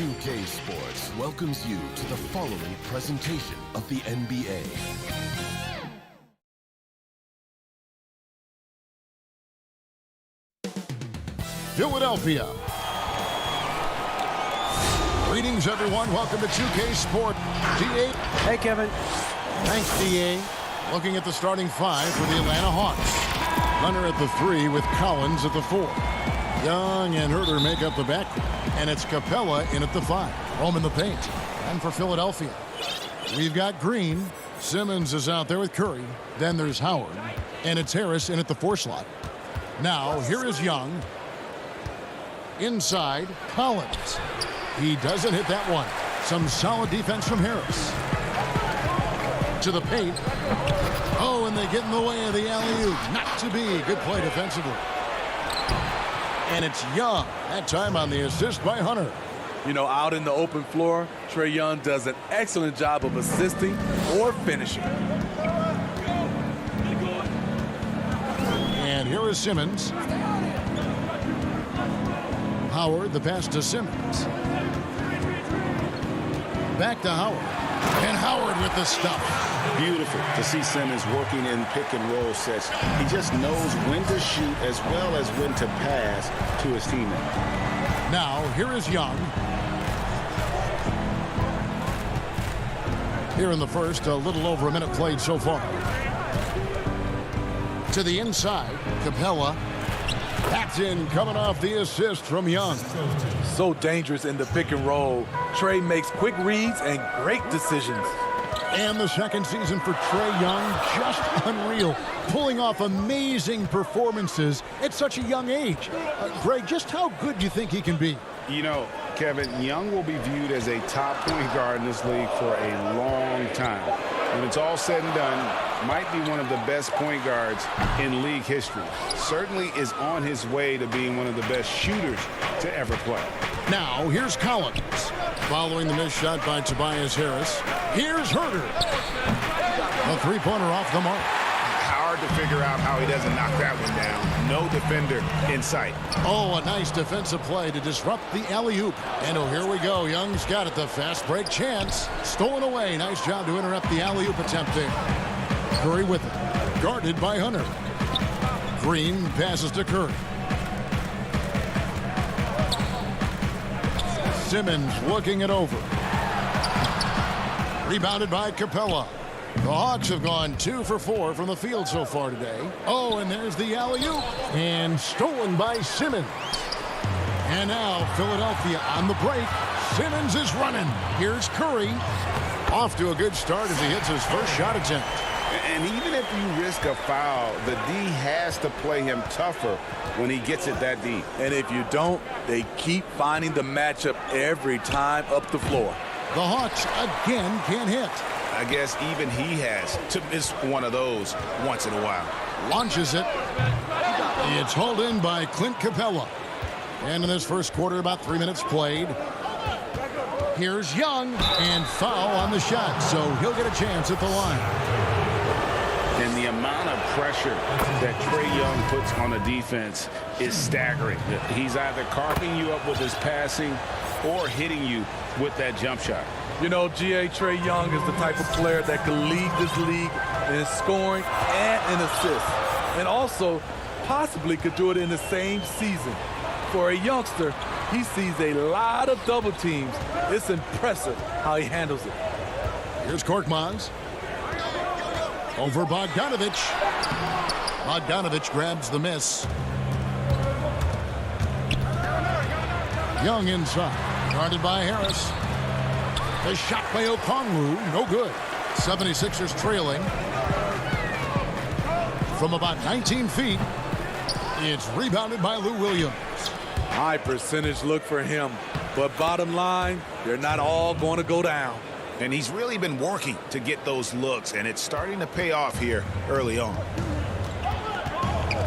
2K Sports welcomes you to the following presentation of the NBA. Philadelphia. Greetings, everyone. Welcome to 2K Sport. D8. Hey, Kevin. Thanks, DA. Looking at the starting five for the Atlanta Hawks. Runner at the 3 with Collins at the 4. Young and Herter make up the backcourt. And it's Capella in at the 5. Rome in the paint. And for Philadelphia, we've got Green. Simmons is out there with Curry. Then there's Howard. And it's Harris in at the 4 slot. Now, here is Young. Inside, Collins. He doesn't hit that one. Some solid defense from Harris. To the paint. Oh, and they get in the way of the alley-oop. Not to be. Good play defensively. And it's Young. That time on the assist by Hunter. You know, out in the open floor, Trae Young does an excellent job of assisting or finishing. And here is Simmons. Howard, the pass to Simmons. Back to Howard. And Howard with the stuff. Beautiful to see Simmons working in pick and roll sets. He just knows when to shoot as well as when to pass to his teammate. Now, here is Young. Here in the first, a little over a minute played so far. To the inside, Capella. That's in, coming off the assist from Young. So dangerous in the pick and roll. Trae makes quick reads and great decisions. And the second season for Trae Young, just unreal. Pulling off amazing performances at such a young age. Greg, just how good do you think he can be? You know, Kevin, Young will be viewed as a top point guard in this league for a long time. When it's all said and done, might be one of the best point guards in league history. Certainly is on his way to being one of the best shooters to ever play. Now, here's Collins. Following the missed shot by Tobias Harris. Here's Herter. A three-pointer off the mark. Hard to figure out how he doesn't knock that one down. No defender in sight. Oh, a nice defensive play to disrupt the alley-oop. And oh, here we go. Young's got it, the fast break chance. Stolen away. Nice job to interrupt the alley-oop attempt there. Curry with it. Guarded by Hunter. Green passes to Curry. Simmons looking it over. Rebounded by Capella. The Hawks have gone 2 for 4 from the field so far today. Oh, and there's the alley-oop. And stolen by Simmons. And now Philadelphia on the break. Simmons is running. Here's Curry. Off to a good start as he hits his first shot attempt. And even if you risk a foul, the D has to play him tougher when he gets it that deep. And if you don't, they keep finding the matchup every time up the floor. The Hawks again can't hit. I guess even he has to miss one of those once in a while. Launches it. It's hauled in by Clint Capella. And in this first quarter, about 3 minutes played. Here's Young, and foul on the shot, so he'll get a chance at the line. And the amount of pressure that Trae Young puts on a defense is staggering. He's either carving you up with his passing or hitting you with that jump shot. You know, Trae Young is the type of player that can lead this league in scoring and in assists. And also, possibly could do it in the same season. For a youngster, he sees a lot of double teams. It's impressive how he handles it. Here's Korkmaz. Over Bogdanovich. Bogdanovich grabs the miss. Young inside. Guarded by Harris. The shot by Okongwu. No good. 76ers trailing. From about 19 feet. It's rebounded by Lou Williams. High percentage look for him. But bottom line, they're not all going to go down. And he's really been working to get those looks, and it's starting to pay off here early on.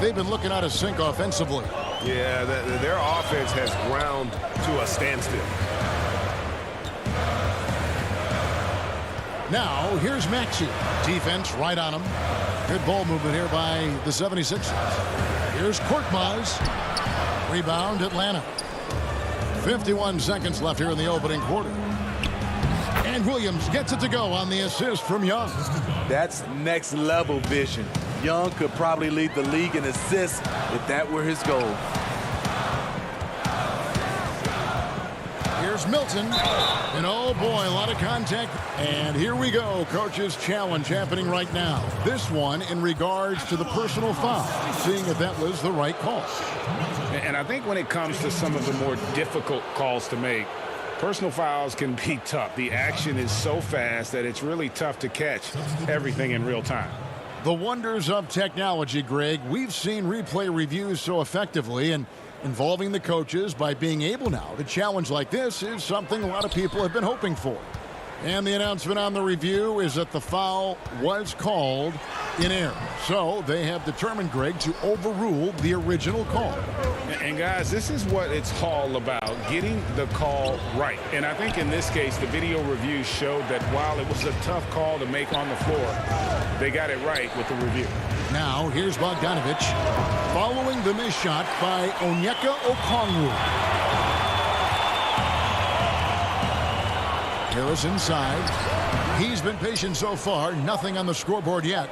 They've been looking out of sync offensively. Yeah, their offense has ground to a standstill. Now, here's Maxey. Defense right on him. Good ball movement here by the 76ers. Here's Korkmaz. Rebound, Atlanta. 51 seconds left here in the opening quarter. And Williams gets it to go on the assist from Young. That's next level vision. Young could probably lead the league in assists if that were his goal. Here's Milton. And oh boy, a lot of contact. And here we go. Coach's challenge happening right now. This one in regards to the personal foul. Seeing if that was the right call. And I think when it comes to some of the more difficult calls to make, personal fouls can be tough. The action is so fast that it's really tough to catch everything in real time. The wonders of technology, Greg. We've seen replay reviews so effectively, and involving the coaches by being able now to challenge like this is something a lot of people have been hoping for. And the announcement on the review is that the foul was called in error. So they have determined, Greg, to overrule the original call. And guys, this is what it's all about, getting the call right. And I think in this case, the video review showed that while it was a tough call to make on the floor, they got it right with the review. Now, here's Bogdanovic following the missed shot by Onyeka Okongwu. Harris inside. He's been patient so far. Nothing on the scoreboard yet.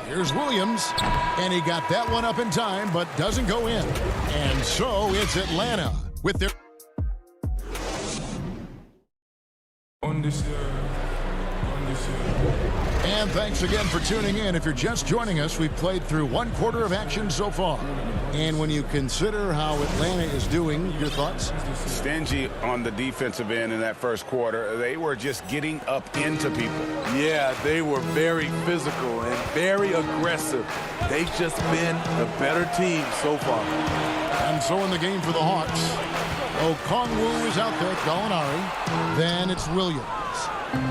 Here's Williams. And he got that one up in time, but doesn't go in. And so it's Atlanta with their... And thanks again for tuning in. If you're just joining us, we've played through one quarter of action so far. And when you consider how Atlanta is doing, your thoughts? Stingy on the defensive end in that first quarter. They were just getting up into people. Yeah, they were very physical and very aggressive. They've just been the better team so far. And so in the game for the Hawks, Okongwu is out there, Gallinari. Then it's Williams.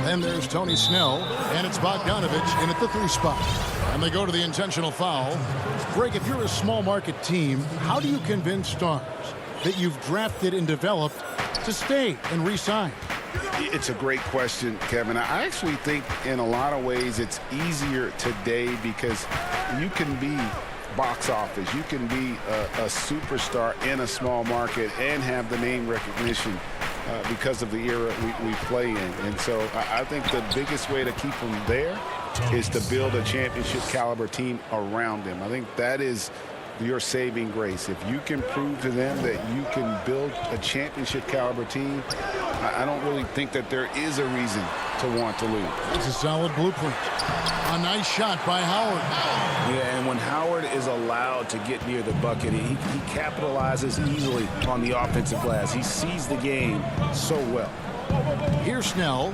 Then there's Tony Snell, and it's Bogdanovic in at the 3 spot. And they go to the intentional foul. Greg, if you're a small market team, how do you convince stars that you've drafted and developed to stay and re-sign? It's a great question, Kevin. I actually think in a lot of ways it's easier today because you can be box office. You can be a superstar in a small market and have the name recognition because of the era we play in. And so I think the biggest way to keep them there is to build a championship caliber team around them. I think that is your saving grace. If you can prove to them that you can build a championship caliber team, I don't really think that there is a reason to want to lose. It's a solid blueprint. A nice shot by Howard. Yeah, and when Howard is allowed to get near the bucket, he capitalizes easily on the offensive glass. He sees the game so well. Here's Snell.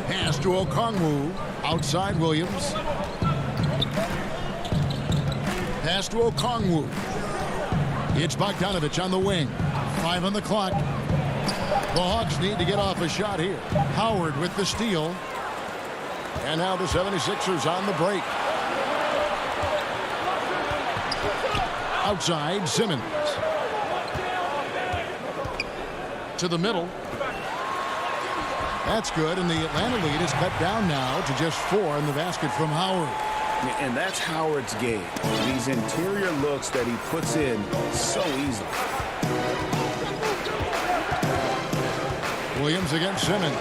Pass to Okongwu. Outside Williams. Pass to Okongwu. It's Bogdanovic on the wing. 5 on the clock. The Hawks need to get off a shot here. Howard with the steal. And now the 76ers on the break. Outside, Simmons. To the middle. That's good, and the Atlanta lead is cut down now to just 4 in the basket from Howard. And that's Howard's game. These interior looks that he puts in so easily. Williams against Simmons.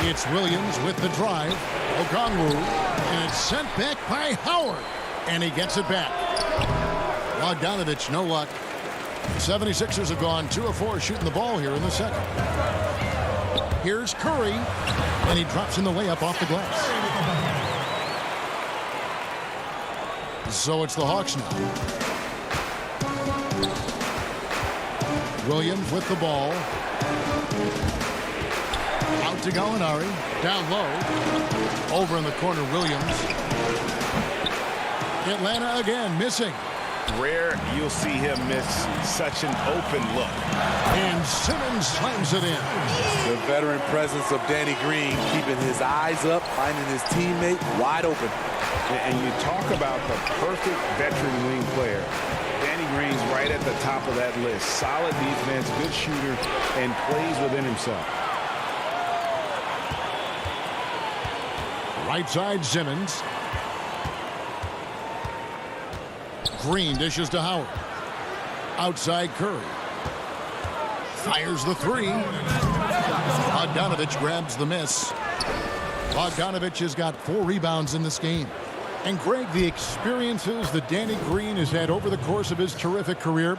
It's Williams with the drive. Okongwu, and it's sent back by Howard. And he gets it back. Bogdanovic, no luck. 76ers have gone 2 of 4 shooting the ball here in the second. Here's Curry, and he drops in the layup off the glass. So it's the Hawks now. Williams with the ball. Out to Gallinari. Down low. Over in the corner, Williams. Atlanta again missing. Rare you'll see him miss such an open look. And Simmons slams it in. The veteran presence of Danny Green keeping his eyes up, finding his teammate wide open. And you talk about the perfect veteran wing player. Danny Green's right at the top of that list. Solid defense, good shooter, and plays within himself. Right side, Simmons. Green dishes to Howard. Outside Curry. Fires the three. Bogdanovich grabs the miss. Bogdanovich has got 4 rebounds in this game. And Greg, the experiences that Danny Green has had over the course of his terrific career,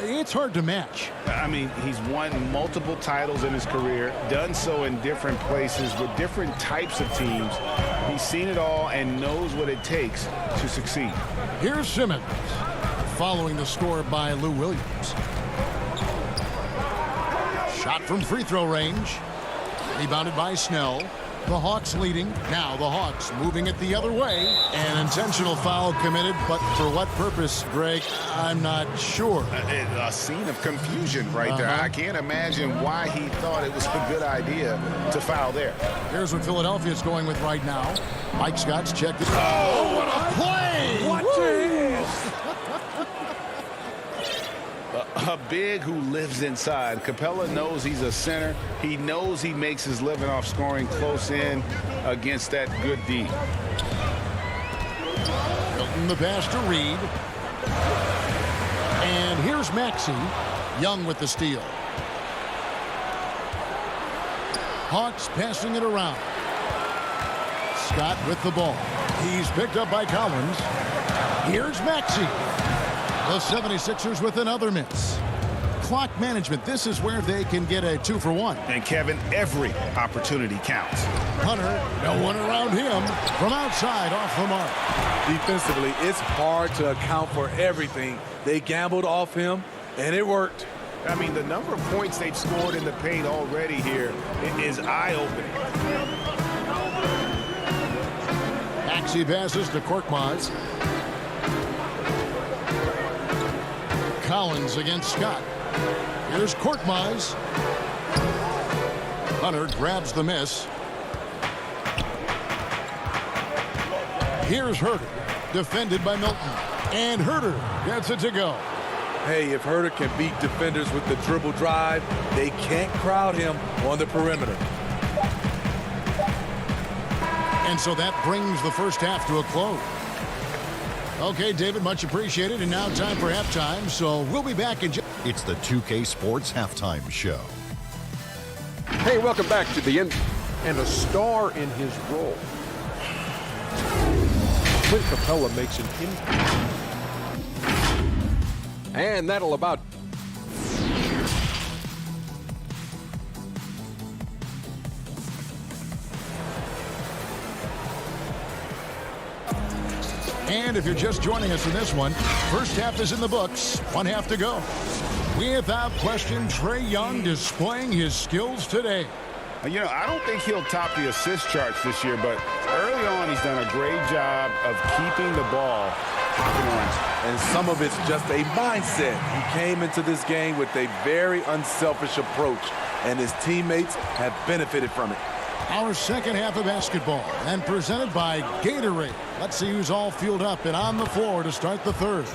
it's hard to match. I mean, he's won multiple titles in his career, done so in different places with different types of teams. He's seen it all and knows what it takes to succeed. Here's Simmons, following the score by Lou Williams. Shot from free throw range. Rebounded by Snell. The Hawks leading. Now the Hawks moving it the other way. An intentional foul committed, but for what purpose, Greg? I'm not sure. A scene of confusion right there. I can't imagine why he thought it was a good idea to foul there. Here's what Philadelphia's going with right now. Mike Scott's checked it. Oh, what a play! Watch your hands! A big who lives inside. Capella knows he's a center. He knows he makes his living off scoring close in against that good D. Hilton the pass to Reed. And here's Maxey. Young with the steal. Hawks passing it around. Scott with the ball. He's picked up by Collins. Here's Maxey. The 76ers with another miss. Clock management. This is where they can get a 2-for-1. And Kevin, every opportunity counts. Hunter, no one around him. From outside, off the mark. Defensively, it's hard to account for everything. They gambled off him, and it worked. I mean, the number of points they've scored in the paint already here is eye-opening. Maxey passes to Korkmaz. Collins against Scott. Here's Korkmaz. Hunter grabs the miss. Here's Herter, defended by Milton. And Herter gets it to go. Hey, if Herter can beat defenders with the dribble drive, they can't crowd him on the perimeter. And so that brings the first half to a close. Okay, David, much appreciated. And now time for halftime, so we'll be back in just... It's the 2K Sports Halftime Show. Hey, welcome back to the end. And a star in his role. Clint Capella makes an impact. And that'll about... And if you're just joining us in this one, first half is in the books. 1 half to go. Without question, Trae Young displaying his skills today. You know, I don't think he'll top the assist charts this year, but early on he's done a great job of keeping the ball orange. And some of it's just a mindset. He came into this game with a very unselfish approach, and his teammates have benefited from it. Our second half of basketball, and presented by Gatorade. Let's see who's all fueled up and on the floor to start the third.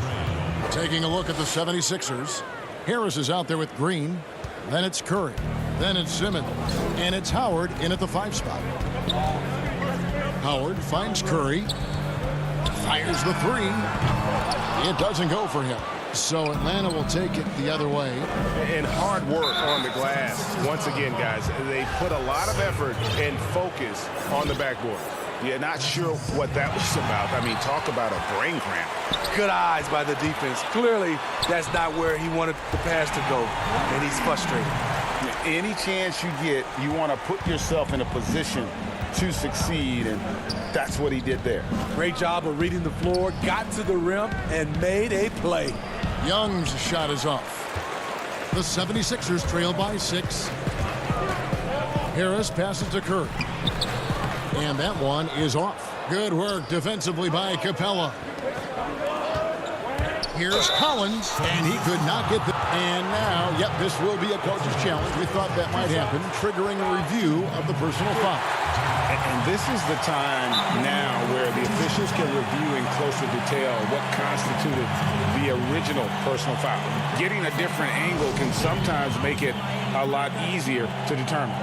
Taking a look at the 76ers. Harris is out there with Green. Then it's Curry. Then it's Simmons. And it's Howard in at the 5 spot. Howard finds Curry. Fires the 3. It doesn't go for him. So Atlanta will take it the other way. And hard work on the glass. Once again, guys, they put a lot of effort and focus on the backboard. Yeah, not sure what that was about. I mean, talk about a brain cramp. Good eyes by the defense. Clearly, that's not where he wanted the pass to go, and he's frustrated. Any chance you get, you want to put yourself in a position to succeed, and that's what he did there. Great job of reading the floor, got to the rim, and made a play. Young's shot is off. The 76ers trail by 6. Harris passes to Curry. And that one is off. Good work defensively by Capella. Here's Collins, and he could not get the... And now, yep, this will be a coach's challenge. We thought that might happen, triggering a review of the personal foul. And this is the time now where the officials can review in closer detail what constituted the original personal foul. Getting a different angle can sometimes make it a lot easier to determine.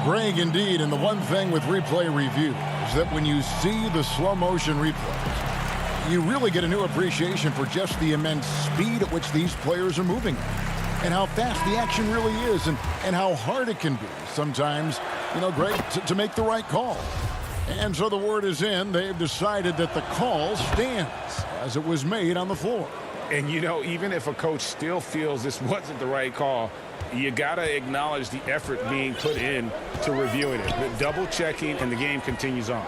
Greg, indeed, and the one thing with replay review is that when you see the slow motion replay, you really get a new appreciation for just the immense speed at which these players are moving and how fast the action really is and how hard it can be sometimes, Greg, to make the right call. And so the word is in. They've decided that the call stands as it was made on the floor. And, even if a coach still feels this wasn't the right call, you got to acknowledge the effort being put in to reviewing it. The double checking, and the game continues on.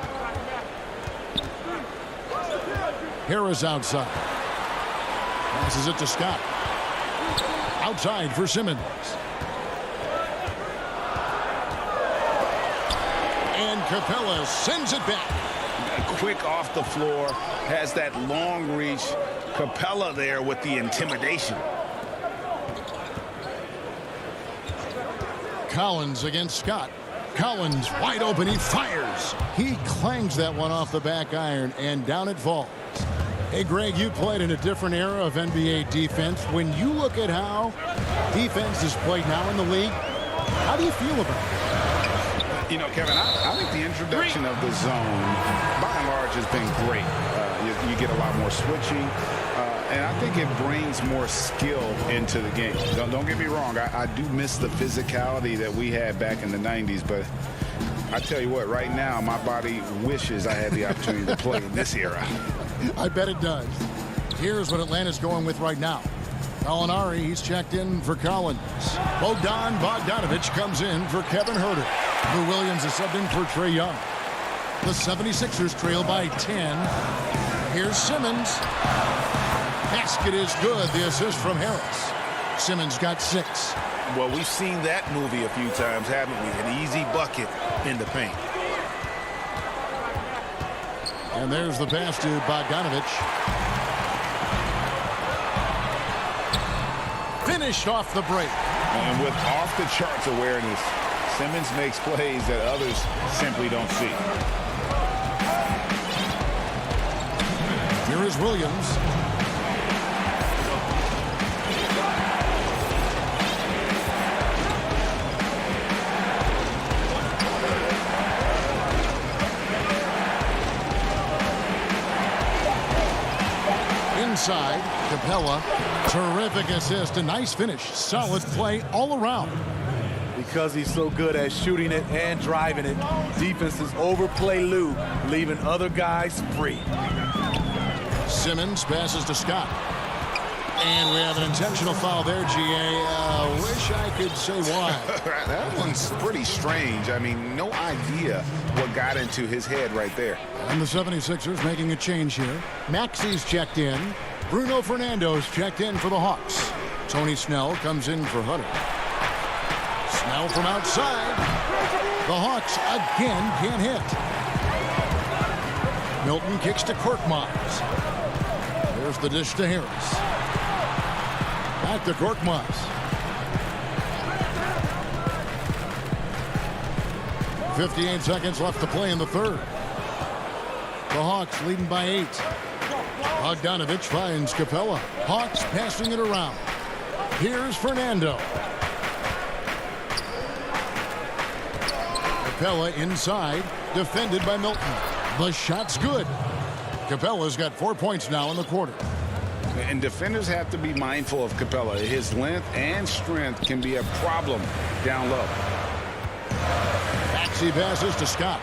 Harris outside. Passes it to Scott. Outside for Simmons. And Capella sends it back. Quick off the floor, has that long reach. Capella there with the intimidation. Collins against Scott. Collins wide open. He fires. He clangs that one off the back iron, and down it falls. Hey, Greg, you played in a different era of NBA defense. When you look at how defense is played now in the league, how do you feel about it? Kevin, I think the introduction of the zone, by and large, has been great. You get a lot more switching, and I think it brings more skill into the game. Don't get me wrong. I do miss the physicality that we had back in the 90s, but I tell you what, right now, my body wishes I had the opportunity to play in this era. I bet it does. Here's what Atlanta's going with right now. Gallinari, he's checked in for Collins. Bogdanovich comes in for Kevin Huerter. Lou Williams is subbed in for Trae Young. The 76ers trail by 10. Here's Simmons. Basket is good. The assist from Harris. Simmons got 6. Well, we've seen that movie a few times, haven't we? An easy bucket in the paint. And there's the pass to Bogdanovich. Finished off the break. And with off-the-charts awareness, Simmons makes plays that others simply don't see. Here is Williams. Inside, Capella, terrific assist, a nice finish, solid play all around. Because he's so good at shooting it and driving it, defenses overplay Lou, leaving other guys free. Simmons passes to Scott. And we have an intentional foul there, GA. Wish I could say why. That one's pretty strange. I mean, no idea what got into his head right there. And the 76ers making a change here. Maxi's checked in. Bruno Fernando's checked in for the Hawks. Tony Snell comes in for Hutter. Snell from outside. The Hawks again can't hit. Milton kicks to Korkmaz. There's the dish to Harris. Back to Korkmaz. 58 seconds left to play in the third. The Hawks leading by 8. Bogdanovich finds Capella. Hawks passing it around. Here's Fernando. Capella inside, defended by Milton. The shot's good. Capella's got 4 points now in the quarter. And defenders have to be mindful of Capella. His length and strength can be a problem down low. Maxey passes to Scott.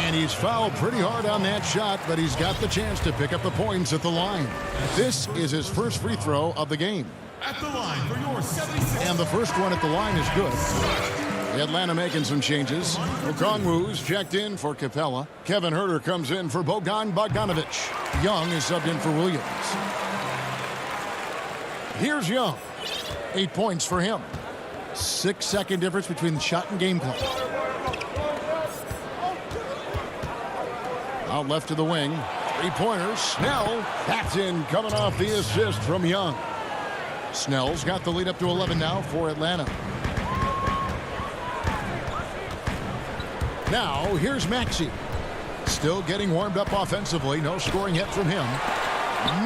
And he's fouled pretty hard on that shot, but he's got the chance to pick up the points at the line. This is his first free throw of the game. At the line for your 76. And the first one at the line is good. Atlanta making some changes. Okongwu's checked in for Capella. Kevin Huerter comes in for Bogdanovich. Young is subbed in for Williams. Here's Young. 8 points for him. 6-second difference between the shot and game clock. Out left to the wing. 3-pointer. Snell. That's in, coming off the assist from Young. Snell's got the lead up to 11 now for Atlanta. Now, here's Maxey. Still getting warmed up offensively. No scoring yet from him.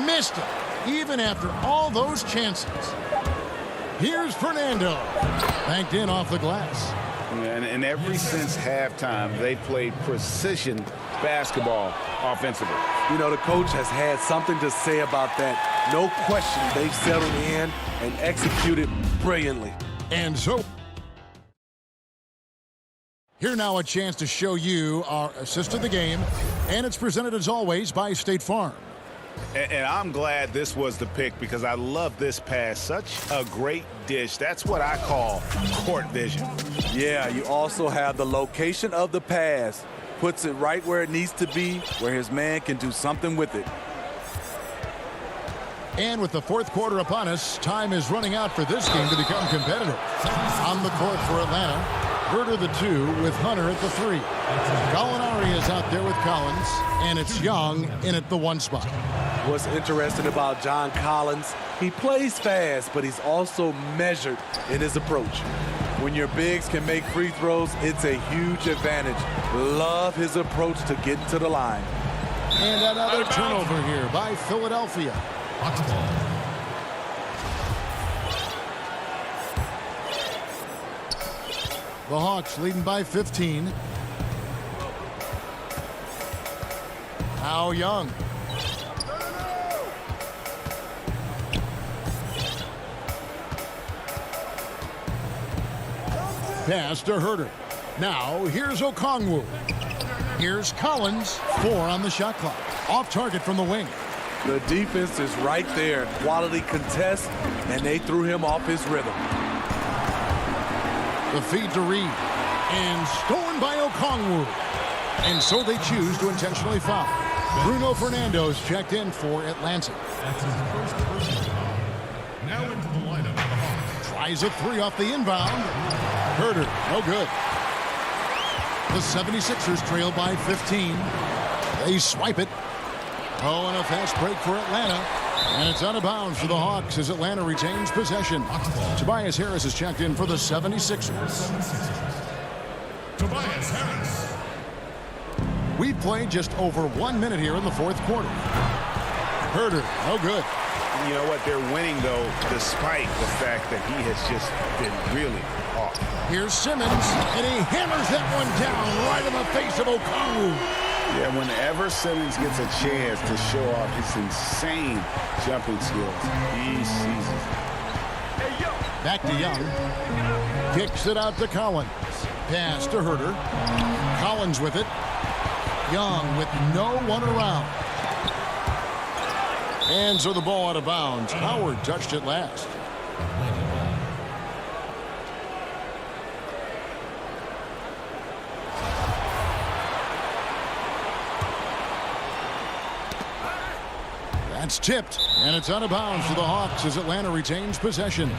Missed it, even after all those chances. Here's Fernando. Banked in off the glass. And ever since halftime, they played precision basketball offensively. You know, the coach has had something to say about that. No question, they've settled in and executed brilliantly. And so, here now a chance to show you our assist of the game, and it's presented as always by State Farm. And I'm glad this was the pick because I love this pass. Such a great dish. That's what I call court vision. Yeah, you also have the location of the pass. Puts it right where it needs to be, where his man can do something with it. And with the fourth quarter upon us, time is running out for this game to become competitive. On the court for Atlanta, Herter the 2 with Hunter at the 3. Gallinari is out there with Collins, and it's Young in at the 1 spot. What's interesting about John Collins, he plays fast, but he's also measured in his approach. When your bigs can make free throws, it's a huge advantage. Love his approach to get to the line. And another turnover here by Philadelphia. The Hawks leading by 15. Now Young. Pass to Herter. Now here's Okongwu. Here's Collins. 4 on the shot clock. Off target from the wing. The defense is right there. Quality contest, and they threw him off his rhythm. The feed to Reed. And stolen by Okongwu. And so they choose to intentionally foul. Bruno Fernando's checked in for Atlanta. That's his first personal foul. Now into the lineup of the Hawks. Tries a 3 off the inbound. Herter, no good. The 76ers trail by 15. They swipe it. Oh, and a fast break for Atlanta. And it's out of bounds for the Hawks as Atlanta retains possession. Tobias Harris is checked in for the 76ers. Tobias Harris. We've played just over 1 minute here in the fourth quarter. Herter, no good. You know what? They're winning, though, despite the fact that he has just been really off. Here's Simmons, and he hammers that one down right in the face of Okongwu. Yeah, whenever Simmons gets a chance to show off his insane jumping skills, he seizes. Back to Young. Kicks it out to Collins. Pass to Herter. Collins with it. Young with no one around. And so the ball out of bounds. Howard touched it last. That's tipped, and it's out of bounds for the Hawks as Atlanta retains possession.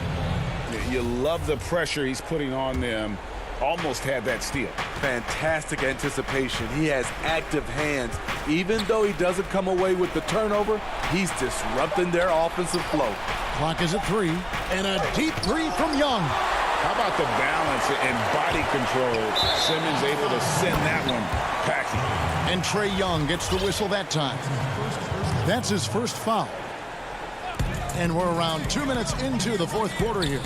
You love the pressure he's putting on them. Almost had that steal. Fantastic anticipation. He has active hands. Even though he doesn't come away with the turnover, he's disrupting their offensive flow. Clock is at 3, and a deep 3 from Young. How about the balance and body control? Simmons able to send that one packing. And Trae Young gets the whistle that time. That's his first foul. And we're around 2 minutes into the fourth quarter here.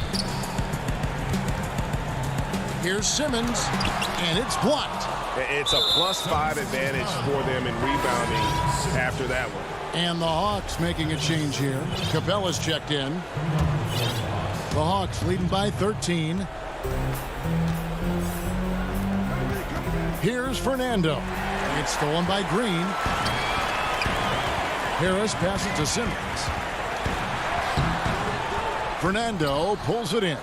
Here's Simmons, and it's blocked. It's a +5 advantage for them in rebounding after that one. And the Hawks making a change here. Capella's checked in. The Hawks leading by 13. Here's Fernando. It's stolen by Green. Harris passes to Simmons. Fernando pulls it in.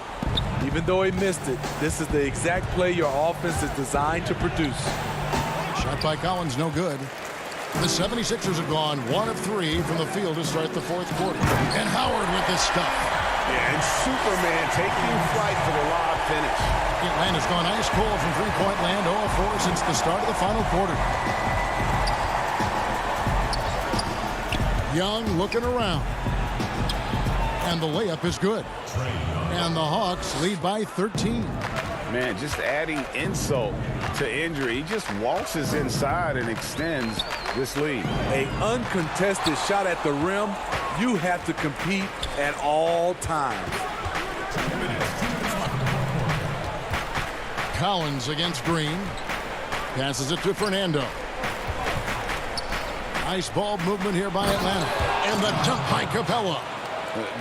Even though he missed it, this is the exact play your offense is designed to produce. Shot by Collins, no good. The 76ers have gone 1 of 3 from the field to start the fourth quarter. And Howard with this stuff. Yeah, and Superman taking flight for the lob finish. Atlanta's gone ice cold from three-point land, 0 of 4 since the start of the final quarter. Young looking around. And the layup is good. And the Hawks lead by 13. Man, just adding insult to injury. He just waltzes inside and extends this lead. An uncontested shot at the rim, you have to compete at all times. Collins against Green. Passes it to Fernando. Nice ball movement here by Atlanta. And the dunk by Capella.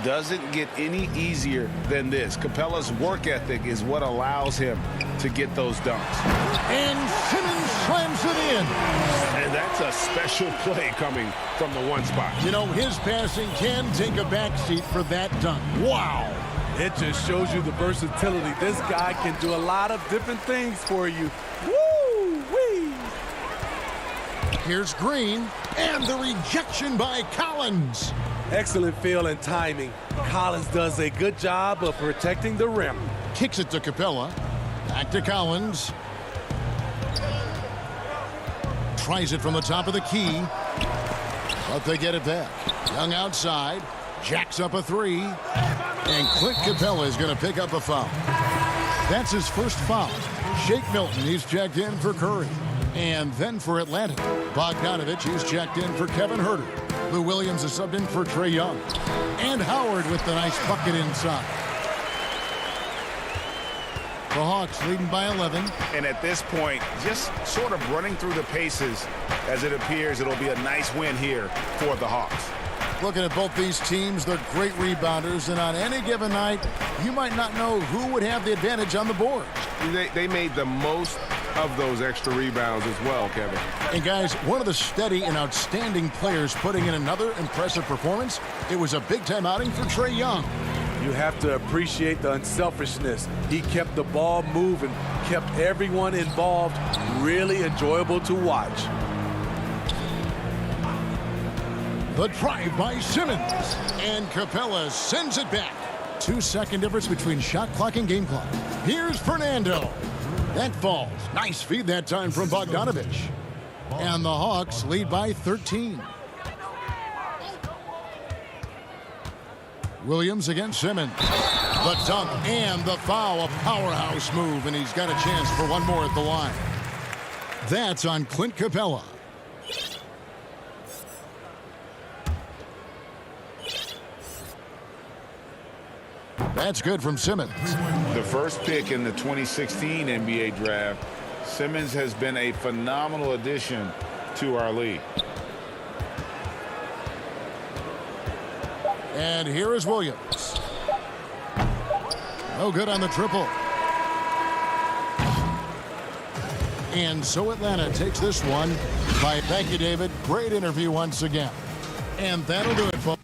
Doesn't get any easier than this. Capella's work ethic is what allows him to get those dunks. And Simmons slams it in. And that's a special play coming from the one spot. You know, his passing can take a backseat for that dunk. Wow. It just shows you the versatility. This guy can do a lot of different things for you. Woo-wee! Here's Green, and the rejection by Collins. Excellent feel and timing. Collins does a good job of protecting the rim. Kicks it to Capella. Back to Collins. Tries it from the top of the key. But they get it back. Young outside. Jacks up a three. And Clint Capella is going to pick up a foul. That's his first foul. Shake Milton, he's checked in for Curry. And then for Atlanta, Bogdanovich, he's checked in for Kevin Huerter. Lou Williams is subbed in for Trae Young. And Howard with the nice bucket inside. The Hawks leading by 11. And at this point, just sort of running through the paces as it appears it'll be a nice win here for the Hawks. Looking at both these teams, they're great rebounders, and on any given night, you might not know who would have the advantage on the board. They made the most of those extra rebounds as well, Kevin. And guys, one of the steady and outstanding players putting in another impressive performance. It was a big-time outing for Trae Young. You have to appreciate the unselfishness. He kept the ball moving, kept everyone involved, really enjoyable to watch. The drive by Simmons. And Capella sends it back. 2-second difference between shot clock and game clock. Here's Fernando. That falls. Nice feed that time from Bogdanovich. And the Hawks lead by 13. Williams against Simmons. The dunk and the foul. A powerhouse move, and he's got a chance for one more at the line. That's on Clint Capella. That's good from Simmons. The first pick in the 2016 NBA draft, Simmons has been a phenomenal addition to our league. And here is Williams. No good on the triple. And so Atlanta takes this one by thank you, David. Great interview once again. And that'll do it, folks.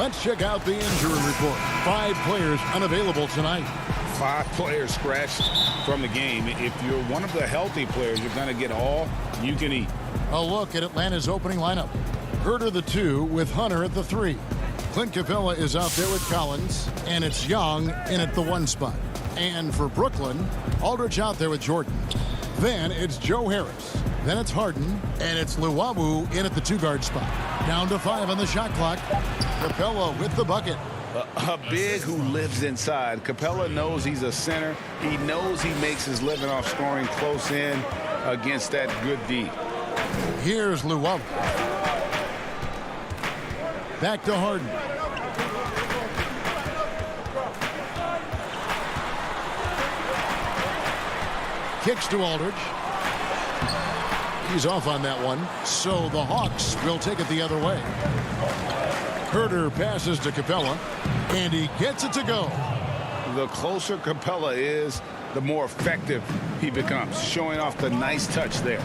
Let's check out the injury report. 5 players unavailable tonight. 5 players scratched from the game. If you're one of the healthy players, you're going to get all you can eat. A look at Atlanta's opening lineup. Herter the 2 with Hunter at the 3. Clint Capella is out there with Collins, and it's Young in at the 1 spot. And for Brooklyn, Aldridge out there with Jordan. Then it's Joe Harris. Then it's Harden, and it's Luwawu in at the 2-guard spot. Down to 5 on the shot clock. Capella with the bucket. A big who lives inside. Capella knows he's a center. He knows he makes his living off scoring close in against that good D. Here's Luwawu. Back to Harden. Kicks to Aldridge. He's off on that one, so the Hawks will take it the other way. Herter passes to Capella, and he gets it to go. The closer Capella is, the more effective he becomes, showing off the nice touch there.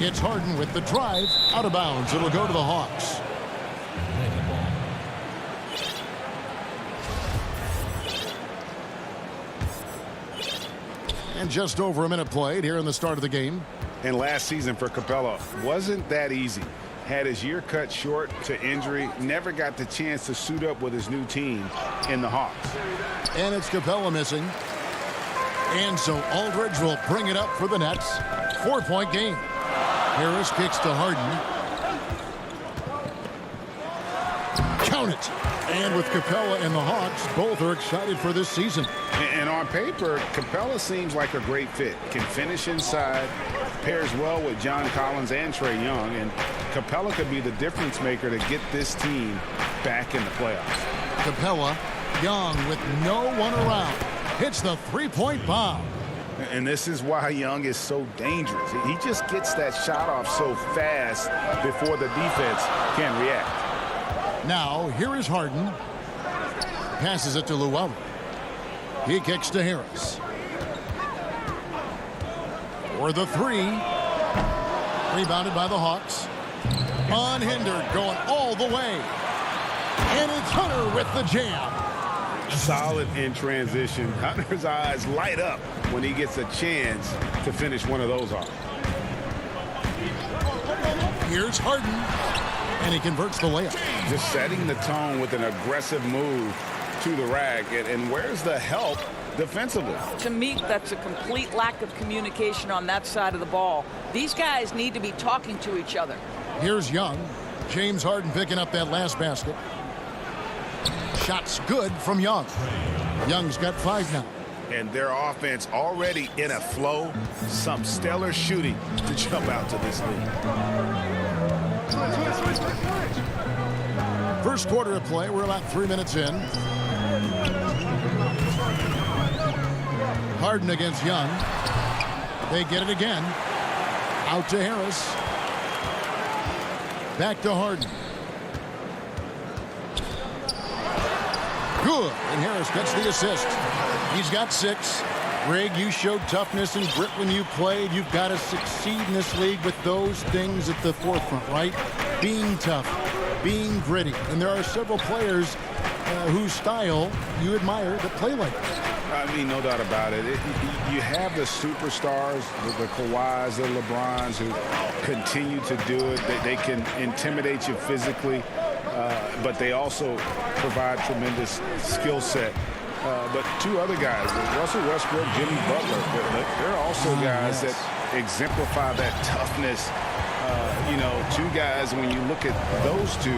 It's Harden with the drive, out of bounds. It'll go to the Hawks. And just over a minute played here in the start of the game. And last season for Capella wasn't that easy. Had his year cut short to injury, never got the chance to suit up with his new team in the Hawks. And it's Capella missing. And so Aldridge will bring it up for the Nets. 4-point game. Harris kicks to Harden. Count it. And with Capella and the Hawks, both are excited for this season. And on paper, Capella seems like a great fit. Can finish inside, pairs well with John Collins and Trae Young, and Capella could be the difference maker to get this team back in the playoffs. Capella, Young with no one around, hits the 3-point bomb. And this is why Young is so dangerous. He just gets that shot off so fast before the defense can react. Now, here is Harden. Passes it to Luwawu. He kicks to Harris. For the 3. Rebounded by the Hawks. Unhindered, going all the way. And it's Hunter with the jam. Solid in transition. Hunter's eyes light up when he gets a chance to finish one of those off. Here's Harden. And he converts the layup. Just setting the tone with an aggressive move to the rack. And where's the help defensively? To me, that's a complete lack of communication on that side of the ball. These guys need to be talking to each other. Here's Young. James Harden picking up that last basket. Shot's good from Young. Young's got 5 now. And their offense already in a flow. Some stellar shooting to jump out to this lead. First quarter of play. We're about 3 minutes in. Harden against Young. They get it again. Out to Harris. Back to Harden. Good. And Harris gets the assist. He's got 6. Greg, you showed toughness and grit when you played. You've got to succeed in this league with those things at the forefront, right? Being tough, being gritty. And there are several players whose style you admire that play like that. I mean, no doubt about it. You have the superstars, the Kawhis, the LeBrons, who continue to do it. They can intimidate you physically, but they also provide tremendous skill set. But 2 other guys, Russell Westbrook, Jimmy Butler, they're also guys that exemplify that toughness. You know, 2 guys, when you look at those 2,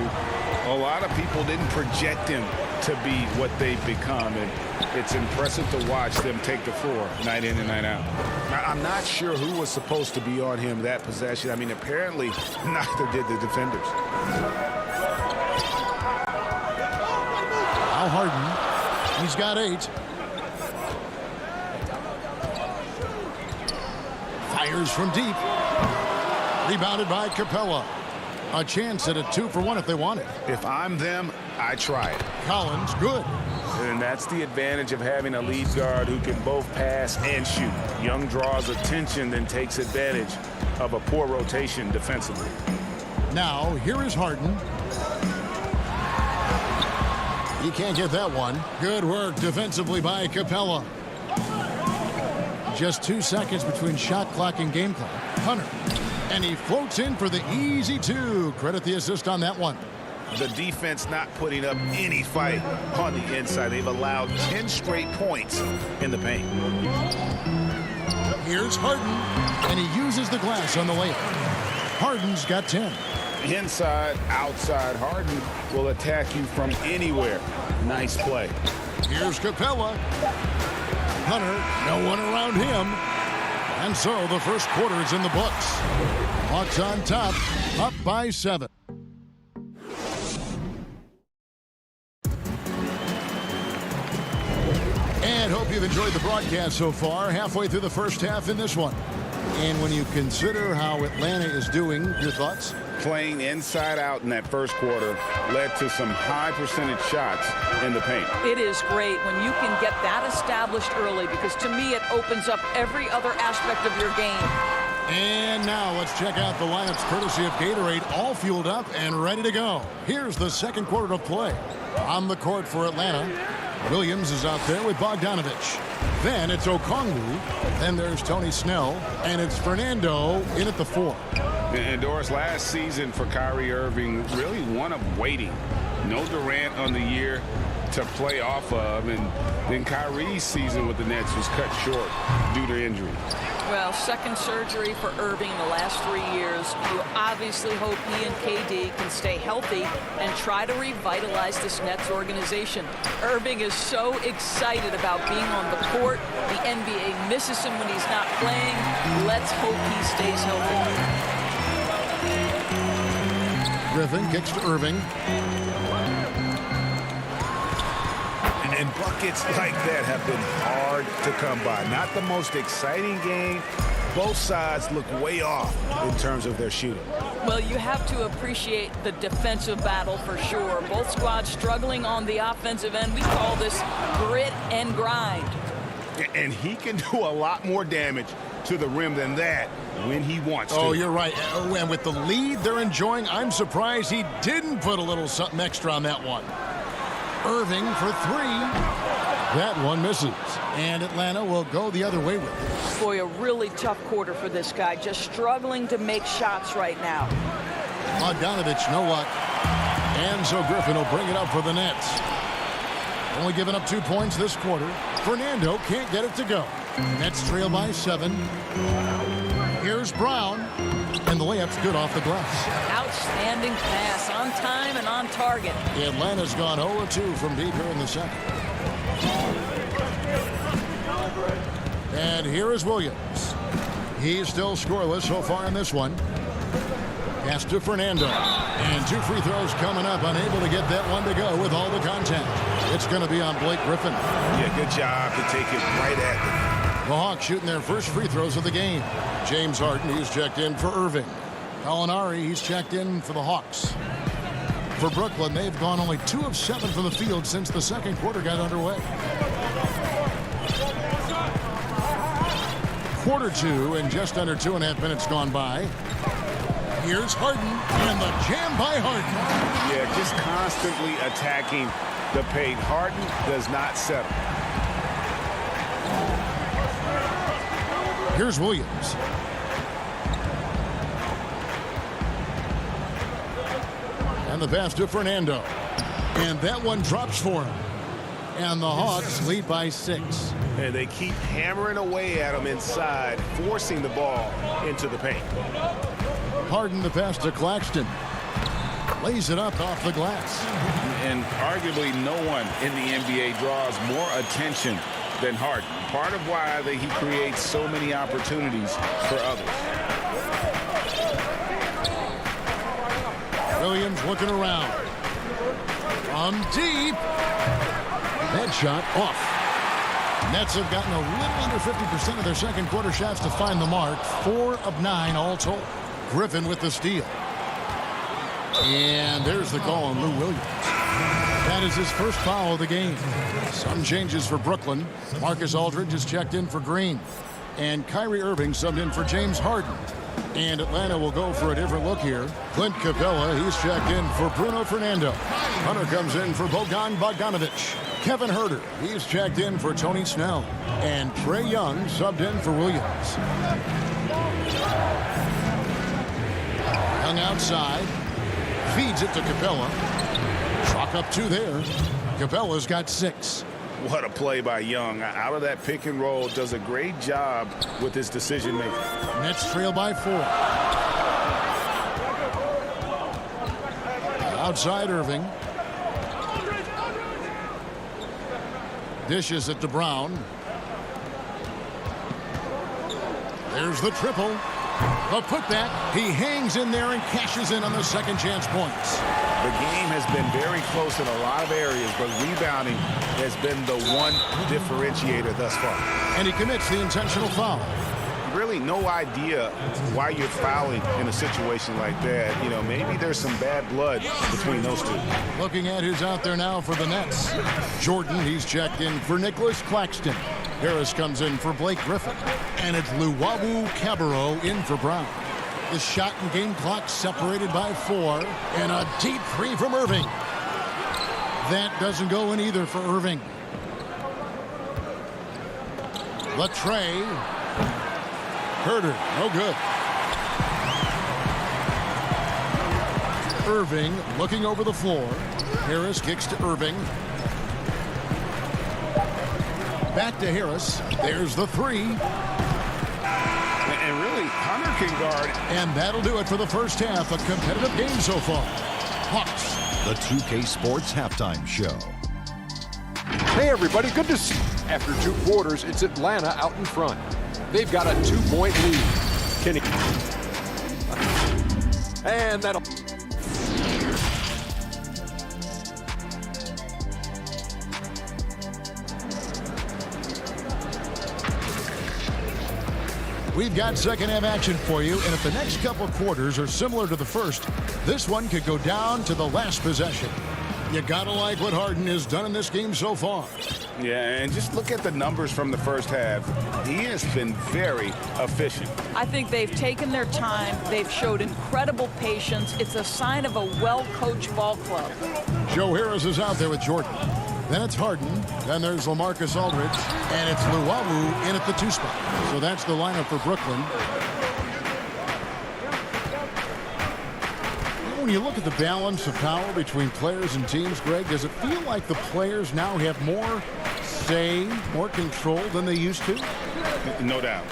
a lot of people didn't project him to be what they've become, and it's impressive to watch them take the floor night in and night out. I'm not sure who was supposed to be on him that possession. I mean, apparently neither did the defenders. Al Harden, he's got 8. Fires from deep. Rebounded by Capella. A chance at a 2-for-1 if they want it. If I'm them, I try it. Collins, good. And that's the advantage of having a lead guard who can both pass and shoot. Young draws attention, then takes advantage of a poor rotation defensively. Now, here is Harden. He can't get that one. Good work defensively by Capella. Just 2 seconds between shot clock and game clock. Hunter. And he floats in for the easy two. Credit the assist on that one. The defense not putting up any fight on the inside. They've allowed 10 straight points in the paint. Here's Harden, and he uses the glass on the layup. Harden's got 10. Inside, outside, Harden will attack you from anywhere. Nice play. Here's Capella. Hunter, no one around him. And so the first quarter is in the books. Hawks on top, up by 7. And hope you've enjoyed the broadcast so far. Halfway through the first half in this one. And when you consider how Atlanta is doing, your thoughts? Playing inside out in that first quarter led to some high percentage shots in the paint. It is great when you can get that established early, because to me it opens up every other aspect of your game. And now let's check out the lineups courtesy of Gatorade, all fueled up and ready to go. Here's the second quarter of play. On the court for Atlanta, Williams is out there with Bogdanovich. Then it's Okongwu. Then there's Tony Snell. And it's Fernando in at the 4. And Doris, last season for Kyrie Irving, really one of waiting. No Durant on the year to play off of. And then Kyrie's season with the Nets was cut short due to injury. Well, second surgery for Irving in the last 3 years. You obviously hope he and KD can stay healthy and try to revitalize this Nets organization. Irving is so excited about being on the court. The NBA misses him when he's not playing. Let's hope he stays healthy. Griffin kicks to Irving. And buckets like that have been hard to come by. Not the most exciting game. Both sides look way off in terms of their shooting. Well, you have to appreciate the defensive battle for sure. Both squads struggling on the offensive end. We call this grit and grind. And he can do a lot more damage to the rim than that when he wants to. Oh, you're right. And with the lead they're enjoying, I'm surprised he didn't put a little something extra on that one. Irving for 3. That one misses. And Atlanta will go the other way with it. Boy, a really tough quarter for this guy. Just struggling to make shots right now. Bogdanovich, no luck. And so Griffin will bring it up for the Nets. Only giving up 2 points this quarter. Fernando can't get it to go. Nets trail by 7. Here's Brown. And the layup's good off the glass. Outstanding pass, on time and on target. Atlanta's gone 0-2 from deep here in the second. And here is Williams. He's still scoreless so far in this one. Pass to Fernando. And 2 free throws coming up. Unable to get that one to go with all the contact. It's going to be on Blake Griffin. Yeah, good job to take it right at them. The Hawks shooting their first free throws of the game. James Harden, he's checked in for Irving. Gallinari, he's checked in for the Hawks. For Brooklyn, they've gone only 2 of 7 from the field since the second quarter got underway. Quarter 2 and just under 2.5 minutes gone by. Here's Harden and the jam by Harden. Yeah, just constantly attacking the paint. Harden does not settle. Here's Williams. And the pass to Fernando. And that one drops for him. And the Hawks lead by 6. And they keep hammering away at him inside, forcing the ball into the paint. Harden the pass to Claxton. Lays it up off the glass. And arguably no one in the NBA draws more attention than Harden. Part of why he creates so many opportunities for others. Williams looking around. From deep. That shot off. Nets have gotten a little under 50% of their second quarter shots to find the mark. 4 of 9 all told. Griffin with the steal. And there's the call on Lou Williams. That is his first foul of the game. Some changes for Brooklyn. Marcus Aldridge is checked in for Green. And Kyrie Irving subbed in for James Harden. And Atlanta will go for a different look here. Clint Capella, he's checked in for Bruno Fernando. Hunter comes in for Bogdan Bogdanovic. Kevin Herter, he's checked in for Tony Snell. And Trae Young subbed in for Williams. Young outside. Feeds it to Capella. Chalk up 2 there. Capella's got 6. What a play by Young. Out of that pick and roll, does a great job with his decision making. Nets trail by 4. Outside Irving. Dishes it to Brown. There's the triple. The putback. He hangs in there and cashes in on the second chance points. The game has been very close in a lot of areas, but rebounding has been the one differentiator thus far. And he commits the intentional foul. Really no idea why you're fouling in a situation like that. You know, maybe there's some bad blood between those two. Looking at who's out there now for the Nets. Jordan, he's checked in for Nicholas Claxton. Harris comes in for Blake Griffin. And it's Luwawu Cabarrot in for Brown. The shot and game clock separated by 4. And a deep 3 from Irving. That doesn't go in either for Irving. Latrey. Herter, no good. Irving looking over the floor. Harris kicks to Irving. Back to Harris. There's the 3. And really, Hunter can guard. And that'll do it for the first half. A competitive game so far. Hawks. The 2K Sports Halftime Show. Hey, everybody. Good to see. After 2 quarters, it's Atlanta out in front. They've got a 2-point lead. Kenny. And that'll... We've got second half action for you, and if the next couple quarters are similar to the first, this one could go down to the last possession. You gotta like what Harden has done in this game so far. Yeah, and just look at the numbers from the first half. He has been very efficient. I think they've taken their time. They've showed incredible patience. It's a sign of a well-coached ball club. Joe Harris is out there with Jordan. Then it's Harden. Then there's LaMarcus Aldridge. And it's Luwawu in at the 2 spot. So that's the lineup for Brooklyn. When you look at the balance of power between players and teams, Greg, does it feel like the players now have more say, more control than they used to? No doubt.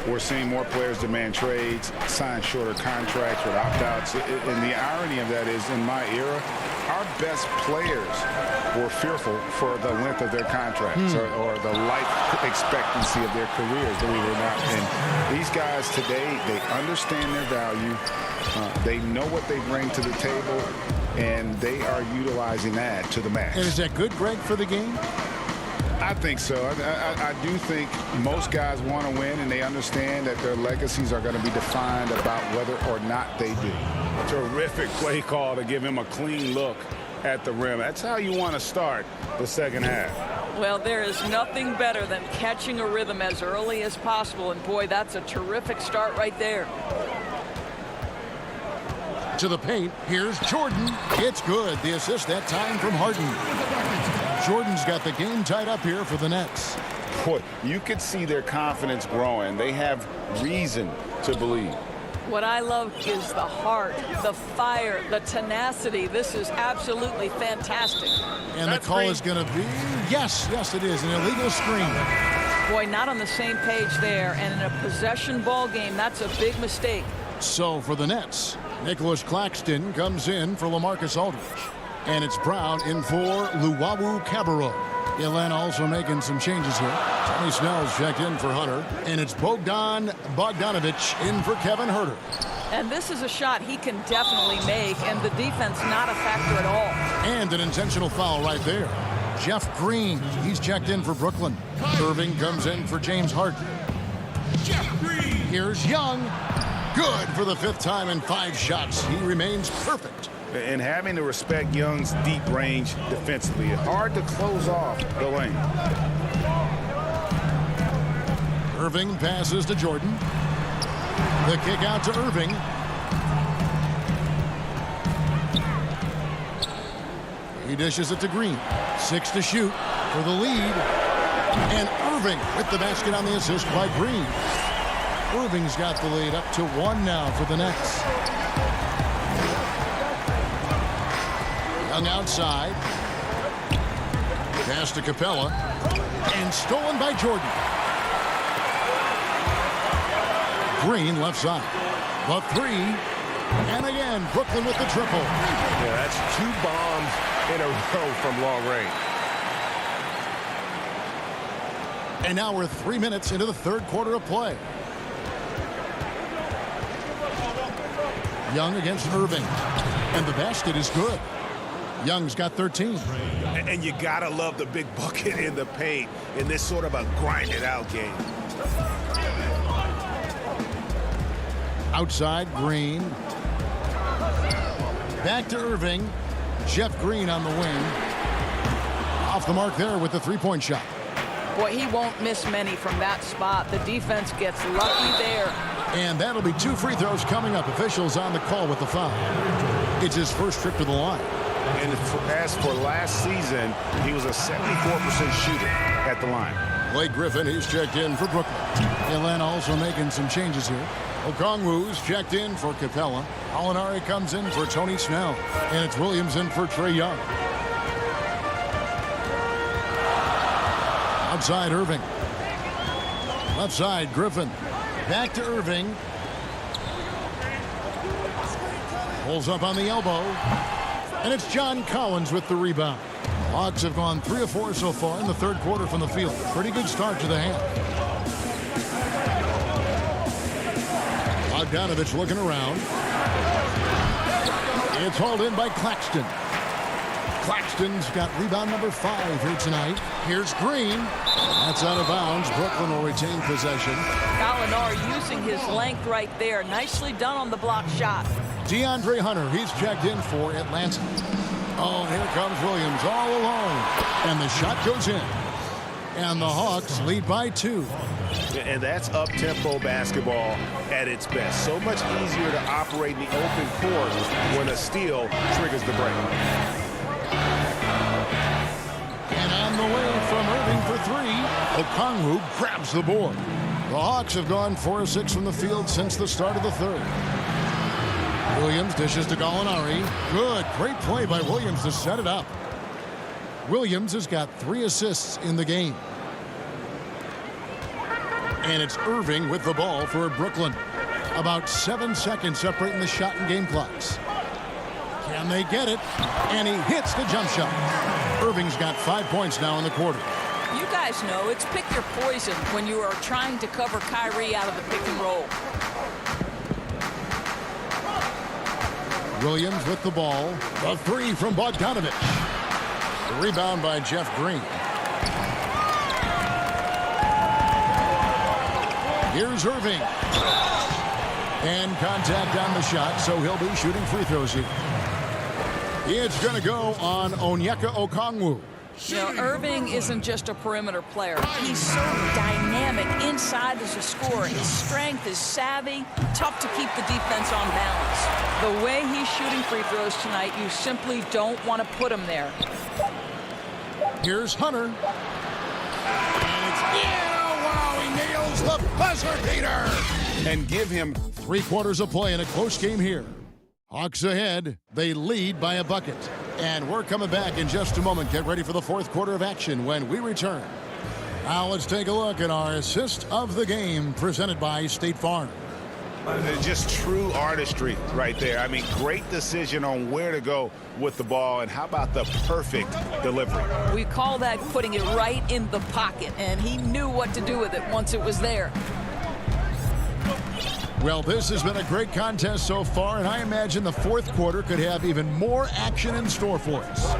We're seeing more players demand trades, sign shorter contracts with opt-outs. And the irony of that is, in my era, our best players were fearful for the length of their contracts or the life expectancy of their careers, believe it or not. And these guys today, they understand their value. They know what they bring to the table, and they are utilizing that to the max. And is that good, Greg, for the game? I think so. I do think most guys want to win, and they understand that their legacies are going to be defined about whether or not they do. Terrific play call to give him a clean look at the rim. That's how you want to start the second half. Well, there is nothing better than catching a rhythm as early as possible, and boy, that's a terrific start right there. To the paint, here's Jordan. It's good. The assist that time from Harden. Jordan's got the game tied up here for the Nets. Boy, you could see their confidence growing. They have reason to believe. What I love is the heart, the fire, the tenacity. This is absolutely fantastic. And the call is going to be, yes, it is, an illegal screen. Boy, not on the same page there. And in a possession ball game, that's a big mistake. So for the Nets, Nicholas Claxton comes in for LaMarcus Aldridge. And it's Brown in for Luwawu Cabarrot. Atlanta also making some changes here. Tony Snell's checked in for Hunter. And it's Bogdan Bogdanovic in for Kevin Herter. And this is a shot he can definitely make, and the defense not a factor at all. And an intentional foul right there. Jeff Green, he's checked in for Brooklyn. Irving comes in for James Harden. Jeff Green. Here's Young. Good for the 5th time in 5 shots. He remains perfect. And having to respect Young's deep range defensively, it's hard to close off the lane. Irving passes to Jordan. The kick out to Irving. He dishes it to Green. 6 to shoot for the lead. And Irving with the basket on the assist by Green. Irving's got the lead up to 1 now for the Nets. Young outside. Pass to Capella. And stolen by Jordan. Green left side. The 3. And again, Brooklyn with the triple. Yeah, that's 2 bombs in a row from long range. And now we're 3 minutes into the third quarter of play. Young against Irving. And the basket is good. Young's got 13. And you gotta love the big bucket in the paint in this sort of a grinded-out game. Outside, Green. Back to Irving. Jeff Green on the wing. Off the mark there with the three-point shot. Boy, he won't miss many from that spot. The defense gets lucky there. And that'll be 2 free throws coming up. Officials on the call with the foul. It's his first trip to the line. And as for last season, he was a 74% shooter at the line. Blake Griffin, he's checked in for Brooklyn. Atlanta also making some changes here. Okongwu's checked in for Capella. Alinari comes in for Tony Snell. And it's Williams in for Trae Young. Outside, Irving. Left side, Griffin. Back to Irving. Pulls up on the elbow. And it's John Collins with the rebound. Hawks have gone 3 of 4 so far in the third quarter from the field. Pretty good start to the half. Bogdanovich looking around. It's hauled in by Claxton. Claxton's got rebound number 5 here tonight. Here's Green. That's out of bounds. Brooklyn will retain possession. Gallinari using his length right there. Nicely done on the block shot. DeAndre Hunter, he's checked in for Atlanta. Oh, here comes Williams all alone. And the shot goes in. And the Hawks lead by 2. And that's up-tempo basketball at its best. So much easier to operate in the open court when a steal triggers the break. And on the way from Irving for 3, Okongwu grabs the board. The Hawks have gone 4 of 6 from the field since the start of the third. Williams dishes to Gallinari. Good, great play by Williams to set it up. Williams has got 3 assists in the game. And it's Irving with the ball for Brooklyn. About 7 seconds separating the shot and game clocks. Can they get it? And he hits the jump shot. Irving's got 5 points now in the quarter. You guys know it's pick your poison when you are trying to cover Kyrie out of the pick and roll. Williams with the ball. The 3 from Bogdanovich. The rebound by Jeff Green. Here's Irving. And contact on the shot, so he'll be shooting free throws here. It's going to go on Onyeka Okongwu. You know, Irving isn't just a perimeter player. He's so dynamic inside as a scorer. His strength is savvy, tough to keep the defense on balance. The way he's shooting free throws tonight, you simply don't want to put him there. Here's Hunter. And it's wow, he nails the buzzer beater. And give him 3 quarters of play in a close game here. Hawks ahead. They lead by a bucket. And we're coming back in just a moment. Get ready for the fourth quarter of action when we return. Now let's take a look at our assist of the game presented by State Farm. Just true artistry right there. I mean, great decision on where to go with the ball, and how about the perfect delivery? We call that putting it right in the pocket, and he knew what to do with it once it was there. Well, this has been a great contest so far, and I imagine the fourth quarter could have even more action in store for us.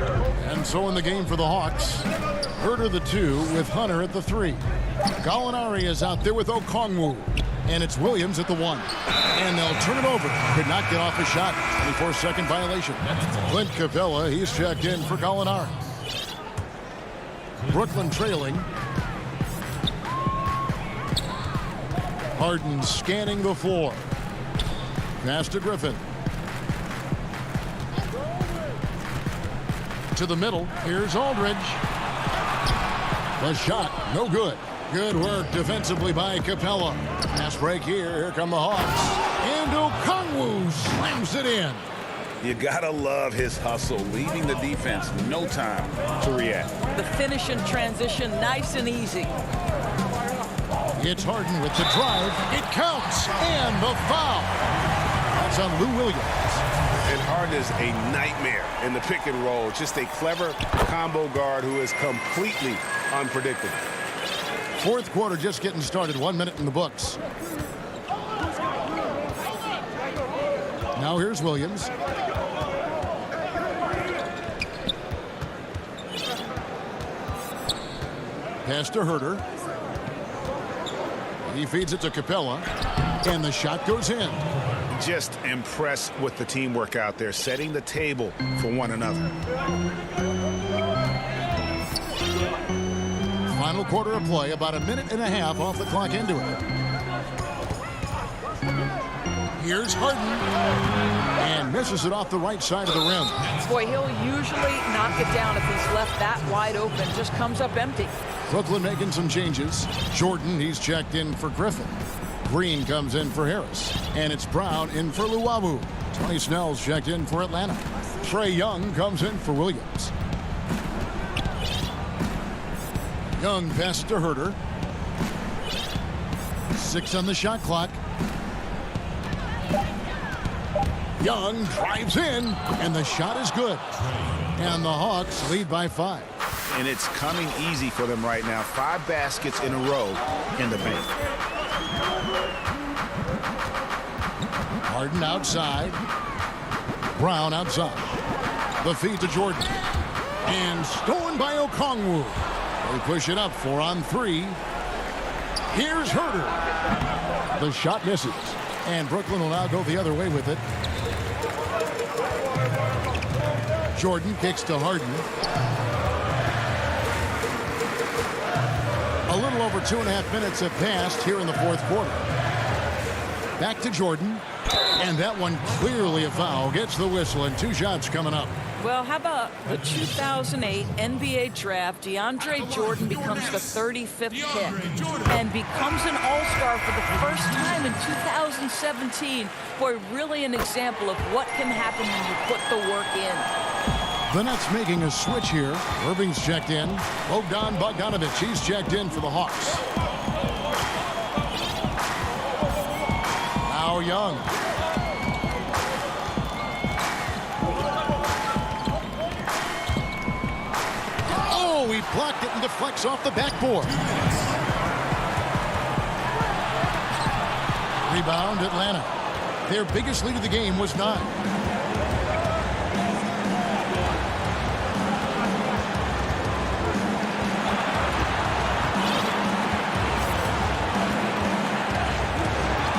And so in the game for the Hawks, Herter the 2 with Hunter at the 3. Gallinari is out there with Okongwu. And it's Williams at the 1. And they'll turn it over. Could not get off a shot. 24-second violation. Clint Capella, he's checked in for Gallinari. Brooklyn trailing. Harden scanning the floor. Pass to Griffin. To the middle. Here's Aldridge. The shot, no good. Good work defensively by Capella. Pass break here. Here come the Hawks. And Okongwu slams it in. You gotta love his hustle, leaving the defense no time to react. The finish in transition, nice and easy. It's Harden with the drive. It counts. And the foul. That's on Lou Williams. And Harden is a nightmare in the pick and roll. Just a clever combo guard who is completely unpredictable. Fourth quarter just getting started. 1 minute in the books. Now here's Williams. Pass to Herter. He feeds it to Capella. And the shot goes in. Just impressed with the teamwork out there, setting the table for one another. Final quarter of play, about a minute and a half off the clock into it. Here's Harden. And misses it off the right side of the rim. Boy, he'll usually knock it down if he's left that wide open. Just comes up empty. Brooklyn making some changes. Jordan, he's checked in for Griffin. Green comes in for Harris. And it's Brown in for Luwawu. Tony Snell's checked in for Atlanta. Trae Young comes in for Williams. Young pass to Herter. 6 on the shot clock. Young drives in, and the shot is good. And the Hawks lead by 5. And it's coming easy for them right now. 5 baskets in a row in the paint. Harden outside. Brown outside. The feed to Jordan. And stolen by Okongwu. They push it up 4 on 3. Here's Herter. The shot misses. And Brooklyn will now go the other way with it. Jordan kicks to Harden. A little over 2.5 minutes have passed here in the fourth quarter. Back to Jordan. And that one clearly a foul. Gets the whistle, and 2 shots coming up. Well, how about the 2008 NBA draft? DeAndre Jordan becomes the 35th pick and becomes an all-star for the first time in 2017. Boy, really an example of what can happen when you put the work in. The Nets making a switch here. Irving's checked in. Bogdan Bogdanovic, he's checked in for the Hawks. Now Young. Oh, he blocked it and deflects off the backboard. Rebound, Atlanta. Their biggest lead of the game was 9.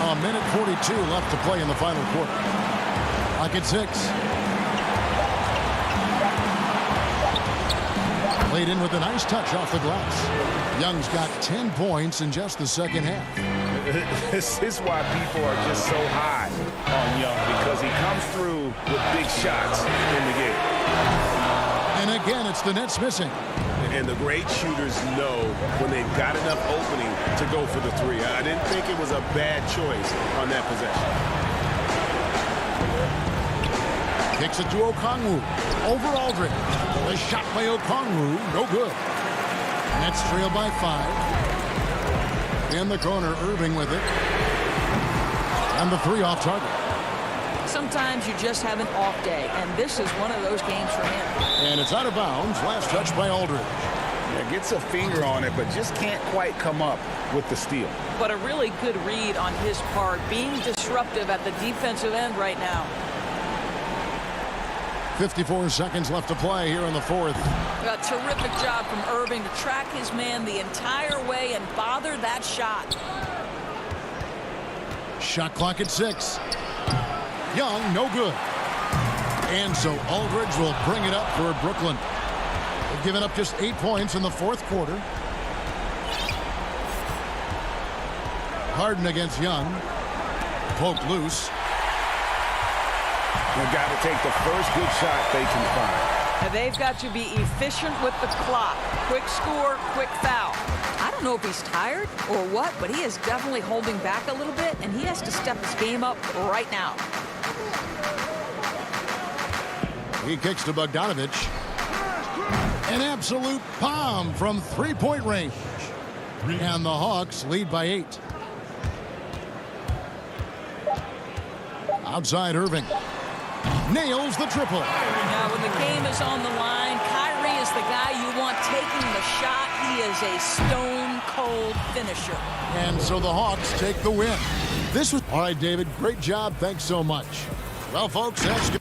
A minute 42 left to play in the final quarter. Clock at 6. Laid in with a nice touch off the glass. Young's got 10 points in just the second half. This is why people are just so high on Young, because he comes through with big shots in the game. And again, it's the Nets missing. And the great shooters know when they've got enough opening to go for the 3. I didn't think it was a bad choice on that possession. Kicks it to Okongwu. Over Aldridge. The shot by Okongwu. No good. Nets trail by 5. In the corner, Irving with it. And the 3 off target. Sometimes you just have an off day, and this is one of those games for him. And it's out of bounds. Last touch by Aldridge. Yeah, gets a finger on it, but just can't quite come up with the steal. But a really good read on his part, being disruptive at the defensive end right now. 54 seconds left to play here in the fourth. A terrific job from Irving to track his man the entire way and bother that shot. Shot clock at 6. Young, no good. And so Aldridge will bring it up for Brooklyn. They've given up just 8 points in the fourth quarter. Harden against Young. Poked loose. They've got to take the first good shot they can find. And they've got to be efficient with the clock. Quick score, quick foul. I don't know if he's tired or what, but he is definitely holding back a little bit, and he has to step his game up right now. He kicks to Bogdanovich. An absolute bomb from three-point range. And the Hawks lead by 8. Outside Irving. Nails the triple. Now, when the game is on the line, Kyrie is the guy you want taking the shot. He is a stone-cold finisher. And so the Hawks take the win. This was... All right, David, great job. Thanks so much. Well, folks, that's good.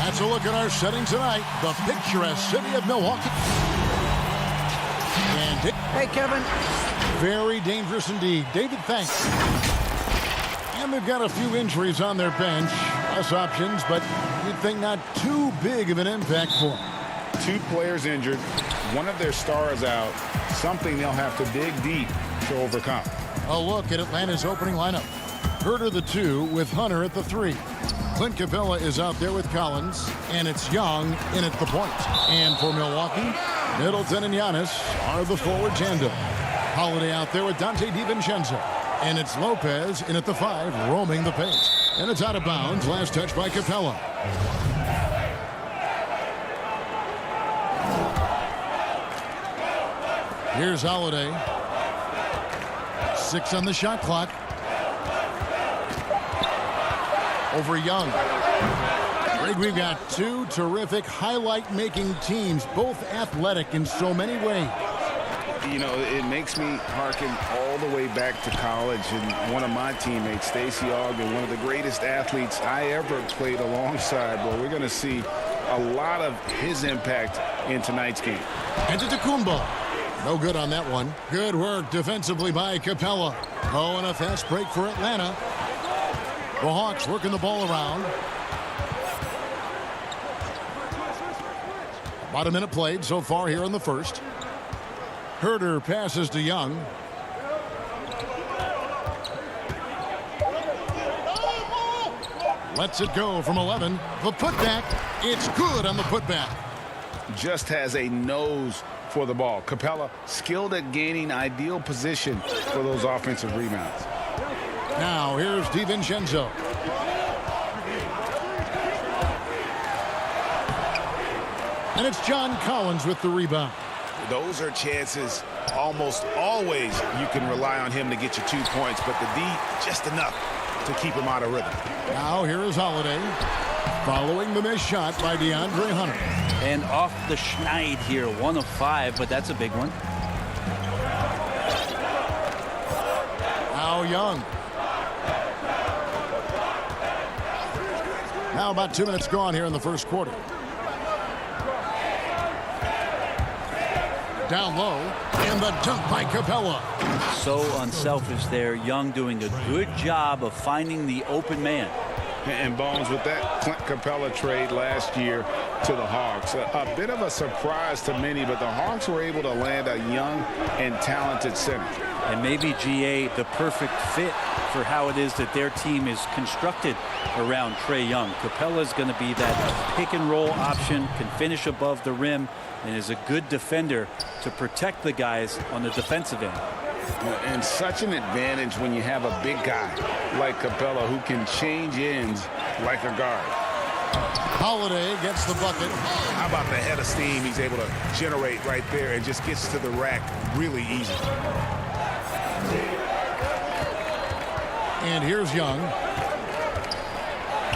That's a look at our setting tonight. The picturesque city of Milwaukee. And hey, Kevin. Very dangerous indeed. David, thanks. And they've got a few injuries on their bench. Less options, but you'd think not too big of an impact for them. 2 players injured. One of their stars out. Something they'll have to dig deep to overcome. A look at Atlanta's opening lineup. Herter the 2 with Hunter at the 3. Clint Capella is out there with Collins, and it's Young in at the point. And for Milwaukee, Middleton and Giannis are the forward tandem. Holiday out there with Dante DiVincenzo. And it's Lopez in at the 5, roaming the paint. And it's out of bounds. Last touch by Capella. Here's Holiday. 6 on the shot clock. Over Young. Greg, we've got 2 terrific highlight-making teams, both athletic in so many ways. You know, it makes me hearken all the way back to college, and one of my teammates, Stacey Ogden, one of the greatest athletes I ever played alongside. Well, we're going to see a lot of his impact in tonight's game. Antetokounmpo. No good on that one. Good work defensively by Capella. Oh, and a fast break for Atlanta. The Hawks working the ball around. About a minute played so far here in the first. Herter passes to Young. Lets it go from 11. The putback. It's good on the putback. Just has a nose for the ball. Capella skilled at gaining ideal position for those offensive rebounds. Now here's DiVincenzo. And it's John Collins with the rebound. Those are chances almost always you can rely on him to get you 2 points, but the D just enough to keep him out of rhythm. Now here is Holiday following the missed shot by DeAndre Hunter. And off the schneid here, 1 of 5, but that's a big one. Now Young. Now about 2 minutes gone here in the first quarter. Down low, and the dunk by Capella. So unselfish there. Young doing a good job of finding the open man. And Bones, with that Clint Capella trade last year to the Hawks, a bit of a surprise to many, but the Hawks were able to land a young and talented center. And maybe GA the perfect fit for how it is that their team is constructed around Trae Young. Capella's going to be that pick and roll option, can finish above the rim, and is a good defender to protect the guys on the defensive end. And such an advantage when you have a big guy like Capella who can change ends like a guard. Holiday gets the bucket. How about the head of steam he's able to generate right there and just gets to the rack really easy. And here's Young.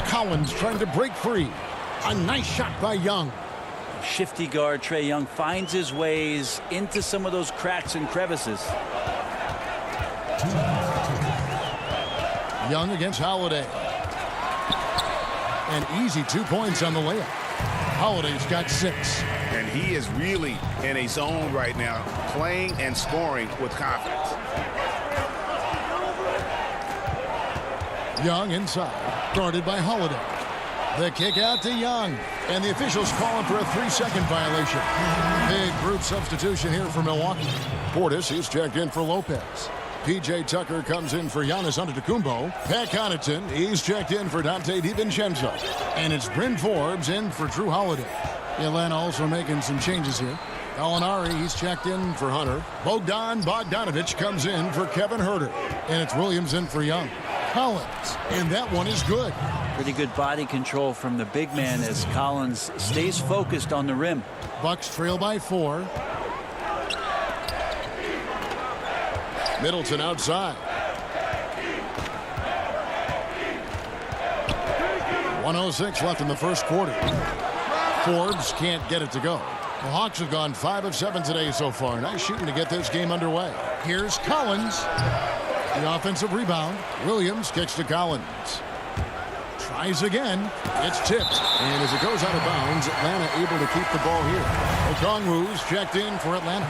Collins trying to break free. A nice shot by Young. Shifty guard Trae Young finds his ways into some of those cracks and crevices. Young against Holiday. An easy 2 points on the layup. Holiday's got 6. And he is really in a zone right now, playing and scoring with confidence. Young inside, guarded by Holiday. The kick out to Young, and the officials calling for a 3-second violation. Big group substitution here for Milwaukee. Portis, he's checked in for Lopez. P.J. Tucker comes in for Giannis Antetokounmpo. Pat Connaughton, he's checked in for Dante DiVincenzo. And it's Bryn Forbes in for Drew Holiday. Atlanta also making some changes here. Gallinari, he's checked in for Hunter. Bogdan Bogdanovic comes in for Kevin Herter. And it's Williams in for Young. Collins, and that one is good. Pretty good body control from the big man as Collins stays focused on the rim. Bucks trail by 4. Middleton outside. 1:06 left in the first quarter. Forbes can't get it to go. The Hawks have gone 5 of 7 today so far. Nice shooting to get this game underway. Here's Collins. The offensive rebound. Williams kicks to Collins. Tries again. It's tipped. And as it goes out of bounds, Atlanta able to keep the ball here. Okongwu's checked in for Atlanta.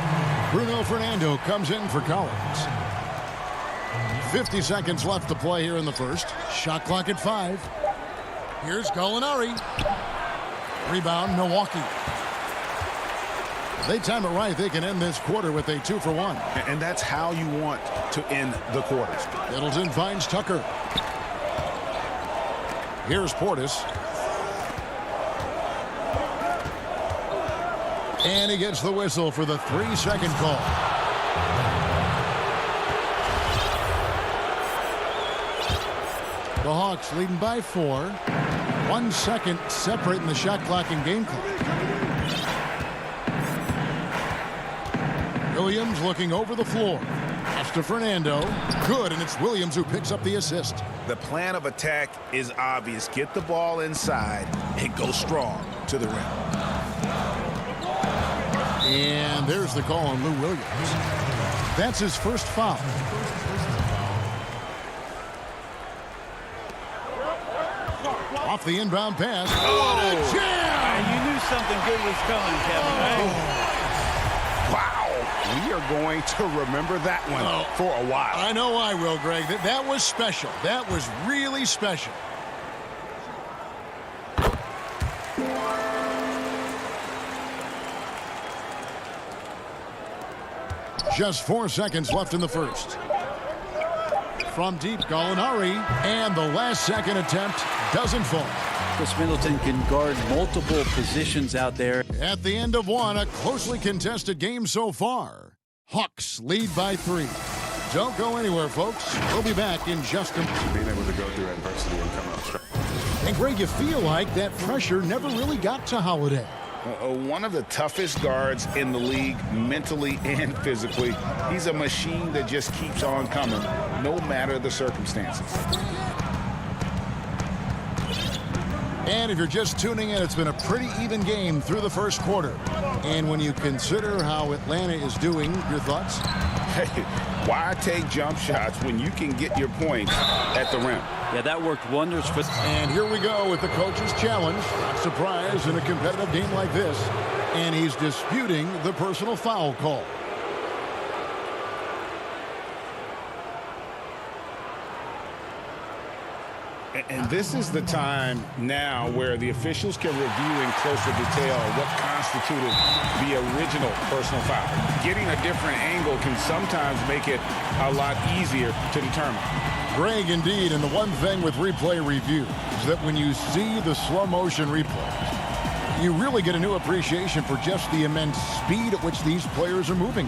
Bruno Fernando comes in for Collins. 50 seconds left to play here in the first. Shot clock at 5. Here's Gallinari. Rebound, Milwaukee. They time it right. They can end this quarter with a 2-for-1. And that's how you want to end the quarters. Middleton finds Tucker. Here's Portis. And he gets the whistle for the 3-second call. The Hawks leading by 4. 1 second separating the shot clock and game clock. Williams looking over the floor. Pass to Fernando. Good, and it's Williams who picks up the assist. The plan of attack is obvious. Get the ball inside and go strong to the rim. And there's the call on Lou Williams. That's his first foul. Off the inbound pass. What a jam! And you knew something good was coming, Kevin, right? Wow. We are going to remember that one for a while. I know I will, Greg. That was special. That was really special. Just 4 seconds left in the first. From deep, Gallinari, and the last second attempt doesn't fall. Chris Middleton can guard multiple positions out there. At the end of one, a closely contested game so far. Hawks lead by 3. Don't go anywhere, folks. We'll be back in just a minute. Being able to go through adversity and come out strong. And Greg, you feel like that pressure never really got to Holiday. One of the toughest guards in the league, mentally and physically. He's a machine that just keeps on coming, no matter the circumstances. And if you're just tuning in, it's been a pretty even game through the first quarter. And when you consider how Atlanta is doing, your thoughts? Hey, why take jump shots when you can get your points at the rim? Yeah, that worked wonders for... And here we go with the coach's challenge. Not surprised in a competitive game like this. And he's disputing the personal foul call. And this is the time now where the officials can review in closer detail what constituted the original personal foul. Getting a different angle can sometimes make it a lot easier to determine. Greg, indeed, and the one thing with replay review is that when you see the slow motion replays, you really get a new appreciation for just the immense speed at which these players are moving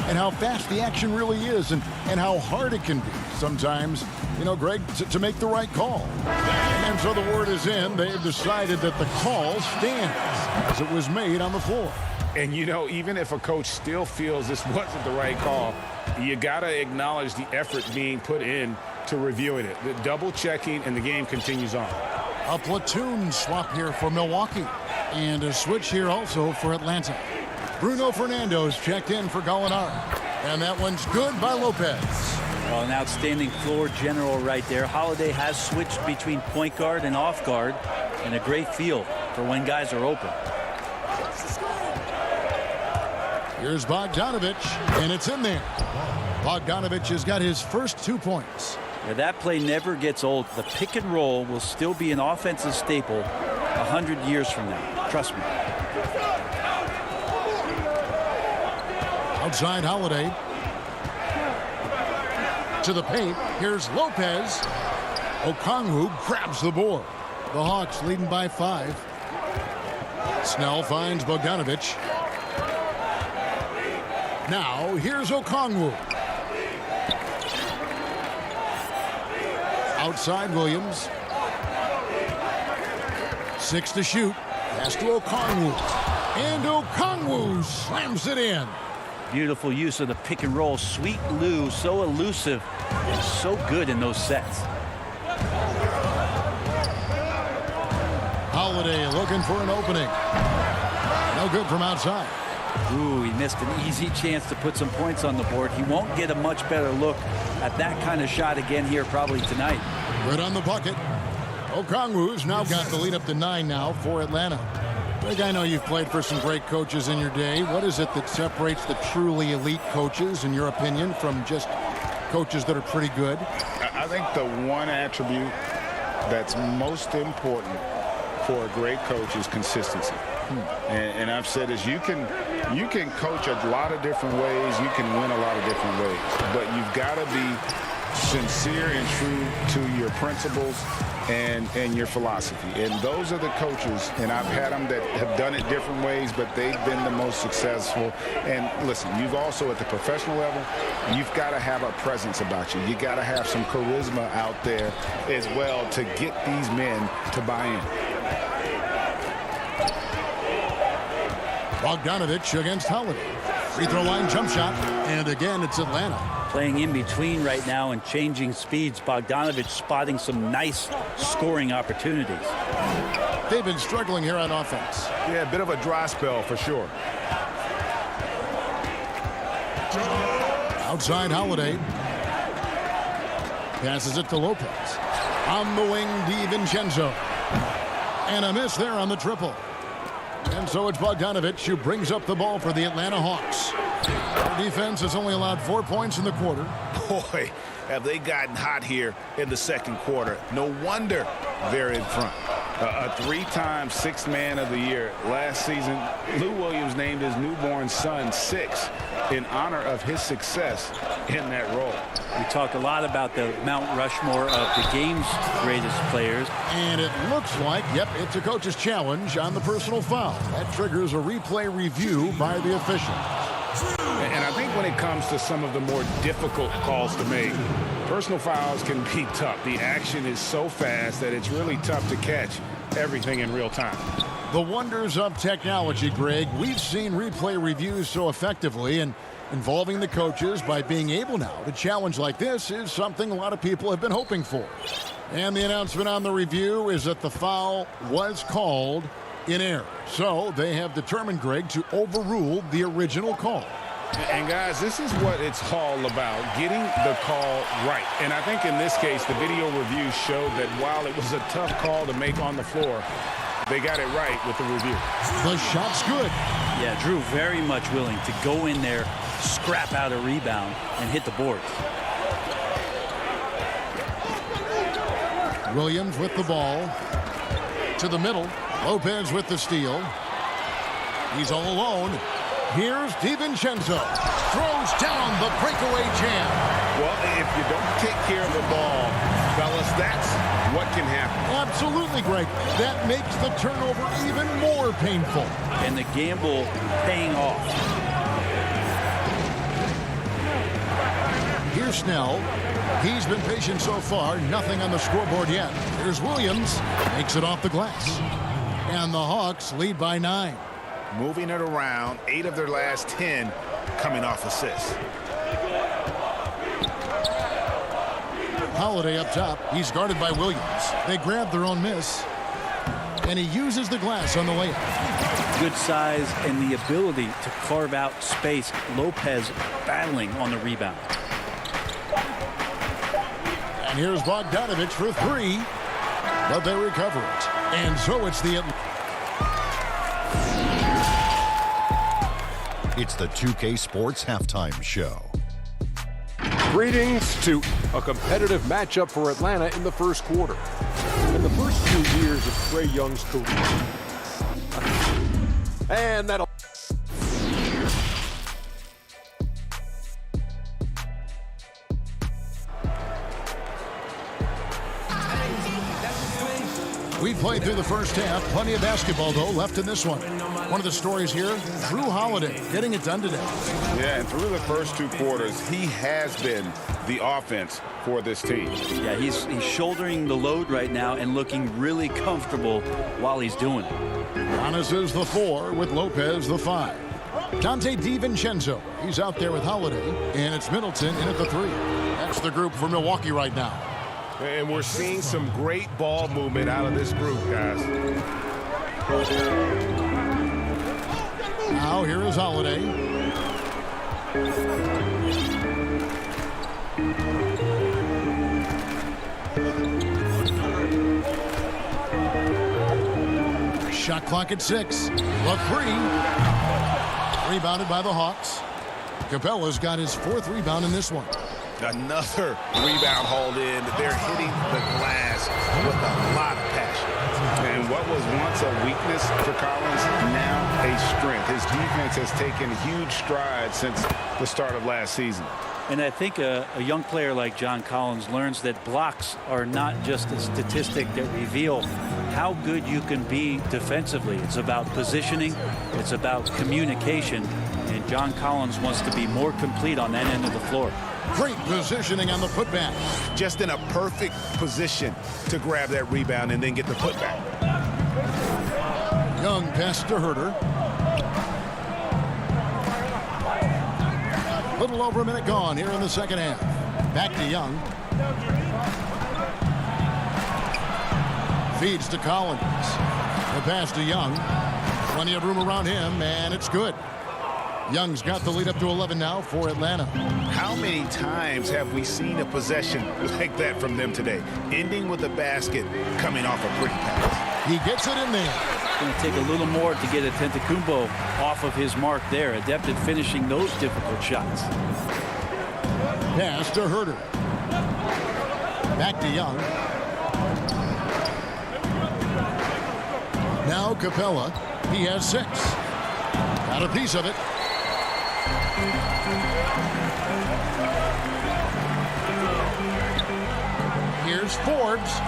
and how fast the action really is and how hard it can be sometimes, you know, Greg, to make the right call. And so the word is in. They've decided that the call stands as it was made on the floor. And, you know, even if a coach still feels this wasn't the right call, you got to acknowledge the effort being put in to reviewing it. The double checking, and the game continues on. A platoon swap here for Milwaukee. And a switch here also for Atlanta. Bruno Fernando's checked in for Gallinari. And that one's good by Lopez. Well, an outstanding floor general right there. Holiday has switched between point guard and off guard, and a great feel for when guys are open. Here's Bogdanovich, and it's in there. Bogdanovich has got his first 2 points. Yeah, that play never gets old. The pick and roll will still be an offensive staple 100 years from now. Trust me. Outside Holiday. To the paint. Here's Lopez. Okongwu grabs the board. The Hawks leading by 5. Snell finds Bogdanovich. Now here's Okongwu. Outside Williams. 6 to shoot. Pass to Okongwu. And Okongwu slams it in. Beautiful use of the pick and roll. Sweet Lou, so elusive and so good in those sets. Holiday looking for an opening. No good from outside. Ooh, he missed an easy chance to put some points on the board. He won't get a much better look at that kind of shot again here probably tonight. Good on the bucket. Okongwu's now got the lead up to 9 now for Atlanta. Greg, I know you've played for some great coaches in your day. What is it that separates the truly elite coaches, in your opinion, from just coaches that are pretty good? I think the one attribute that's most important for a great coach is consistency. And I've said is you can coach a lot of different ways. You can win a lot of different ways. But you've got to be sincere and true to your principles and your philosophy. And those are the coaches, and I've had them that have done it different ways, but they've been the most successful. And listen, you've also at the professional level, you've got to have a presence about you. You got to have some charisma out there as well to get these men to buy in. Bogdanovich against Holiday. Free throw line jump shot, and again it's Atlanta. Playing in between right now and changing speeds. Bogdanovich spotting some nice scoring opportunities. They've been struggling here on offense. Yeah, a bit of a dry spell for sure. Outside Holiday. Passes it to Lopez. On the wing, DiVincenzo. And a miss there on the triple. And so it's Bogdanovich who brings up the ball for the Atlanta Hawks. Their defense has only allowed 4 points in the quarter. Boy, have they gotten hot here in the second quarter. No wonder they're in front. A 3-time Sixth Man of the Year. Last season, Lou Williams named his newborn son Six in honor of his success in that role. We talk a lot about the Mount Rushmore of the game's greatest players. And it looks like, yep, it's a coach's challenge on the personal foul. That triggers a replay review by the official. And I think when it comes to some of the more difficult calls to make, personal fouls can be tough. The action is so fast that it's really tough to catch everything in real time. The wonders of technology, Greg. We've seen replay reviews so effectively, and involving the coaches by being able now to challenge like this is something a lot of people have been hoping for. And the announcement on the review is that the foul was called in error. So they have determined, Greg, to overrule the original call. And guys, this is what it's all about, getting the call right. And I think in this case, the video review showed that while it was a tough call to make on the floor, they got it right with the review. The shot's good. Yeah, Drew very much willing to go in there, scrap out a rebound, and hit the boards. Williams with the ball. To the middle. Lopez with the steal. He's all alone. Here's DiVincenzo. Throws down the breakaway jam. Well, if you don't take care of the ball, fellas, that's what can happen. Absolutely, Greg. That makes the turnover even more painful. And the gamble paying off. Here's Snell. He's been patient so far. Nothing on the scoreboard yet. Here's Williams. Makes it off the glass. And the Hawks lead by 9. Moving it around, 8 of their last 10 coming off assists. Holiday up top. He's guarded by Williams. They grab their own miss. And he uses the glass on the layup. Good size and the ability to carve out space. Lopez battling on the rebound. And here's Bogdanovich for 3. But they recover it. And so it's the... It's the 2K Sports Halftime Show. Greetings to a competitive matchup for Atlanta in the first quarter. In the first 2 years of Trae Young's career. And that'll... We played through the first half. Plenty of basketball, though, left in this one. One of the stories here, Drew Holiday getting it done today. Yeah, and through the first 2 quarters, he has been the offense for this team. Yeah, he's shouldering the load right now and looking really comfortable while he's doing it. Giannis is the 4 with Lopez the 5. Dante DiVincenzo, he's out there with Holiday, and it's Middleton in at the 3. That's the group for Milwaukee right now. And we're seeing some great ball movement out of this group, guys. Now here is Holiday. Shot clock at 6. The 3. Rebounded by the Hawks. Capella's got his 4th rebound in this one. Another rebound hauled in. They're hitting the glass with a lot of passion. And what was once a weakness for Collins, now a strength. His defense has taken huge strides since the start of last season. And I think a young player like John Collins learns that blocks are not just a statistic that reveal how good you can be defensively. It's about positioning. It's about communication. And John Collins wants to be more complete on that end of the floor. Great positioning on the putback. Just in a perfect position to grab that rebound and then get the putback. Young pass to Herter. Little over a minute gone here in the second half. Back to Young. Feeds to Collins. The pass to Young. Plenty of room around him, and it's good. Young's got the lead up to 11 now for Atlanta. How many times have we seen a possession like that from them today? Ending with a basket, coming off a pretty pass. He gets it in there. It's going to take a little more to get Antetokounmpo off of his mark there. Adept at finishing those difficult shots. Pass to Herter. Back to Young. Now Capella. He has 6. Got a piece of it. Here's Forbes.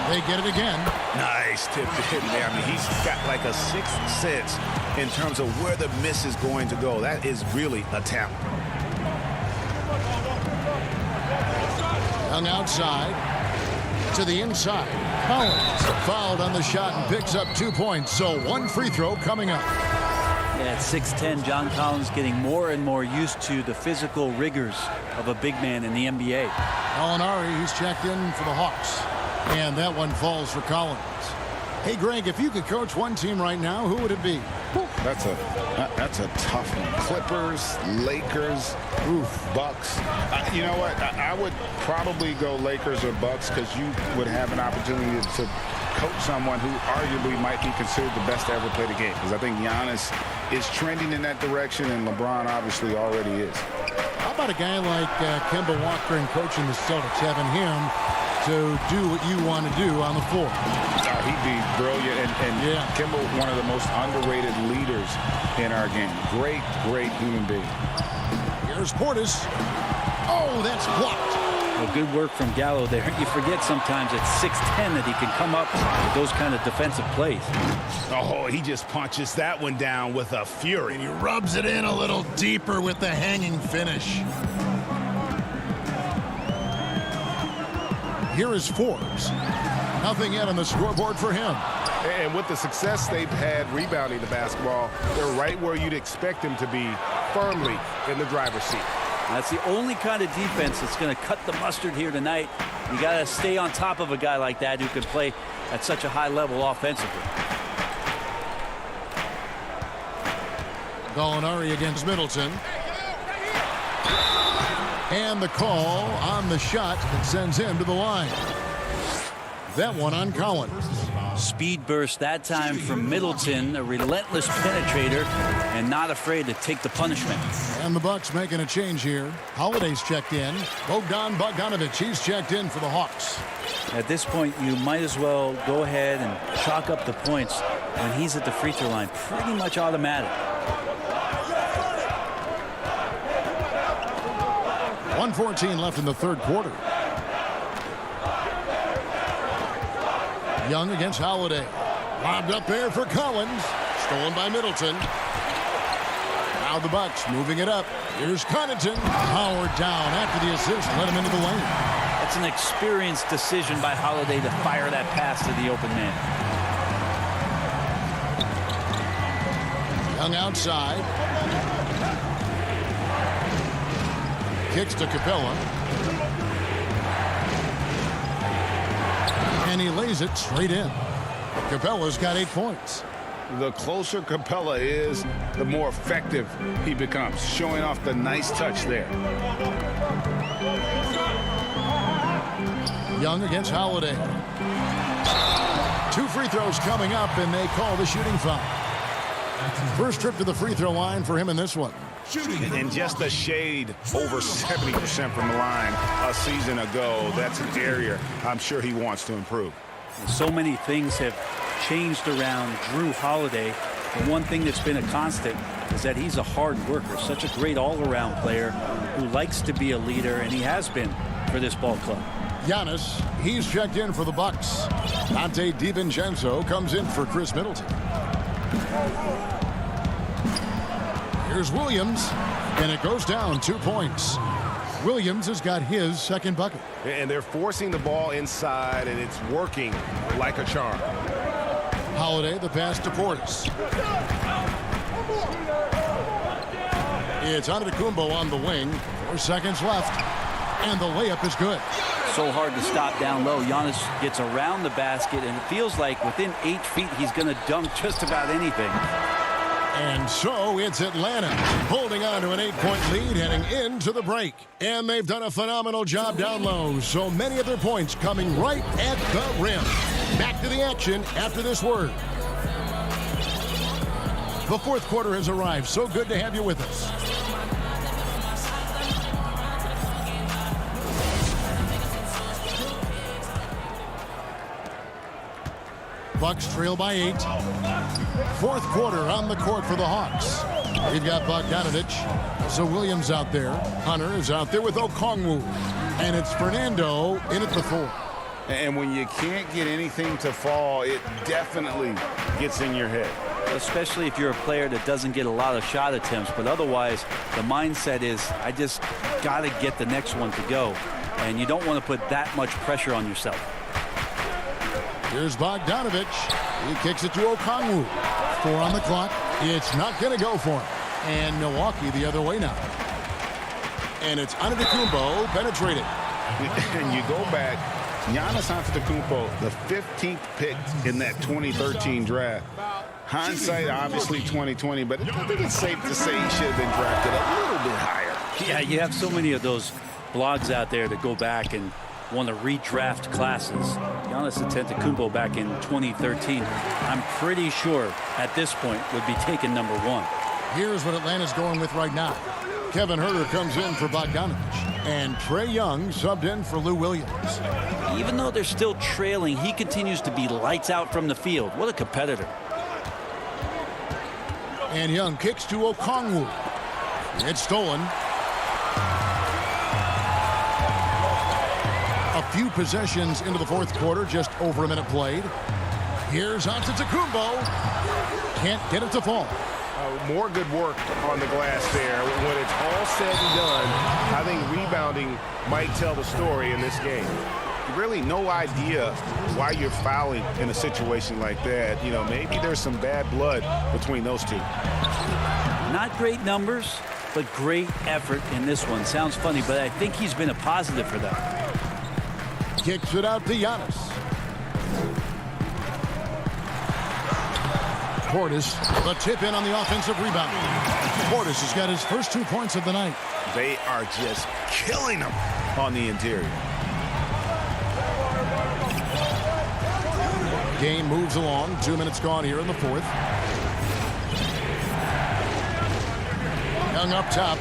They get it again. Nice tip to hit there. I mean, he's got like a 6th sense in terms of where the miss is going to go. That is really a talent. Young outside to the inside. Collins fouled on the shot and picks up 2 points. So 1 free throw coming up. Yeah, at 6'10", John Collins getting more and more used to the physical rigors of a big man in the NBA. Gallinari, he's checked in for the Hawks. And that one falls for Collins. Hey, Greg, if you could coach one team right now, who would it be? That's a tough one. Clippers, Lakers, Bucks. You know what? I would probably go Lakers or Bucks because you would have an opportunity to coach someone who arguably might be considered the best to ever play the game. Because I think Giannis is trending in that direction, and LeBron obviously already is. How about a guy like Kemba Walker and coaching the Celtics, having him to do what you want to do on the floor? He'd be brilliant, and yeah. Kemba, one of the most underrated leaders in our game. Great human being. Here's Portis. Oh, that's blocked. Well, good work from Gallo there. You forget sometimes at 6'10" that he can come up with those kind of defensive plays. Oh, he just punches that one down with a fury. And he rubs it in a little deeper with the hanging finish. Here is Forbes. Nothing yet on the scoreboard for him. And with the success they've had rebounding the basketball, they're right where you'd expect them to be, firmly in the driver's seat. That's the only kind of defense that's going to cut the mustard here tonight. You got to stay on top of a guy like that who can play at such a high level offensively. Gallinari against Middleton. And the call on the shot that sends him to the line. That one on Collins. Speed burst that time from Middleton, a relentless penetrator and not afraid to take the punishment. And the Bucks making a change here. Holiday's checked in. Bogdan Bogdanovic, he's checked in for the Hawks. At this point, you might as well go ahead and chalk up the points when he's at the free throw line. Pretty much automatic. 1:14 left in the third quarter. Young against Holiday. Lobbed up there for Collins. Stolen by Middleton. Now the Bucks moving it up. Here's Connaughton. Powered down after the assist. Let him into the lane. That's an experienced decision by Holiday to fire that pass to the open man. Young outside. Kicks to Capella. And he lays it straight in. Capella's got 8 points. The closer Capella is, the more effective he becomes, showing off the nice touch there. Young against Holiday. 2 free throws coming up, and they call the shooting foul. First trip to the free throw line for him in this one. And just a shade over 70% from the line a season ago. That's an area I'm sure he wants to improve. So many things have changed around Drew Holiday. The one thing that's been a constant is that he's a hard worker, such a great all-around player who likes to be a leader, and he has been for this ball club. Giannis, he's checked in for the Bucks. Dante DiVincenzo comes in for Chris Middleton. Here's Williams, and it goes down 2 points. Williams has got his second bucket. And they're forcing the ball inside, and it's working like a charm. Holiday, the pass to Portis. It's Antetokounmpo on the wing. 4 seconds left, and the layup is good. So hard to stop down low. Giannis gets around the basket, and it feels like within 8 feet he's going to dunk just about anything. And so it's Atlanta holding on to an 8-point lead heading into the break. And they've done a phenomenal job down low. So many of their points coming right at the rim. Back to the action after this word. The fourth quarter has arrived. So good to have you with us. Bucks trail by 8. Fourth quarter on the court for the Hawks. We've got Bogdanovich. So Williams out there. Hunter is out there with Okongwu. And it's Fernando in at the 4. And when you can't get anything to fall, it definitely gets in your head. Especially if you're a player that doesn't get a lot of shot attempts. But otherwise, the mindset is, I just got to get the next one to go. And you don't want to put that much pressure on yourself. Here's Bogdanovich. He kicks it to Okongwu. 4 on the clock. It's not going to go for him. And Milwaukee the other way now. And it's Antetokounmpo penetrated. And you go back, Giannis Antetokounmpo, the 15th pick in that 2013 draft. Hindsight, obviously 2020, but I think it's safe to say he should have been drafted a little bit higher. Yeah, you have so many of those blogs out there that go back and want to redraft classes. Giannis Antetokounmpo back in 2013, I'm pretty sure at this point would be taken number 1. Here's what Atlanta's going with right now. Kevin Huerter comes in for Bogdanovich, and Trae Young subbed in for Lou Williams. Even though they're still trailing, he continues to be lights out from the field. What a competitor. And Young kicks to Okongwu. It's stolen. A few possessions into the fourth quarter, just over a minute played. Here's Antetokounmpo. Can't get it to fall. More good work on the glass there. When it's all said and done, I think rebounding might tell the story in this game. Really no idea why you're fouling in a situation like that. You know, maybe there's some bad blood between those two. Not great numbers, but great effort in this one. Sounds funny, but I think he's been a positive for them. Kicks it out to Giannis. Portis, the tip in on the offensive rebound. Portis has got his first 2 points of the night. They are just killing them on the interior. Game moves along. 2 minutes gone here in the fourth. Young up top.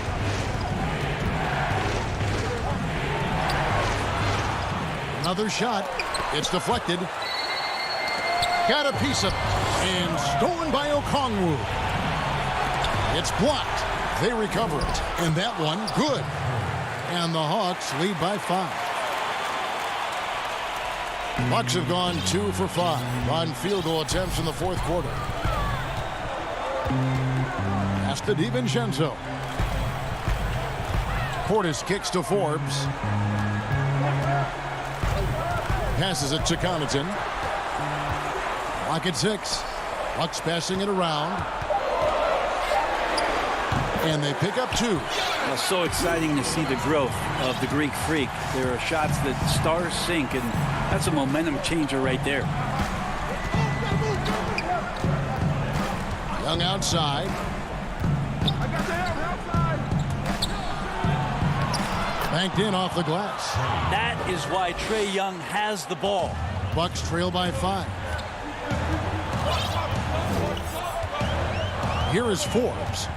Another shot. It's deflected. Got a piece of it. And stolen by Okongwu. It's blocked. They recover it. And that one, good. And the Hawks lead by 5. Bucks have gone 2 for 5 on field goal attempts in the fourth quarter. Pass to DiVincenzo. Portis kicks to Forbes. Passes it to Connaughton. Lock at 6. Bucks passing it around. And they pick up 2. Well, so exciting to see the growth of the Greek Freak. There are shots that stars sink, and that's a momentum changer right there. Young outside. Banked in off the glass. That is why Trae Young has the ball. Bucks trail by 5. Here is Forbes.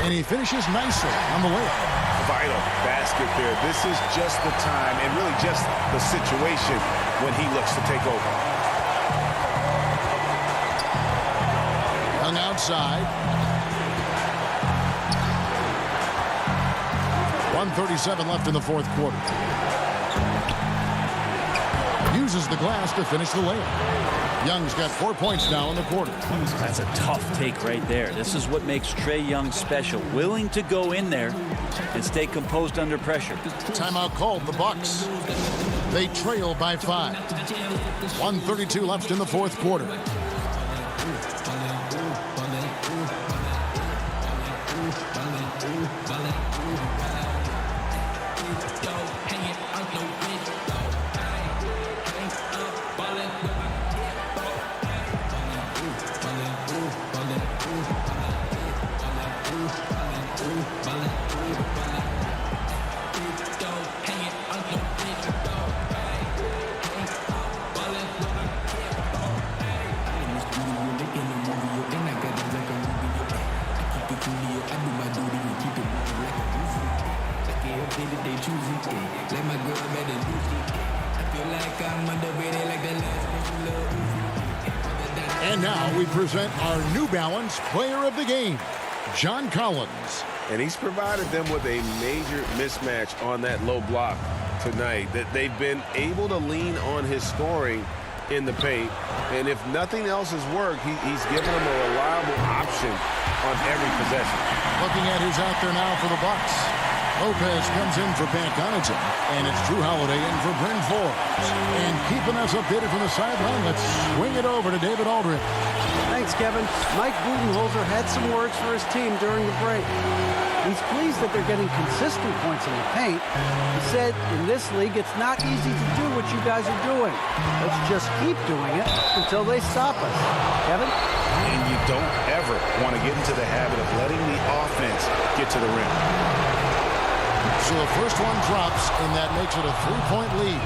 And he finishes nicely on the layup. Vital basket there. This is just the time and really just the situation when he looks to take over. Hung outside. 1:37 left in the fourth quarter. Uses the glass to finish the layup. Young's got 4 points now in the quarter. That's a tough take right there. This is what makes Trae Young special. Willing to go in there and stay composed under pressure. Timeout called the Bucks. They trail by 5. 1:32 left in the fourth quarter. And now we present our New Balance Player of the Game, John Collins. And he's provided them with a major mismatch on that low block tonight, that they've been able to lean on his scoring in the paint. And if nothing else has worked, he's given them a reliable option on every possession. Looking at who's out there now for the Bucks. Lopez comes in for Pat Connaughton, and it's Drew Holiday in for Bryn Forbes. And keeping us updated from the sideline, let's swing it over to David Aldridge. Thanks, Kevin. Mike Budenholzer had some words for his team during the break. He's pleased that they're getting consistent points in the paint. He said, in this league, it's not easy to do what you guys are doing. Let's just keep doing it until they stop us. Kevin? And you don't ever want to get into the habit of letting the offense get to the rim. So the first one drops, and that makes it a 3-point lead.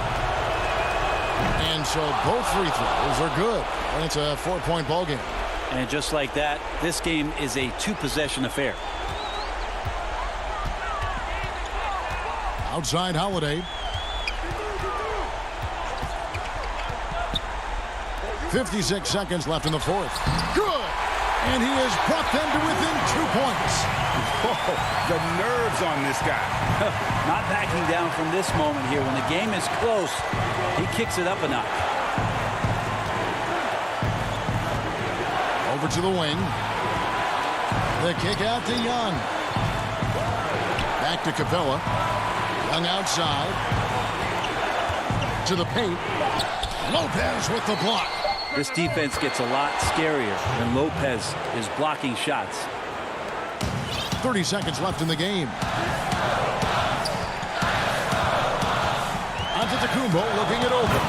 And so both free throws are good, and it's a 4-point ball game. And just like that, this game is a 2-possession affair. Outside Holiday. 56 seconds left in the fourth. Good! And he has brought them to within 2 points. Oh, the nerves on this guy. Not backing down from this moment here. When the game is close, he kicks it up a notch. Over to the wing. The kick out to Young. Back to Capella. Young outside. To the paint. Lopez with the block. This defense gets a lot scarier when Lopez is blocking shots. 30 seconds left in the game. Antetokounmpo looking it over.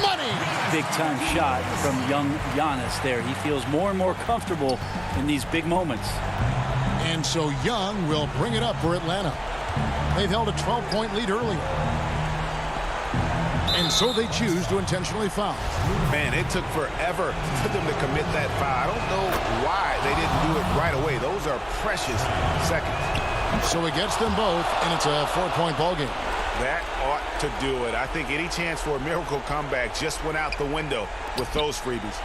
Money! Big-time shot from young Giannis there. He feels more and more comfortable in these big moments. And so Young will bring it up for Atlanta. They've held a 12-point lead early. And so they choose to intentionally foul. Man, it took forever for them to commit that foul. I don't know why they didn't do it right away. Those are precious seconds. So he gets them both, and it's a 4-point ball game. That ought to do it. I think any chance for a miracle comeback just went out the window with those freebies.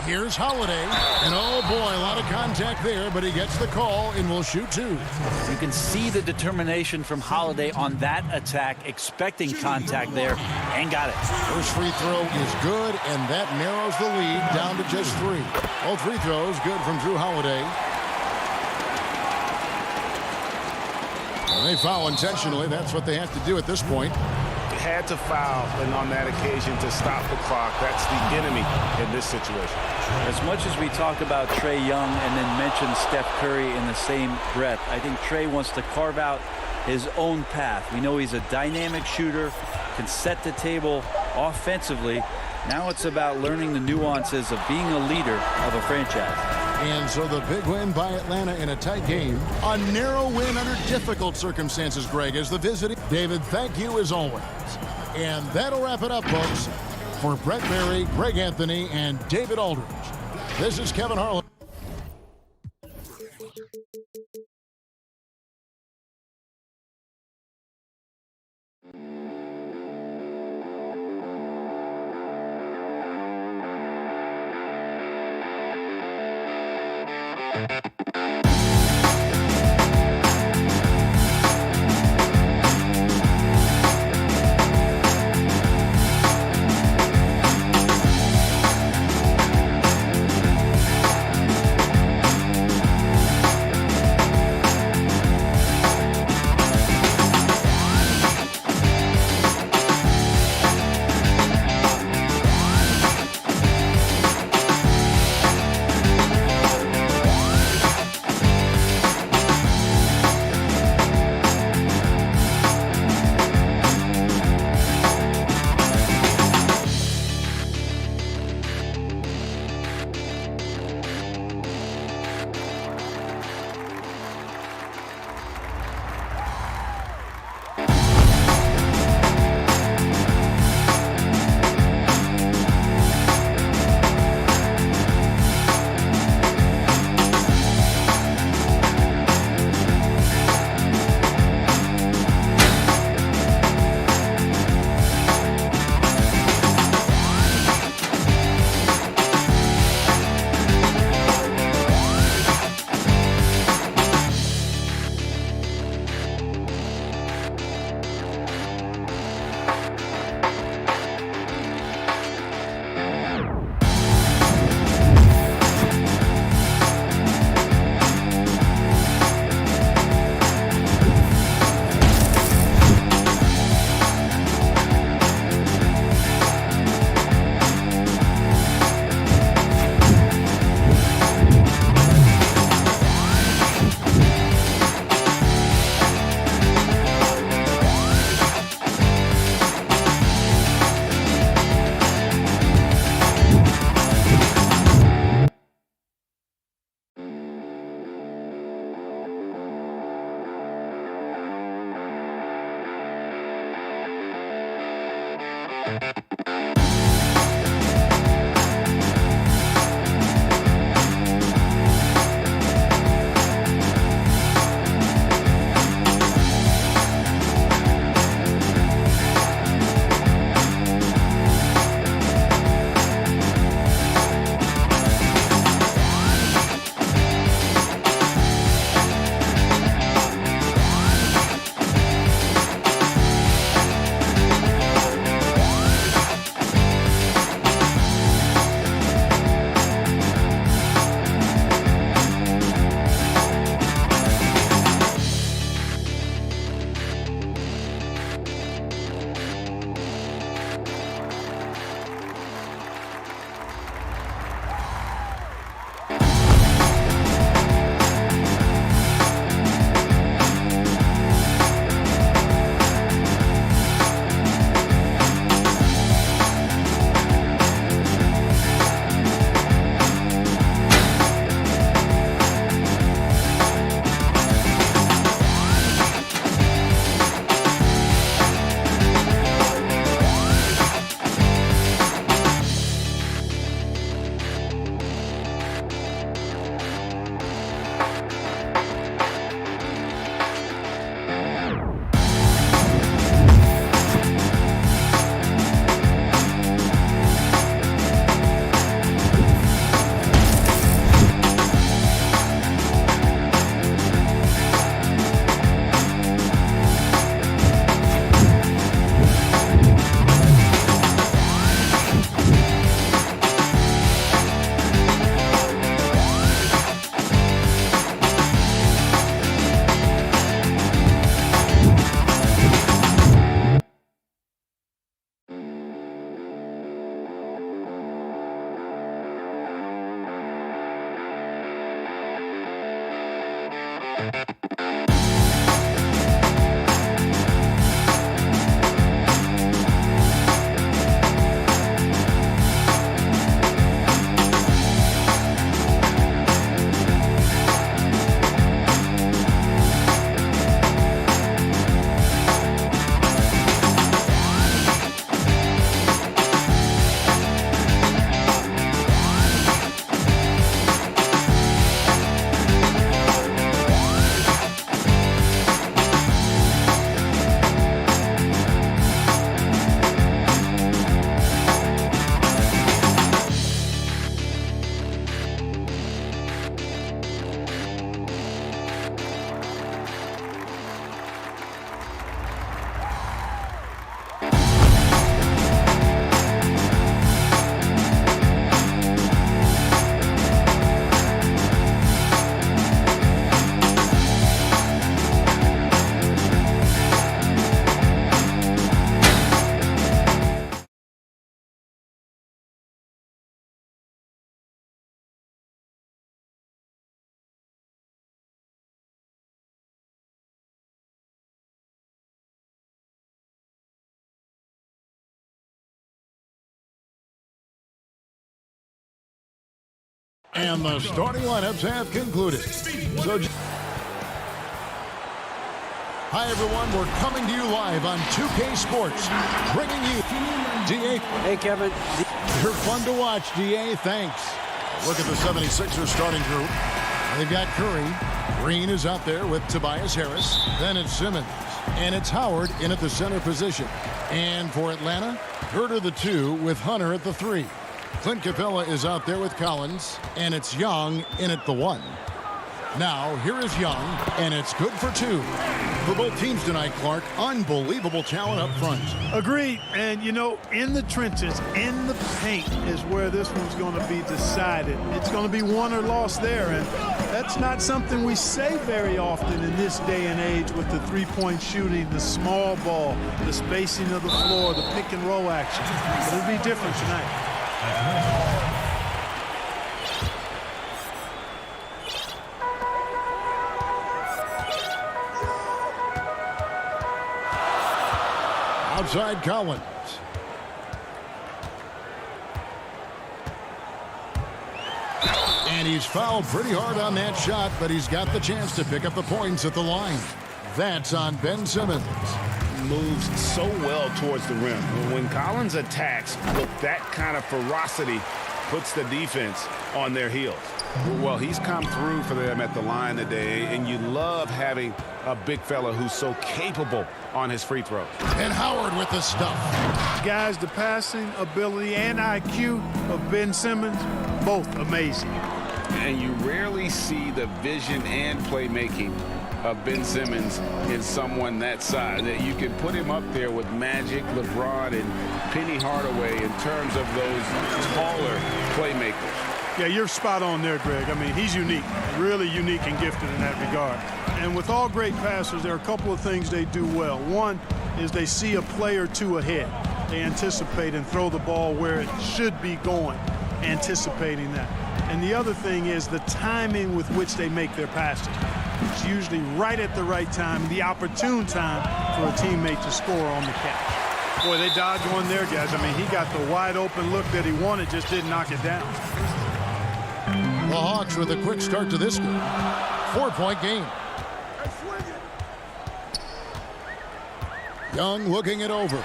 Here's Holiday. And oh boy, a lot of contact there, but he gets the call and will shoot 2. You can see the determination from Holiday on that attack, expecting contact there, and got it. First free throw is good, and that narrows the lead down to just 3. All free throws good from Drew Holiday. And they foul intentionally. That's what they have to do at this point. Had to foul, and on that occasion to stop the clock. That's the enemy in this situation. As much as we talk about Trae Young and then mention Steph Curry in the same breath, I think Trae wants to carve out his own path. We know he's a dynamic shooter, can set the table offensively. Now it's about learning the nuances of being a leader of a franchise. And so the big win by Atlanta in a tight game. A narrow win under difficult circumstances, Greg, as the visiting. David, thank you as always. And that'll wrap it up, folks. For Brett Berry, Greg Anthony, and David Aldridge, this is Kevin Harlan. And the starting lineups have concluded. So, hi, everyone. We're coming to you live on 2K Sports, bringing you DA. Hey, Kevin. You're fun to watch, DA. Thanks. Look at the 76ers starting group. They've got Curry. Green is out there with Tobias Harris. Then it's Simmons. And it's Howard in at the center position. And for Atlanta, Herter the 2 with Hunter at the 3. Clint Capella is out there with Collins. And it's Young in at the 1. Now, here is Young, and it's good for 2. For both teams tonight, Clark, unbelievable talent up front. Agreed. And, you know, in the trenches, in the paint is where this one's going to be decided. It's going to be won or lost there, and that's not something we say very often in this day and age with the three-point shooting, the small ball, the spacing of the floor, the pick-and-roll action. It'll be different tonight. Outside Collins. And he's fouled pretty hard on that shot, but he's got the chance to pick up the points at the line. That's on Ben Simmons. Moves so well towards the rim. When Collins attacks with that kind of ferocity, puts the defense on their heels. Well, he's come through for them at the line today, and you love having a big fella who's so capable on his free throws. And Howard with the stuff. Guys, the passing ability and IQ of Ben Simmons, both amazing. And you rarely see the vision and playmaking of Ben Simmons in someone that size. That you can put him up there with Magic, LeBron, and Penny Hardaway in terms of those taller playmakers. Yeah, you're spot on there, Greg. I mean, he's unique, really unique and gifted in that regard. And with all great passers, there are a couple of things they do well. One is they see a play or two ahead. They anticipate and throw the ball where it should be going, anticipating that. And the other thing is the timing with which they make their passes. It's usually right at the right time, the opportune time for a teammate to score on the catch. Boy, they dodged one there, guys. I mean, he got the wide open look that he wanted, just didn't knock it down. The Hawks with a quick start to this game. 4-point game. Young looking it over.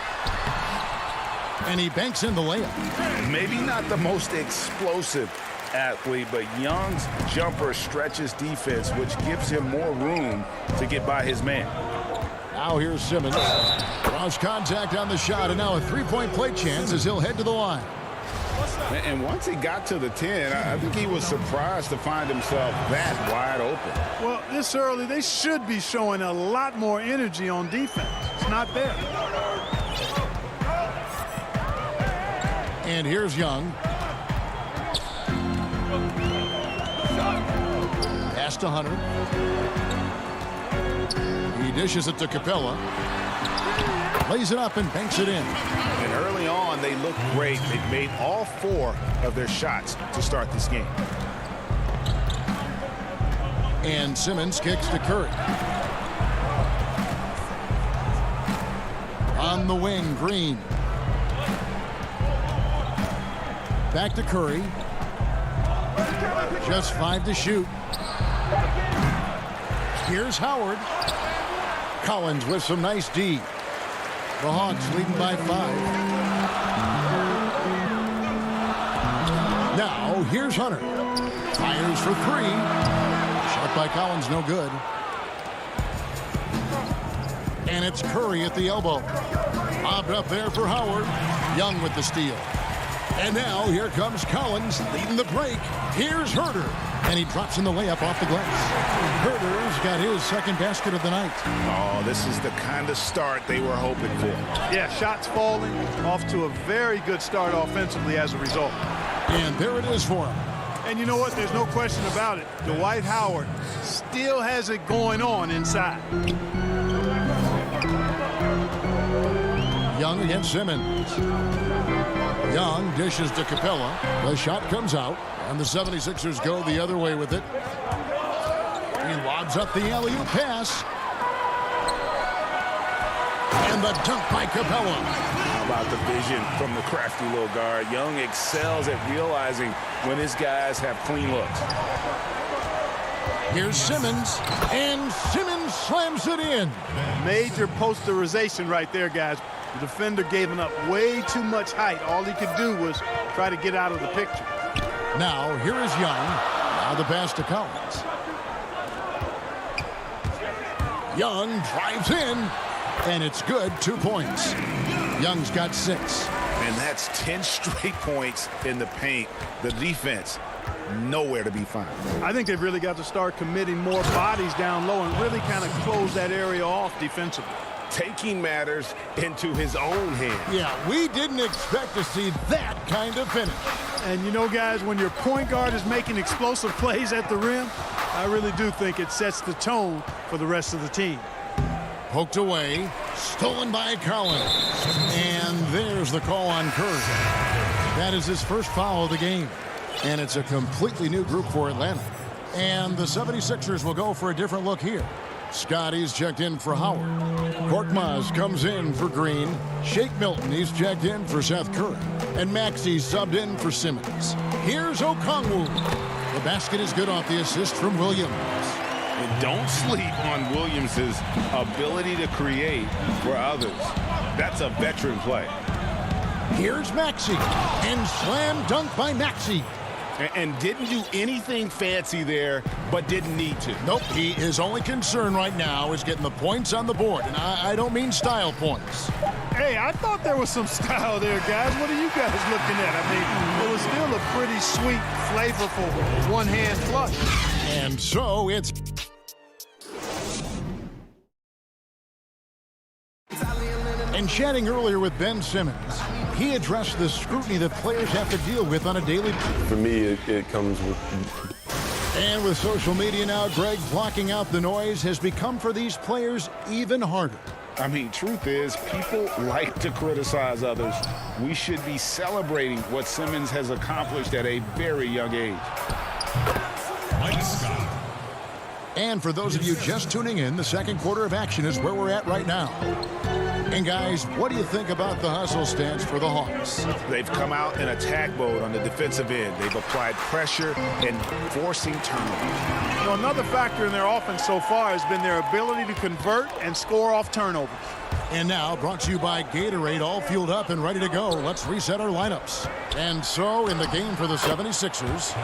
And he banks in the layup. Maybe not the most explosive athlete, but Young's jumper stretches defense, which gives him more room to get by his man. Now here's Simmons. Lost contact on the shot, and now a three-point play chance as he'll head to the line. And once he got to the 10, I think he was surprised to find himself that wide open. Well, this early, they should be showing a lot more energy on defense. It's not there. And here's Young. Pass to Hunter. He dishes it to Capella. Lays it up and banks it in. And early on, they look great. They've made all 4 of their shots to start this game. And Simmons kicks to Curry. On the wing, Green. Back to Curry. Just 5 to shoot. Here's Howard. Collins with some nice D. The Hawks leading by 5. Now, here's Hunter. Fires for 3. Shot by Collins, no good. And it's Curry at the elbow. Lobbed up there for Howard. Young with the steal. And now, here comes Collins leading the break. Here's Herter. And he drops in the layup off the glass. Herter's got his second basket of the night. Oh, this is the kind of start they were hoping for. Yeah, shots falling, off to a very good start offensively as a result. And there it is for him. And you know what? There's no question about it. Dwight Howard still has it going on inside. Young against Simmons. Young dishes to Capella. The shot comes out, and the 76ers go the other way with it. He lobs up the alley-oop pass. And And the dunk by Capella. How about the vision from the crafty little guard? Young excels at realizing when his guys have clean looks. Here's Simmons, and Simmons slams it in. Major posterization right there, guys. The defender gave him up way too much height. All he could do was try to get out of the picture. Now, here is Young. Now the pass to Collins. Young drives in, and it's good. 2 points. Young's got 6. And that's 10 straight points in the paint. The defense, nowhere to be found. I think they've really got to start committing more bodies down low and really kind of close that area off defensively. Taking matters into his own hands. Yeah, we didn't expect to see that kind of finish. And you know, guys, when your point guard is making explosive plays at the rim, I really do think it sets the tone for the rest of the team. Poked away, stolen by Collins. And there's the call on Curry. That is his first foul of the game. And it's a completely new group for Atlanta. And the 76ers will go for a different look here. Scotty's checked in for Howard. Korkmaz comes in for Green. Shake Milton, he's checked in for Seth Curry. And Maxey's subbed in for Simmons. Here's Okongwu. The basket is good off the assist from Williams. And don't sleep on Williams's ability to create for others. That's a veteran play. Here's Maxey. And slam dunk by Maxey. And didn't do anything fancy there, but didn't need to. Nope, his only concern right now is getting the points on the board. And I don't mean style points. Hey, I thought there was some style there, guys. What are you guys looking at? I mean, it was still a pretty sweet, flavorful one-hand flush. And so it's... And chatting earlier with Ben Simmons, he addressed the scrutiny that players have to deal with on a daily basis. For me, it comes with... And with social media now, Greg, blocking out the noise has become for these players even harder. I mean, truth is, people like to criticize others. We should be celebrating what Simmons has accomplished at a very young age. And for those of you just tuning in, the second quarter of action is where we're at right now. And guys, what do you think about the hustle stance for the Hawks? They've come out in attack mode on the defensive end. They've applied pressure and forcing turnovers. You know, another factor in their offense so far has been their ability to convert and score off turnovers. And now, brought to you by Gatorade, all fueled up and ready to go. Let's reset our lineups. And so, in the game for the 76ers,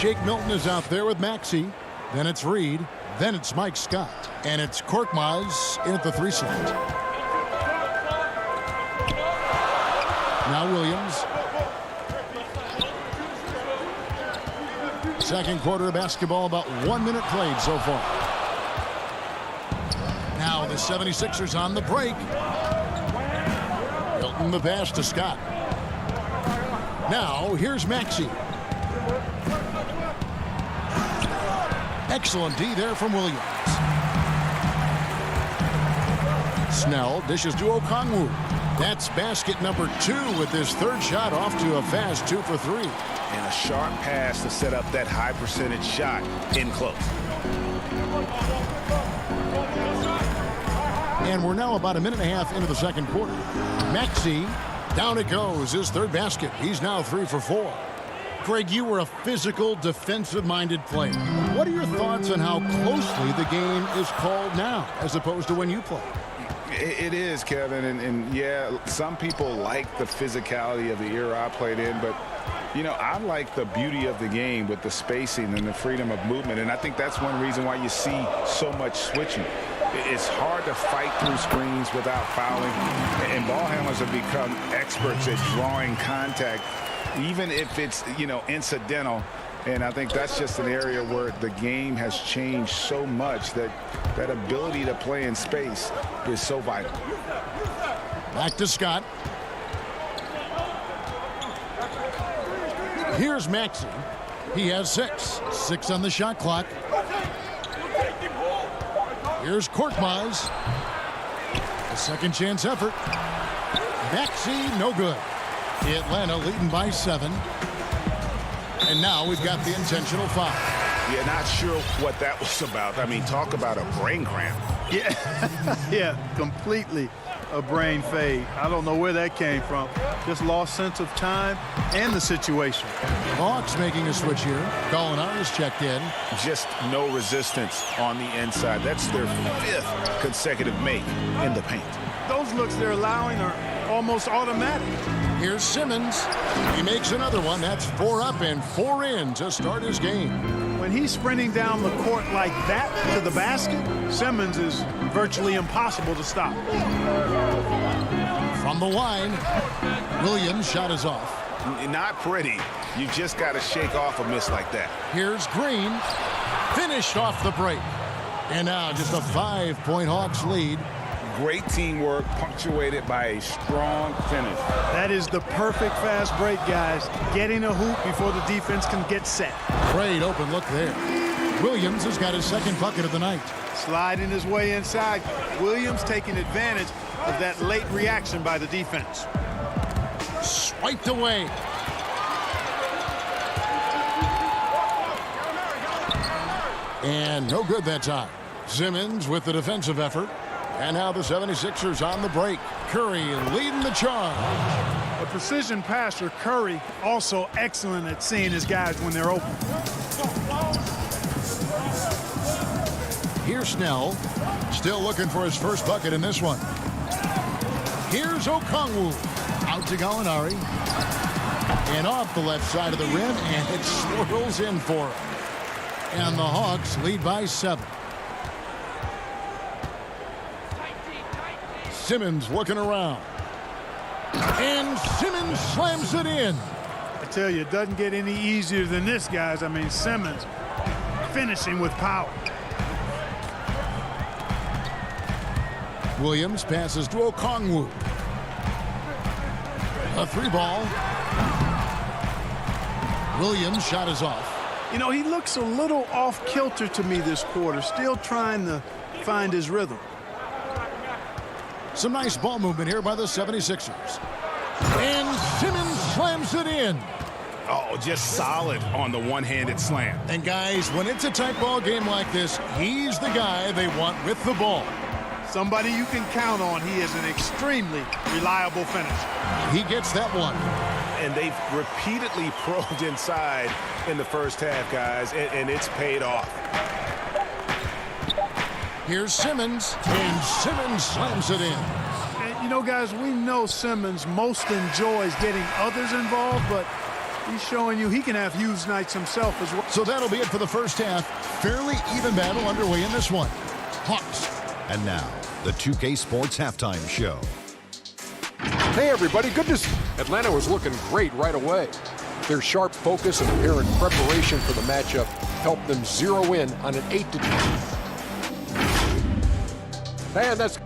Shake Milton is out there with Maxey. Then it's Reed. Then it's Mike Scott. And it's Korkmaz in at the 3 slot. Now Williams. Second quarter of basketball, about 1 minute played so far. Now the 76ers on the break. Milton the pass to Scott. Now here's Maxey. Excellent D there from Williams. Snell dishes to Okongwu. That's basket number 2 with his third shot off to a fast 2 for 3. And a sharp pass to set up that high percentage shot in close. And we're now about a minute and a half into the second quarter. Maxey, down it goes, his third basket. He's now 3 for 4. Greg, you were a physical, defensive-minded player. What are your thoughts on how closely the game is called now as opposed to when you played? It is, Kevin, and yeah, some people like the physicality of the era I played in, but, you know, I like the beauty of the game with the spacing and the freedom of movement, and I think that's one reason why you see so much switching. It's hard to fight through screens without fouling, and ball handlers have become experts at drawing contact, even if it's, you know, incidental. And I think that's just an area where the game has changed so much that that ability to play in space is so vital. Back to Scott. Here's Maxey. He has 6. 6 on the shot clock. Here's Korkmaz. A second chance effort. Maxey, no good. Atlanta leading by 7. And now we've got the intentional foul. Yeah, not sure what that was about. I mean, talk about a brain cramp. Yeah, yeah, completely. a brain fade. I don't know where that came from. Just lost sense of time and the situation. Hawks making a switch here. Gallinari's checked in. Just no resistance on the inside. That's their 5th consecutive make in the paint. Those looks they're allowing are almost automatic. Here's Simmons. He makes another one. That's 4 up and 4 in to start his game. When he's sprinting down the court like that to the basket, Simmons is virtually impossible to stop. From the line, Williams' shot is off. Not pretty. You just got to shake off a miss like that. Here's Green. Finished off the break. And now just a 5-point Hawks lead. Great teamwork punctuated by a strong finish. That is the perfect fast break, guys. Getting a hoop before the defense can get set. Great open look there. Williams has got his 2nd bucket of the night. Sliding his way inside. Williams taking advantage of that late reaction by the defense. Swiped away. And no good that time. Simmons with the defensive effort. And now the 76ers on the break. Curry leading the charge. A precision passer, Curry, also excellent at seeing his guys when they're open. Here's Snell. Still looking for his first bucket in this one. Here's Okongwu. Out to Gallinari. And off the left side of the rim, and it swirls in for him. And the Hawks lead by 7. Simmons looking around. And Simmons slams it in. I tell you, it doesn't get any easier than this, guys. I mean, Simmons finishing with power. Williams passes to Okongwu. A 3-ball. Williams' shot is off. You know, he looks a little off kilter to me this quarter, still trying to find his rhythm. Some nice ball movement here by the 76ers. And Simmons slams it in. Oh, just solid on the one-handed slam. And guys, when it's a tight ball game like this, he's the guy they want with the ball. Somebody you can count on. He is an extremely reliable finisher. He gets that one. And they've repeatedly probed inside in the first half, guys, and it's paid off. Here's Simmons, and Simmons slams it in. And, you know, guys, we know Simmons most enjoys getting others involved, but he's showing you he can have huge nights himself as well. So that'll be it for the first half. Fairly even battle underway in this one. Hawks. And now, the 2K Sports Halftime Show. Hey, everybody. Good to see. Atlanta was looking great right away. Their sharp focus and apparent preparation for the matchup helped them zero in on an 8-2. Man, that's...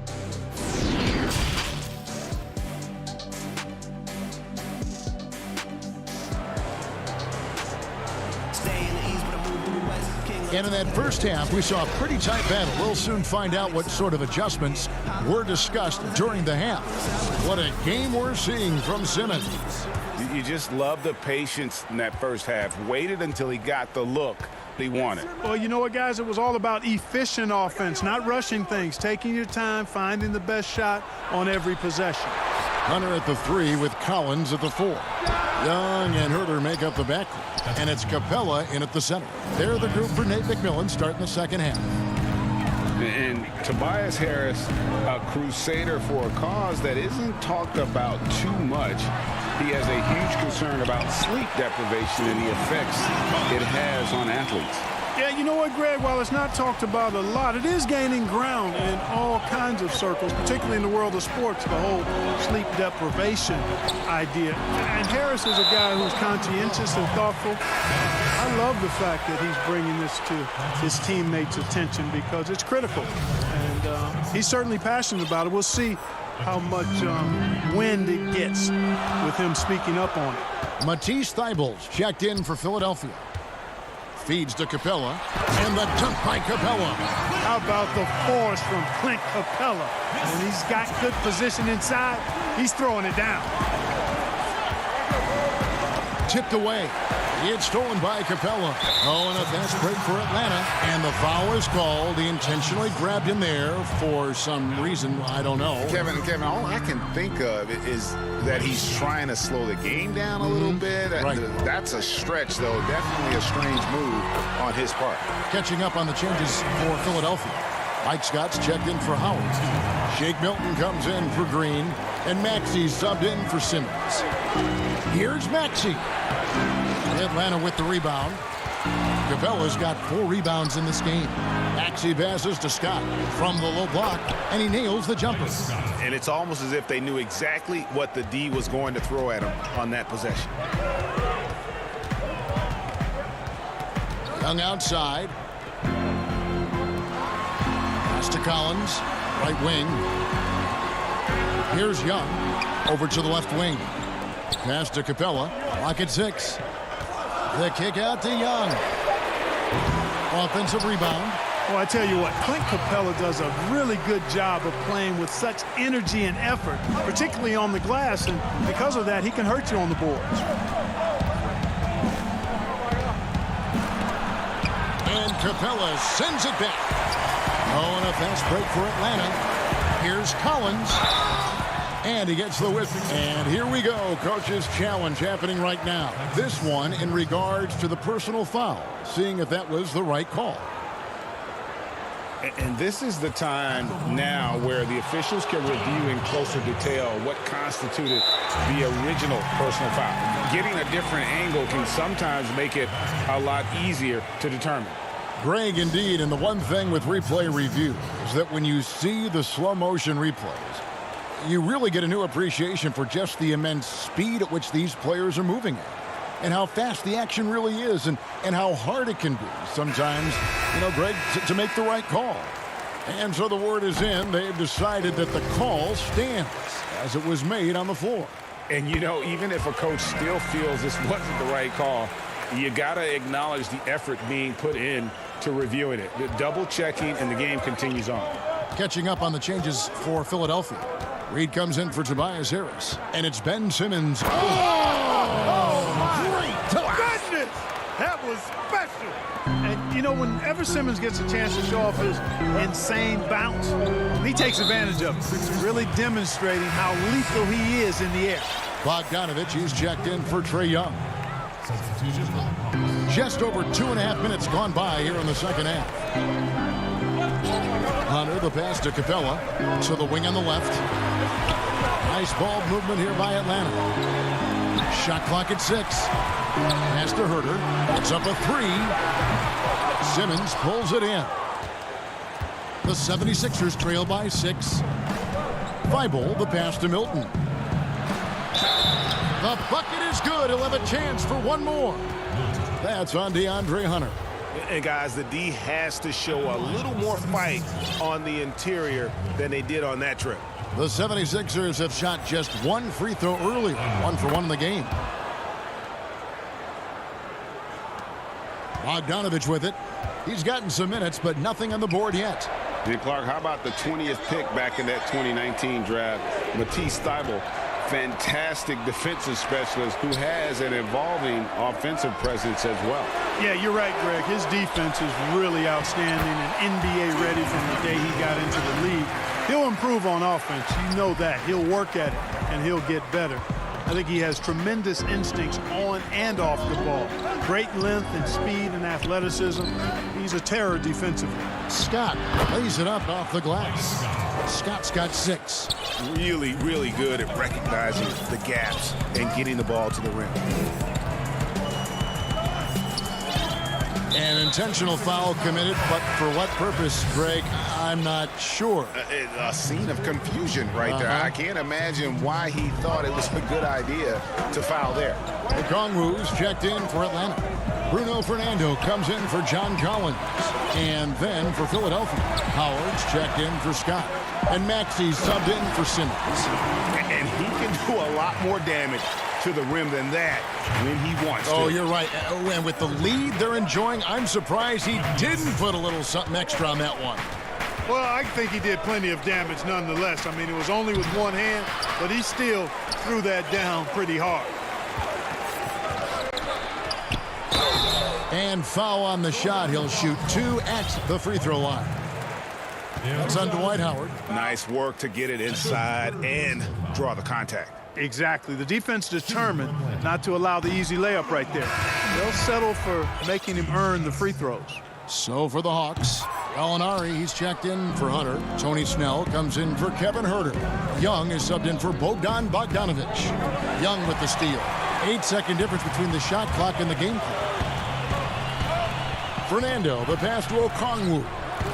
And in that first half, we saw a pretty tight battle. We'll soon find out what sort of adjustments were discussed during the half. What a game we're seeing from Simmons. You just love the patience in that first half. Waited until he got the look he wanted. Well, you know what, guys? It was all about efficient offense, not rushing things, taking your time, finding the best shot on every possession. Hunter at the 3 with Collins at the 4. Young and Herter make up the backcourt. And it's Capella in at the center. They're the group for Nate McMillan starting the second half. And Tobias Harris, a crusader for a cause that isn't talked about too much. He has a huge concern about sleep deprivation and the effects it has on athletes. Yeah, you know what, Greg? While it's not talked about a lot, it is gaining ground in all kinds of circles, particularly in the world of sports, the whole sleep deprivation idea. And Harris is a guy who's conscientious and thoughtful. I love the fact that he's bringing this to his teammates' attention because it's critical. And he's certainly passionate about it. We'll see how much wind it gets with him speaking up on it. Matisse Thybulles checked in for Philadelphia. Feeds to Capella, and the dunk by Capella. How about the force from Clint Capella? When he's got good position inside, he's throwing it down. Tipped away. It's stolen by Capella. Oh, and a fast break for Atlanta. And the foul is called. He intentionally grabbed him there for some reason. I don't know. Kevin, all I can think of is that he's trying to slow the game down a little bit. Right. That's a stretch, though. Definitely a strange move on his part. Catching up on the changes for Philadelphia. Mike Scott's checked in for Howard. Shake Milton comes in for Green. And Maxey subbed in for Simmons. Here's Maxey. Atlanta with the rebound. Capella's got 4 rebounds in this game. Maxey passes to Scott from the low block, and he nails the jumper. And it's almost as if they knew exactly what the D was going to throw at him on that possession. Young outside. Pass to Collins, right wing. Here's Young, over to the left wing. Pass to Capella, lock at 6. The kick out to Young. Offensive rebound. Well, I tell you what, Clint Capella does a really good job of playing with such energy and effort, particularly on the glass, and because of that, he can hurt you on the boards. And Capella sends it back. Oh, and a fast break for Atlanta. Here's Collins. And he gets the whip. And here we go. Coach's challenge happening right now. This one in regards to the personal foul. Seeing if that was the right call. And this is the time now where the officials can review in closer detail what constituted the original personal foul. Getting a different angle can sometimes make it a lot easier to determine. Greg, indeed. And the one thing with replay review is that when you see the slow motion replays, you really get a new appreciation for just the immense speed at which these players are moving at. And how fast the action really is, and how hard it can be sometimes, Greg, to make the right call. And so the word is in. They've decided that the call stands as it was made on the floor. And, even if a coach still feels this wasn't the right call, you got to acknowledge the effort being put in to reviewing it. The double checking, and the game continues on. Catching up on the changes for Philadelphia. Reed comes in for Tobias Harris. And it's Ben Simmons. Goodness! That was special. And, whenever Simmons gets a chance to show off his insane bounce, he takes advantage of it, really demonstrating how lethal he is in the air. Bogdanovich, he's checked in for Trae Young. Just over 2.5 minutes gone by here in the second half. Hunter, the pass to Capella. To the wing on the left. Nice ball movement here by Atlanta. Shot clock at 6. Pass to Herter. It's up a 3. Simmons pulls it in. The 76ers trail by 6. Thibault, the pass to Milton. The bucket is good. He'll have a chance for one more. That's on DeAndre Hunter. And guys, the D has to show a little more fight on the interior than they did on that trip. The 76ers have shot just 1 free throw earlier. 1 for 1 in the game. Bogdanovich with it. He's gotten some minutes, but nothing on the board yet. And Clark, how about the 20th pick back in that 2019 draft? Matisse Thybulle, fantastic defensive specialist who has an evolving offensive presence as well. Yeah, you're right, Greg. His defense is really outstanding and NBA ready from the day he got into the league. He'll improve on offense. You know that. He'll work at it, and he'll get better. I think he has tremendous instincts on and off the ball. Great length and speed and athleticism. He's a terror defensively. Scott lays it up off the glass. Scott's got 6. Really, really good at recognizing the gaps and getting the ball to the rim. An intentional foul committed, but for what purpose, Greg? I'm not sure. A scene of confusion right there. I can't imagine why he thought it was a good idea to foul there. Okongwu's checked in for Atlanta. Bruno Fernando comes in for John Collins. And then for Philadelphia, Howard's checked in for Scott. And Maxey's subbed in for Simmons. And he can do a lot more damage to the rim than that when he wants to. Oh, you're right. And with the lead they're enjoying, I'm surprised he didn't put a little something extra on that one. Well, I think he did plenty of damage nonetheless. I mean, it was only with one hand, but he still threw that down pretty hard. And foul on the shot. He'll shoot 2 at the free throw line. That's on Dwight Howard. Nice work to get it inside and draw the contact. Exactly. The defense determined not to allow the easy layup right there. They'll settle for making him earn the free throws. So for the Hawks, Gallinari, he's checked in for Hunter. Tony Snell comes in for Kevin Huerter. Young is subbed in for Bogdan Bogdanovic. Young with the steal. 8-second difference between the shot clock and the game clock. Fernando, the pass to Okongwu.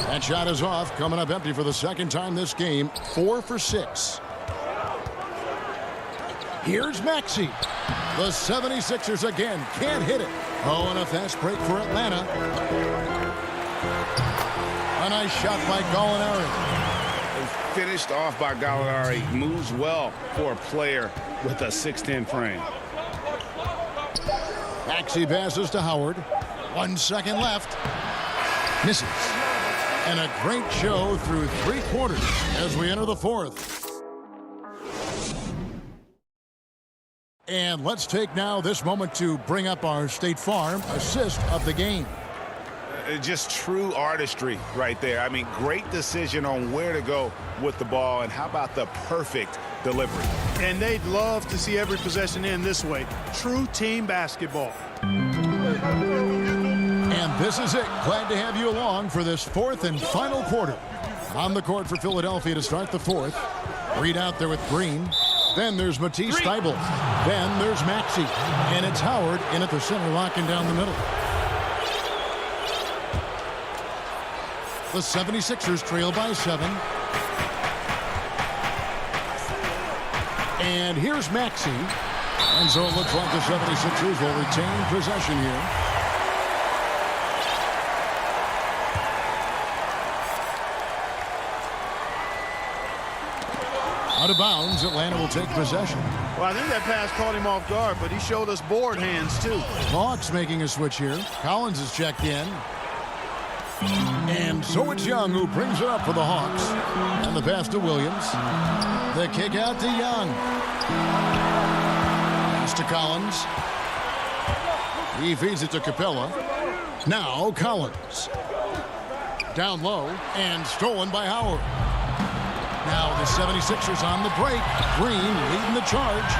That shot is off, coming up empty for the second time this game. 4 for 6. Here's Maxey. The 76ers again can't hit it. Oh, and a fast break for Atlanta. A nice shot by Gallinari. Finished off by Gallinari. Moves well for a player with a 6'10" frame. Maxey passes to Howard. 1 second left. Misses. And a great show through 3 quarters as we enter the 4th. And let's take now this moment to bring up our State Farm assist of the game. Just true artistry right there. I mean, great decision on where to go with the ball, and how about the perfect delivery? And they'd love to see every possession end this way. True team basketball. And this is it. Glad to have you along for this 4th and final quarter. On the court for Philadelphia to start the 4th. Reed out there with Green. Then there's Matisse Thybulle. Then there's Maxey. And it's Howard in at the center, locking down the middle. The 76ers trail by 7. And here's Maxey. And so it looks like the 76ers will retain possession here. Out of bounds, Atlanta will take possession. Well, I think that pass caught him off guard, but he showed us board hands, too. Hawks making a switch here. Collins is checked in. And so it's Young who brings it up for the Hawks. And the pass to Williams. The kick out to Young. Pass to Collins. He feeds it to Capella. Now Collins. Down low and stolen by Howard. Now the 76ers on the break. Green leading the charge.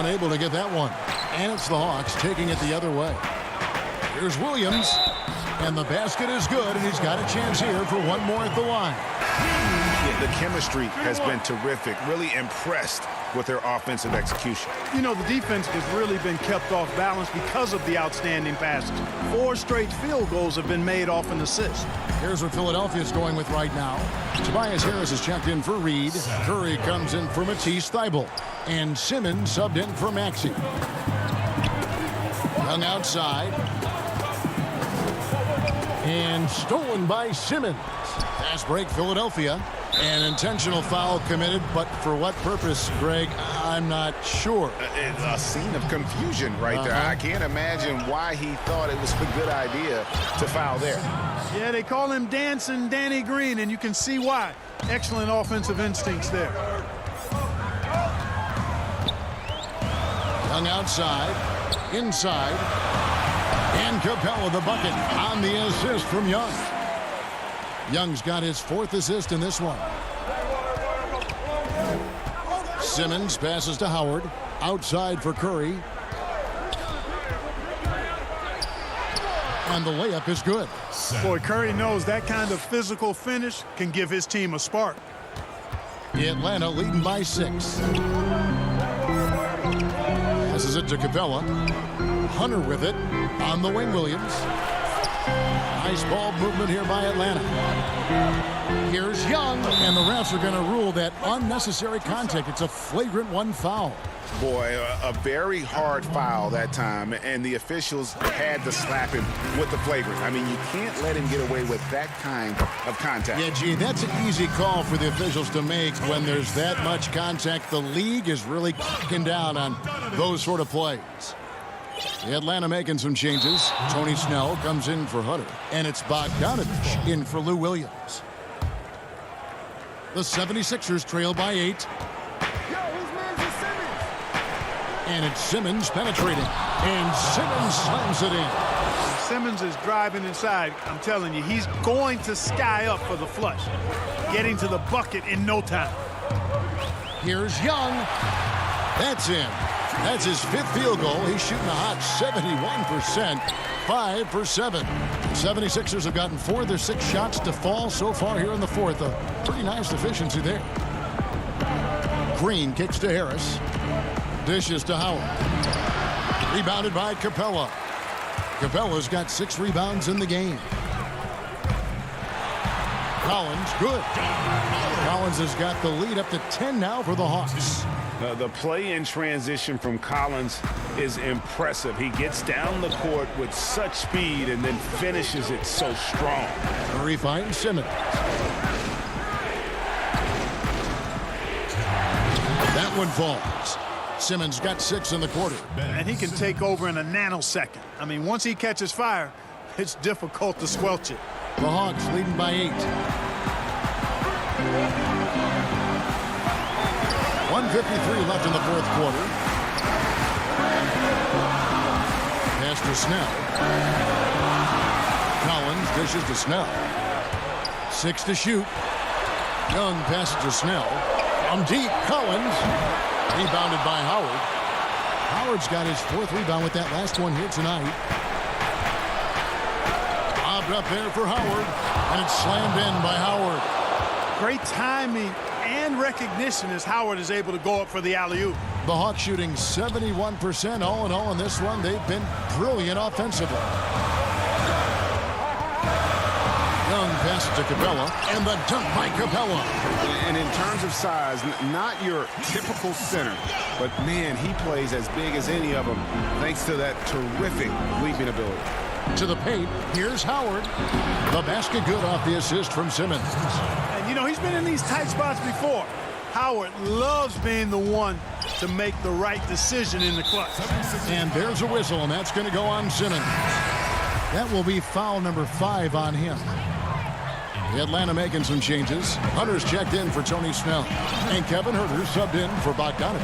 Unable to get that one. And it's the Hawks taking it the other way. Here's Williams. And the basket is good, and he's got a chance here for one more at the line. Yeah, the chemistry has been terrific. Really impressed with their offensive execution. You know, the defense has really been kept off balance because of the outstanding passes. 4 straight field goals have been made off an assist. Here's what Philadelphia is going with right now. Tobias Harris is checked in for Reed. Curry comes in for Matisse Thybulle. And Simmons subbed in for Maxey. Young outside. And stolen by Simmons. Fast break, Philadelphia. An intentional foul committed, but for what purpose, Greg? I'm not sure. It's a scene of confusion right there. I can't imagine why he thought it was a good idea to foul there. Yeah, they call him Dancing Danny Green, and you can see why. Excellent offensive instincts there. Young outside, inside, and Capella the bucket on the assist from Young. Young's got his 4th assist in this one. Simmons passes to Howard. Outside for Curry. And the layup is good. Boy, Curry knows that kind of physical finish can give his team a spark. Atlanta leading by 6. Passes it to Capella. Hunter with it on the wing, Williams. Nice ball movement here by Atlanta. Here's Young, and the refs are going to rule that unnecessary contact. It's a flagrant 1 foul. Boy, a very hard foul that time, and the officials had to slap him with the flagrant. I mean, you can't let him get away with that kind of contact. Yeah, gee, that's an easy call for the officials to make when there's that much contact. The league is really cracking down on those sort of plays. Atlanta making some changes. Tony Snell comes in for Hutter, and it's Bogdanovic in for Lou Williams. The 76ers trail by 8. And it's Simmons penetrating. And Simmons slams it in. Simmons is driving inside. I'm telling you, he's going to sky up for the flush. Getting to the bucket in no time. Here's Young. That's in. That's his 5th field goal. He's shooting a hot 71%. 5 for 7. The 76ers have gotten 4 of their 6 shots to fall so far here in the 4th. A pretty nice efficiency there. Green kicks to Harris. Dishes to Howard. Rebounded by Capella. Capella's got 6 rebounds in the game. Collins, good. Collins has got the lead up to 10 now for the Hawks. The play in transition from Collins is impressive. He gets down the court with such speed and then finishes it so strong. Murray finds Simmons. That one falls. Simmons got 6 in the quarter. And he can take over in a nanosecond. I mean, once he catches fire, it's difficult to squelch it. The Hawks leading by 8. 1:53 left in the 4th quarter. Pass to Snell. Collins dishes to Snell. 6 to shoot. Young passes to Snell. From deep, Collins. Rebounded by Howard. Howard's got his 4th rebound with that last one here tonight. Lobbed up there for Howard. And it's slammed in by Howard. Great timing and recognition as Howard is able to go up for the alley-oop. The Hawks shooting 71% all in all in this one. They've been brilliant offensively. Young passes to Capella, and the dunk by Capella. And in terms of size, not your typical center, but man, he plays as big as any of them thanks to that terrific leaping ability. To the paint, here's Howard. The basket good off the assist from Simmons. And you know, he's been in these tight spots before. Howard loves being the one to make the right decision in the clutch. And there's a whistle, and that's going to go on Simmons. That will be foul number 5 on him. Atlanta making some changes. Hunter's checked in for Tony Snell. And Kevin Huerter subbed in for Bogdanovich.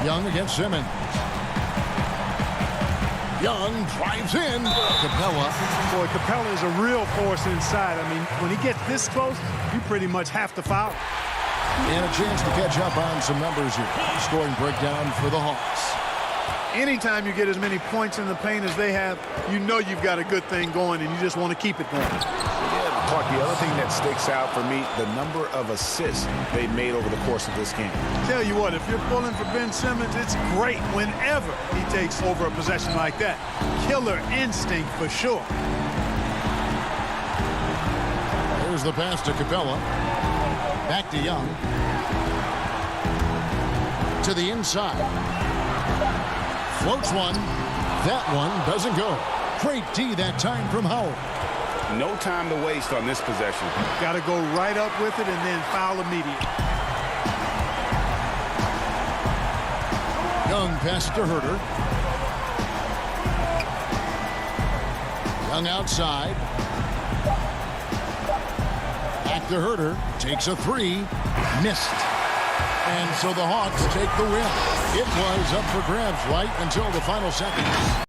Young against Simmons. Young drives in. Capella. Boy, Capella is a real force inside. I mean, when he gets this close, you pretty much have to foul. And a chance to catch up on some numbers here. Scoring breakdown for the Hawks. Anytime you get as many points in the paint as they have, you know you've got a good thing going, and you just want to keep it going. Yeah, Clark, the other thing that sticks out for me, the number of assists they made over the course of this game. Tell you what, if you're pulling for Ben Simmons, it's great whenever he takes over a possession like that. Killer instinct for sure. Here's the pass to Capella. Back to Young. To the inside. Floats one. That one doesn't go. Great D that time from Howard. No time to waste on this possession. Got to go right up with it and then foul immediately. Young pass to Huerter. Young outside. Back to Huerter. Takes a 3. Missed. And so the Hawks take the win. It was up for grabs right until the final seconds.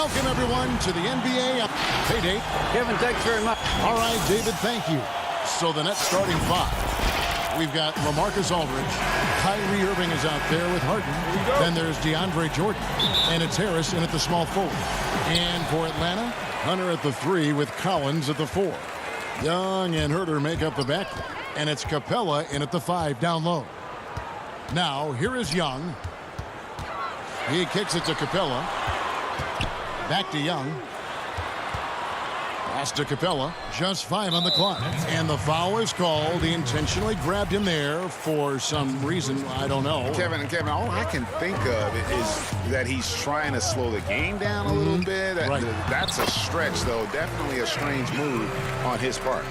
Welcome, everyone, to the NBA Payday. Kevin, thanks very much. All right, David, thank you. So the Nets starting 5. We've got LaMarcus Aldridge. Kyrie Irving is out there with Harden. Then there's DeAndre Jordan. And it's Harris in at the small forward. And for Atlanta, Hunter at the 3 with Collins at the 4. Young and Herter make up the backcourt. And it's Capella in at the 5 down low. Now, here is Young. He kicks it to Capella. Back to Young. Pass to Capella. Just 5 on the clock. And the foul is called. He intentionally grabbed him there for some reason. I don't know. Kevin, all I can think of is that he's trying to slow the game down a little bit. Right. That's a stretch, though. Definitely a strange move on his part.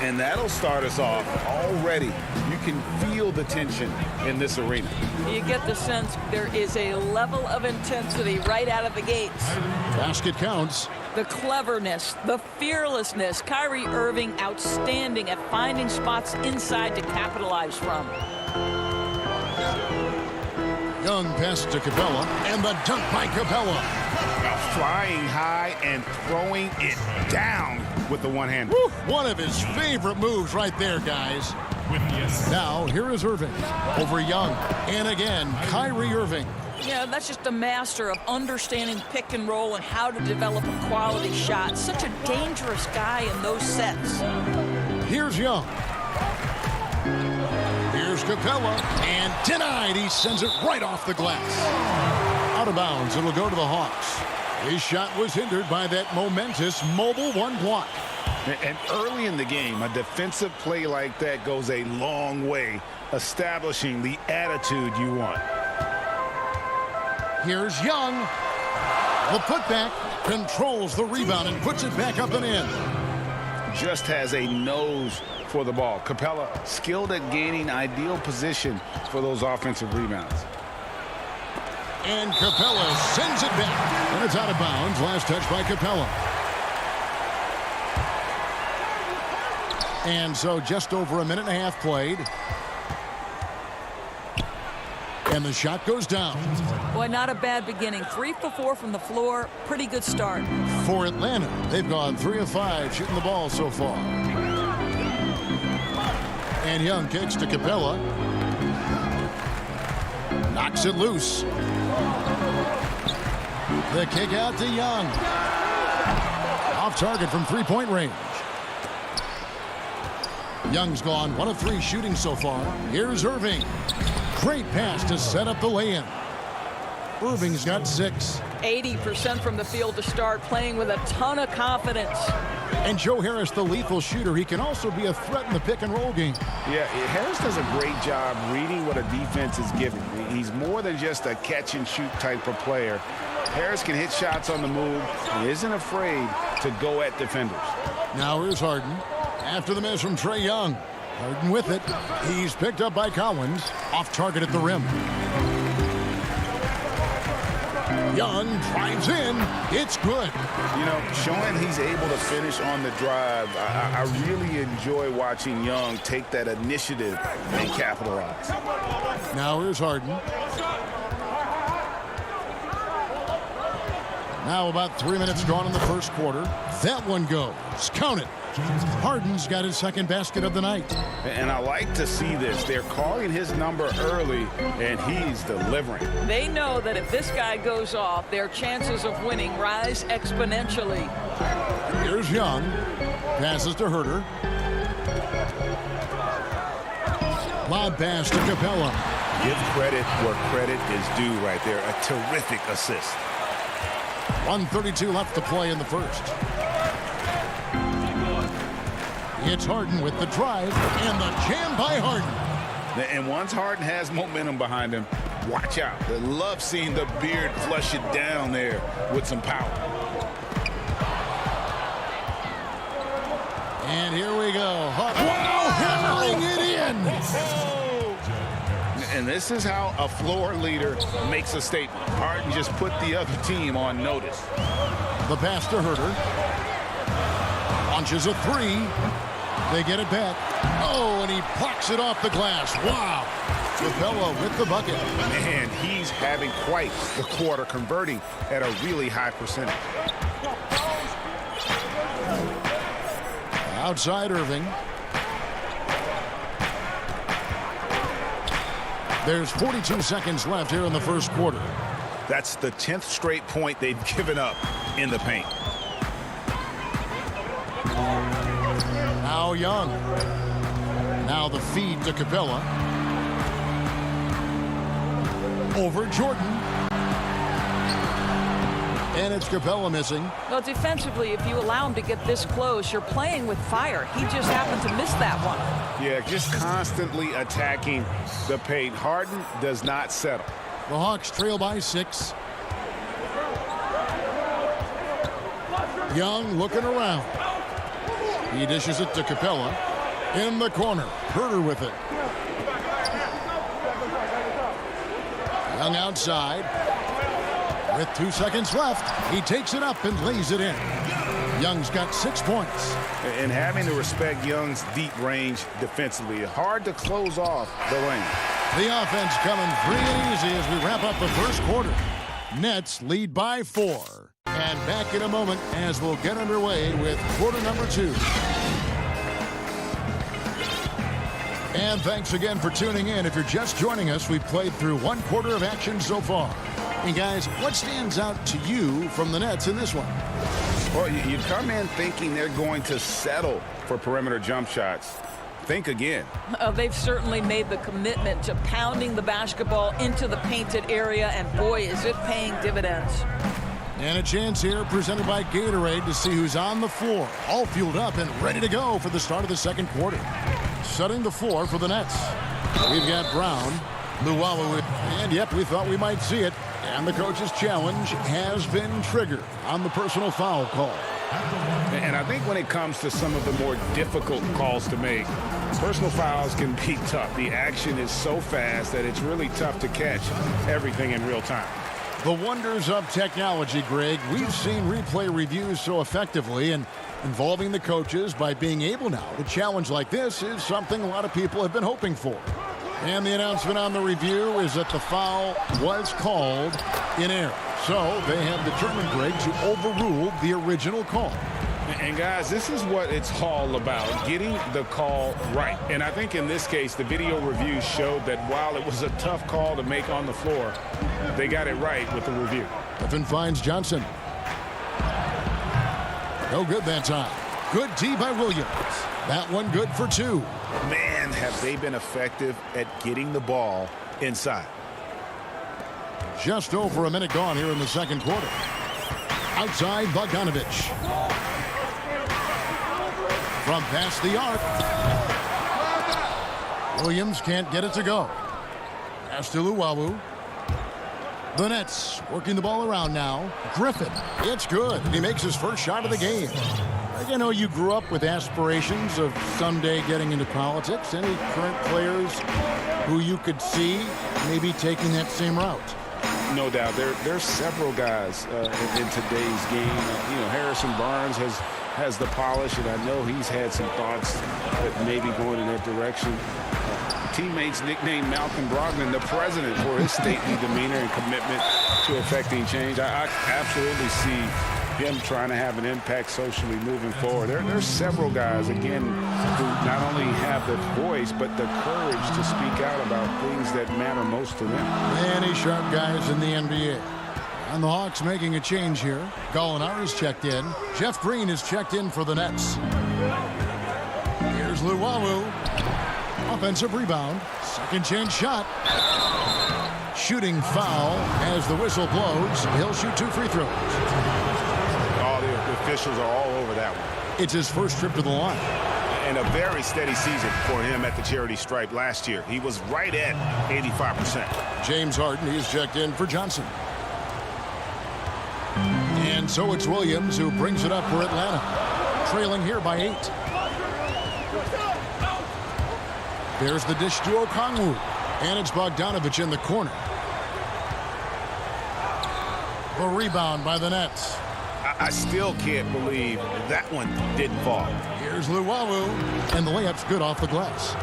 And that'll start us off already. You can feel the tension in this arena. You get the sense there is a level of intensity right out of the gates. Basket counts. The cleverness, the fearlessness. Kyrie Irving outstanding at finding spots inside to capitalize from. Young pass to Capella. And the dunk by Capella. Flying high and throwing it down with the one-hand. One of his favorite moves right there, guys. Now, here is Irving over Young. And again, Kyrie Irving. Yeah, that's just a master of understanding pick and roll and how to develop a quality shot. Such a dangerous guy in those sets. Here's Young. Here's Capella. And denied. He sends it right off the glass. Out of bounds. It'll go to the Hawks. His shot was hindered by that momentous mobile 1 block. And early in the game, a defensive play like that goes a long way, establishing the attitude you want. Here's Young. The putback controls the rebound and puts it back up and in. Just has a nose for the ball. Capella skilled at gaining ideal position for those offensive rebounds. And Capella sends it back. And it's out of bounds. Last touch by Capella. And so just over a minute and a half played. And the shot goes down. Boy, not a bad beginning. 3 for 4 from the floor. Pretty good start. For Atlanta, they've gone 3 of 5 shooting the ball so far. And Young kicks to Capella. Knocks it loose. The kick out to Young. Off target from 3-point range. Young's gone 1 of 3 shooting so far. Here's Irving. Great pass to set up the lay-in. Irving's got 6. 80% from the field to start, playing with a ton of confidence. And Joe Harris, the lethal shooter, he can also be a threat in the pick-and-roll game. Yeah, Harris does a great job reading what a defense is giving. He's more than just a catch-and-shoot type of player. Harris can hit shots on the move and isn't afraid to go at defenders. Now here's Harden. After the miss from Trae Young. Harden with it. He's picked up by Collins. Off target at the rim. Young drives in. It's good. You know, showing he's able to finish on the drive, I really enjoy watching Young take that initiative and capitalize. Now here's Harden. Now about 3 minutes gone in the first quarter. That one goes. Count it. Harden's got his second basket of the night. And I like to see this. They're calling his number early, and he's delivering. They know that if this guy goes off, their chances of winning rise exponentially. Here's Young. Passes to Herter. Lob pass to Capella. Give credit where credit is due right there. A terrific assist. 1:32 left to play in the first. It's Harden with the drive and the jam by Harden. And once Harden has momentum behind him, watch out. I love seeing the beard flush it down there with some power. And here we go. Harden. Wow, hammering it in. And this is how a floor leader makes a statement. Harden just put the other team on notice. The pass to Herter. Launches a 3. They get it back. Oh, and he blocks it off the glass. Wow. Capella with the bucket. Man, he's having quite the quarter, converting at a really high percentage. Outside Irving. There's 42 seconds left here in the first quarter. That's the 10th straight point they've given up in the paint. Now Young. Now the feed to Capella. Over Jordan. And it's Capella missing. Well, defensively, if you allow him to get this close, you're playing with fire. He just happened to miss that one. Yeah, just constantly attacking the paint. Harden does not settle. The Hawks trail by 6. Young looking around. He dishes it to Capella. In the corner. Herter with it. Young outside. With 2 seconds left, he takes it up and lays it in. Young's got 6 points. And having to respect Young's deep range defensively, hard to close off the lane. The offense coming free and easy as we wrap up the first quarter. Nets lead by 4. And back in a moment as we'll get underway with quarter number 2. And thanks again for tuning in. If you're just joining us, we've played through 1 quarter of action so far. And guys, what stands out to you from the Nets in this one? Well, you come in thinking they're going to settle for perimeter jump shots. Think again. They've certainly made the commitment to pounding the basketball into the painted area, and boy, is it paying dividends. And a chance here presented by Gatorade to see who's on the floor, all fueled up and ready to go for the start of the second quarter. Setting the floor for the Nets. We've got Brown, Luwawu, and yep, we thought we might see it. And the coach's challenge has been triggered on the personal foul call. And I think when it comes to some of the more difficult calls to make, personal fouls can be tough. The action is so fast that it's really tough to catch everything in real time. The wonders of technology, Greg. We've seen replay reviews so effectively, and involving the coaches by being able now to challenge like this is something a lot of people have been hoping for. And the announcement on the review is that the foul was called in error. So they have determined, Greg, to overrule the original call. And guys, this is what it's all about, getting the call right. And I think in this case, the video review showed that while it was a tough call to make on the floor, they got it right with the review. Griffin finds Johnson. No good that time. Good D by Williams. That one good for 2. Man, have they been effective at getting the ball inside. Just over a minute gone here in the second quarter. Outside Bogdanovich. From past the arc. Williams can't get it to go. Pass to Luwawu. The Nets working the ball around now. Griffin. It's good. He makes his first shot of the game. I know you grew up with aspirations of someday getting into politics. Any current players who you could see maybe taking that same route? No doubt. There's several guys in today's game. Harrison Barnes has the polish, and I know he's had some thoughts that maybe going in that direction. Teammates nicknamed Malcolm Brogdon the president for his stately demeanor and commitment to affecting change. I absolutely see him trying to have an impact socially moving forward. There's several guys, again, who not only have the voice, but the courage to speak out about things that matter most to them. Many sharp guys in the NBA. And the Hawks making a change here. Gallinari's checked in. Jeff Green is checked in for the Nets. Here's Luwawu. Offensive rebound. Second chance shot. Shooting foul as the whistle blows. He'll shoot 2 free throws. The officials are all over that one. It's his first trip to the line. And a very steady season for him at the charity stripe last year. He was right at 85%. James Harden, he's checked in for Johnson. And so it's Williams who brings it up for Atlanta. Trailing here by 8. There's the dish to Okongwu. And it's Bogdanovich in the corner. The rebound by the Nets. I still can't believe that one didn't fall. Here's Luwawu, and the layup's good off the glass.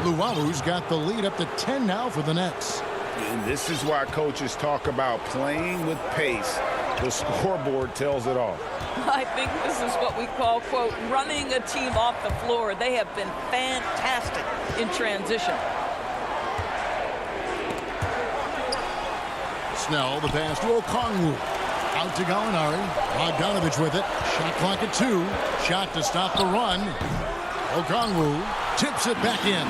Lualu's got the lead up to 10 now for the Nets. And this is why coaches talk about playing with pace. The scoreboard tells it all. I think this is what we call, quote, running a team off the floor. They have been fantastic in transition. Snell, the pass to Okongwu. Out to Gallinari. Bogdanovich with it. Shot clock at 2. Shot to stop the run. Okongwu tips it back in.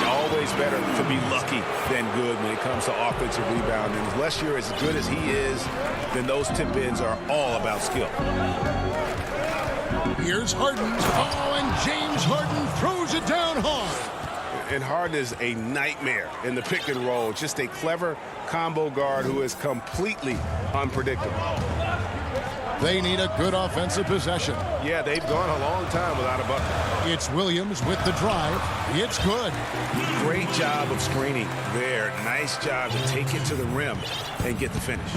Always better to be lucky than good when it comes to offensive rebounding. Unless you're as good as he is, then those tip-ins are all about skill. Here's Harden. Oh, and James Harden throws it down hard. And Harden is a nightmare in the pick and roll. Just a clever combo guard who is completely unpredictable. They need a good offensive possession. Yeah, they've gone a long time without a bucket. It's Williams with the drive. It's good. Great job of screening there. Nice job to take it to the rim and get the finish.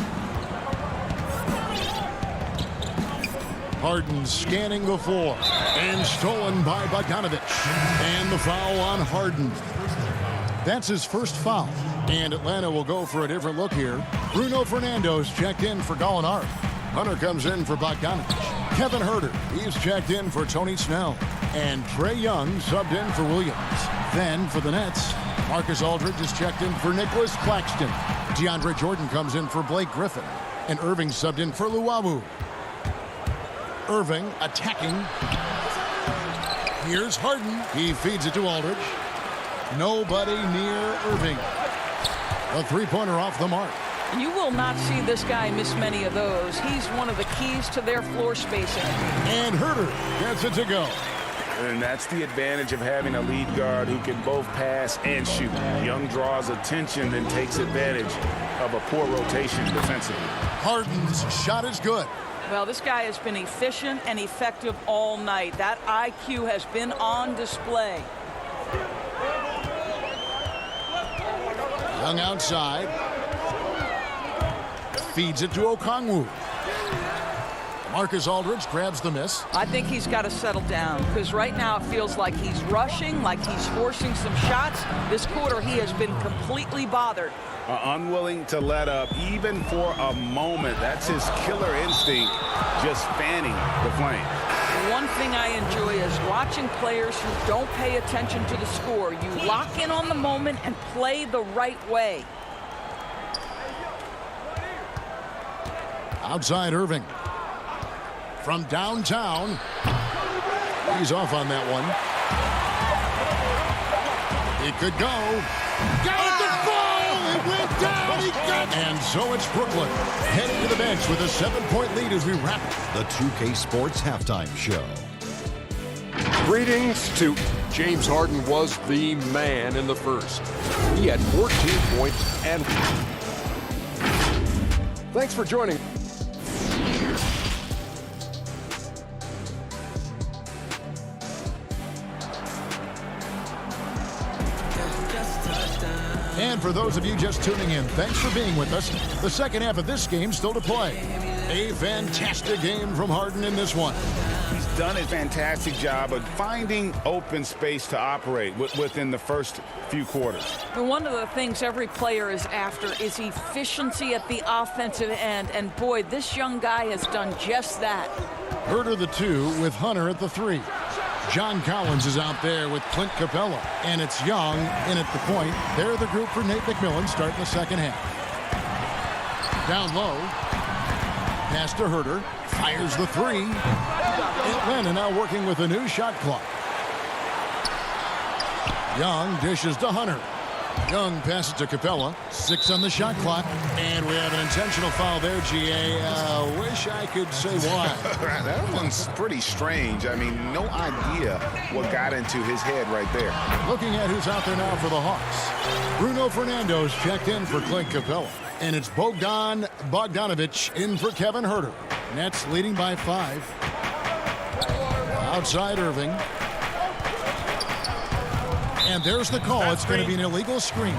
Harden scanning the floor. And stolen by Bogdanovich. And the foul on Harden. That's his first foul. And Atlanta will go for a different look here. Bruno Fernando's checked in for Gallinari. Hunter comes in for Bogdanovich. Kevin Huerter, he's checked in for Tony Snell. And Trae Young subbed in for Williams. Then for the Nets, Marcus Aldridge is checked in for Nicholas Claxton. DeAndre Jordan comes in for Blake Griffin. And Irving subbed in for Luawu. Irving attacking. Here's Harden. He feeds it to Aldridge. Nobody near Irving. A three-pointer off the mark. And you will not see this guy miss many of those. He's one of the keys to their floor spacing. And Huerter gets it to go. And that's the advantage of having a lead guard who can both pass and shoot. Young draws attention and takes advantage of a poor rotation defensively. Harden's shot is good. Well, this guy has been efficient and effective all night. That IQ has been on display. Young outside. Feeds it to Okongwu. Marcus Aldridge grabs the miss. I think he's got to settle down because right now it feels like he's rushing, like he's forcing some shots. This quarter he has been completely bothered. Unwilling to let up even for a moment. That's his killer instinct, just fanning the flame. One thing I enjoy is watching players who don't pay attention to the score. You lock in on the moment and play the right way. Outside Irving. From downtown. He's off on that one. It could go. Got the ball! It went down! He got it! And so it's Brooklyn heading to the bench with a 7-point lead as we wrap up The 2K Sports Halftime Show. Greetings to James Harden was the man in the first. He had 14 points and... Thanks for joining. And for those of you just tuning in, thanks for being with us. The second half of this game still to play. A fantastic game from Harden in this one. He's done a fantastic job of finding open space to operate within the first few quarters. And one of the things every player is after is efficiency at the offensive end. And boy, this young guy has done just that. Huerter the 2 with Hunter at the 3. John Collins is out there with Clint Capella. And it's Young in at the point. They're the group for Nate McMillan starting the second half. Down low. Pass to Huerter. Fires the 3. Atlanta now working with a new shot clock. Young dishes to Hunter. Young passes to Capella. 6 on the shot clock. And we have an intentional foul there, GA. Wish I could say why. That one's pretty strange. I mean, no idea what got into his head right there. Looking at who's out there now for the Hawks. Bruno Fernando's checked in for Clint Capella. And it's Bogdanovich in for Kevin Huerter. Nets leading by 5. Outside Irving. And there's the call. It's going to be an illegal screen.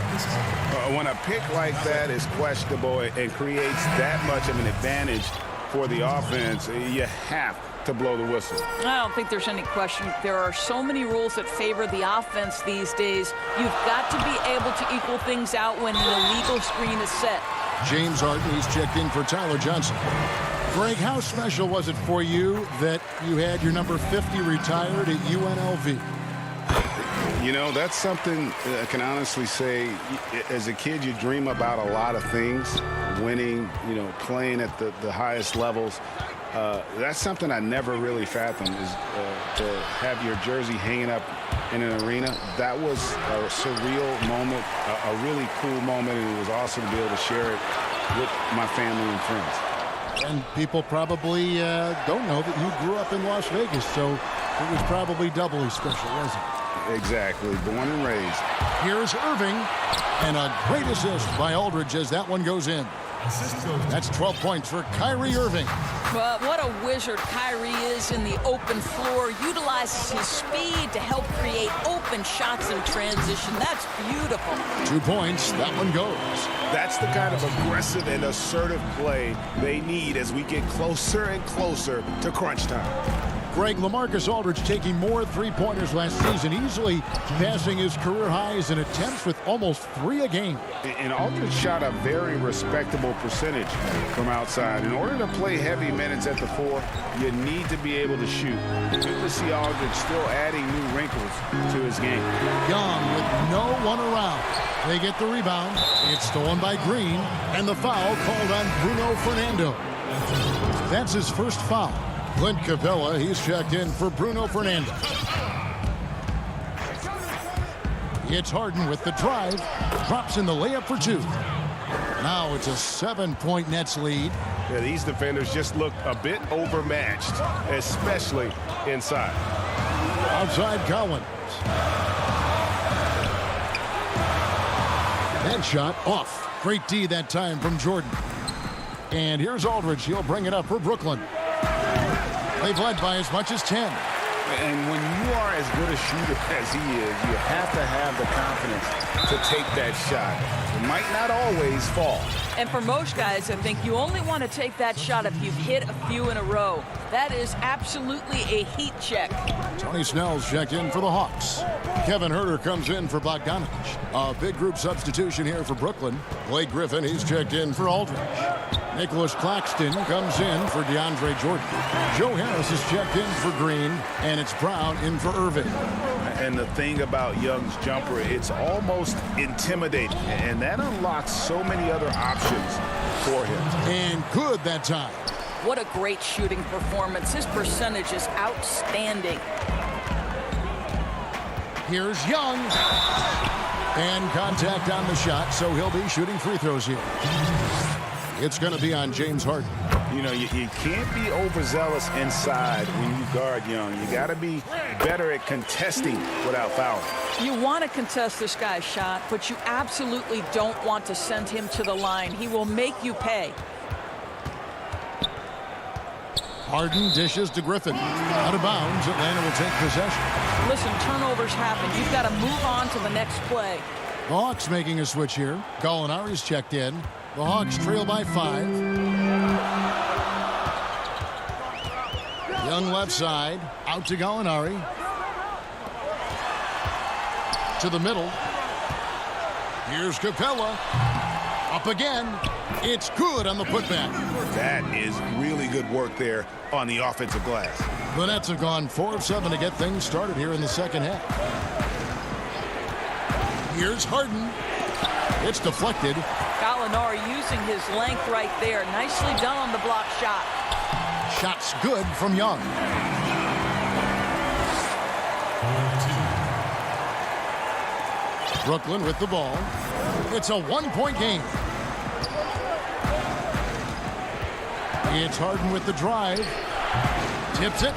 When a pick like that is questionable and creates that much of an advantage for the offense, you have to blow the whistle. I don't think there's any question. There are so many rules that favor the offense these days. You've got to be able to equal things out when an illegal screen is set. James Harden, he's checked in for Tyler Johnson. Greg, how special was it for you that you had your number 50 retired at UNLV? You know, that's something I can honestly say. As a kid, you dream about a lot of things, winning, you know, playing at the highest levels. That's something I never really fathomed, is to have your jersey hanging up in an arena. That was a surreal moment, a really cool moment, and it was awesome to be able to share it with my family and friends. And people probably don't know that you grew up in Las Vegas, so it was probably doubly special, wasn't it? Exactly. Born and raised. Here's Irving, and a great assist by Aldridge as that one goes in. That's 12 points for Kyrie Irving. But what a wizard Kyrie is in the open floor. Utilizes his speed to help create open shots in transition. That's beautiful. 2 points. That one goes. That's the kind of aggressive and assertive play they need as we get closer and closer to crunch time. Greg, LaMarcus Aldridge taking more three-pointers last season, easily passing his career highs in attempts with almost 3 a game. And Aldridge shot a very respectable percentage from outside. In order to play heavy minutes at the 4, you need to be able to shoot. Good to see Aldridge still adding new wrinkles to his game. Young with no one around. They get the rebound. It's stolen by Green, and the foul called on Bruno Fernando. That's his first foul. Clint Capella, he's checked in for Bruno Fernando. It's Harden with the drive. Drops in the layup for 2. Now it's a 7-point Nets lead. Yeah, these defenders just look a bit overmatched, especially inside. Outside Collins. That shot off. Great D that time from Jordan. And here's Aldridge. He'll bring it up for Brooklyn. They've led by as much as 10. And when you are as good a shooter as he is, you have to have the confidence to take that shot. It might not always fall. And for most guys, I think you only want to take that shot if you've hit a few in a row. That is absolutely a heat check. Tony Snell's checked in for the Hawks. Kevin Huerter comes in for Bogdanovich. A big group substitution here for Brooklyn. Blake Griffin, he's checked in for Aldridge. Nicholas Claxton comes in for DeAndre Jordan. Joe Harris is checked in for Green, and it's Brown in for Irving. And the thing about Young's jumper, it's almost intimidating, and that unlocks so many other options for him. And good that time. What a great shooting performance. His percentage is outstanding. Here's Young. And contact on the shot, so he'll be shooting free throws here. It's going to be on James Harden. You know, you can't be overzealous inside when you guard Young. You got to be better at contesting without fouling. You want to contest this guy's shot, but you absolutely don't want to send him to the line. He will make you pay. Harden dishes to Griffin. Out of bounds, Atlanta will take possession. Listen, turnovers happen. You've got to move on to the next play. The Hawks making a switch here. Gallinari's checked in. The Hawks trail by 5. Young left side. Out to Gallinari. To the middle. Here's Capella. Up again. It's good on the putback. That is really good work there on the offensive glass. The Nets have gone 4 of 7 to get things started here in the second half. Here's Harden. It's deflected. Gallinari using his length right there. Nicely done on the block shot. Shot's good from Young. Brooklyn with the ball. It's a 1-point game. It's Harden with the drive. Tips it.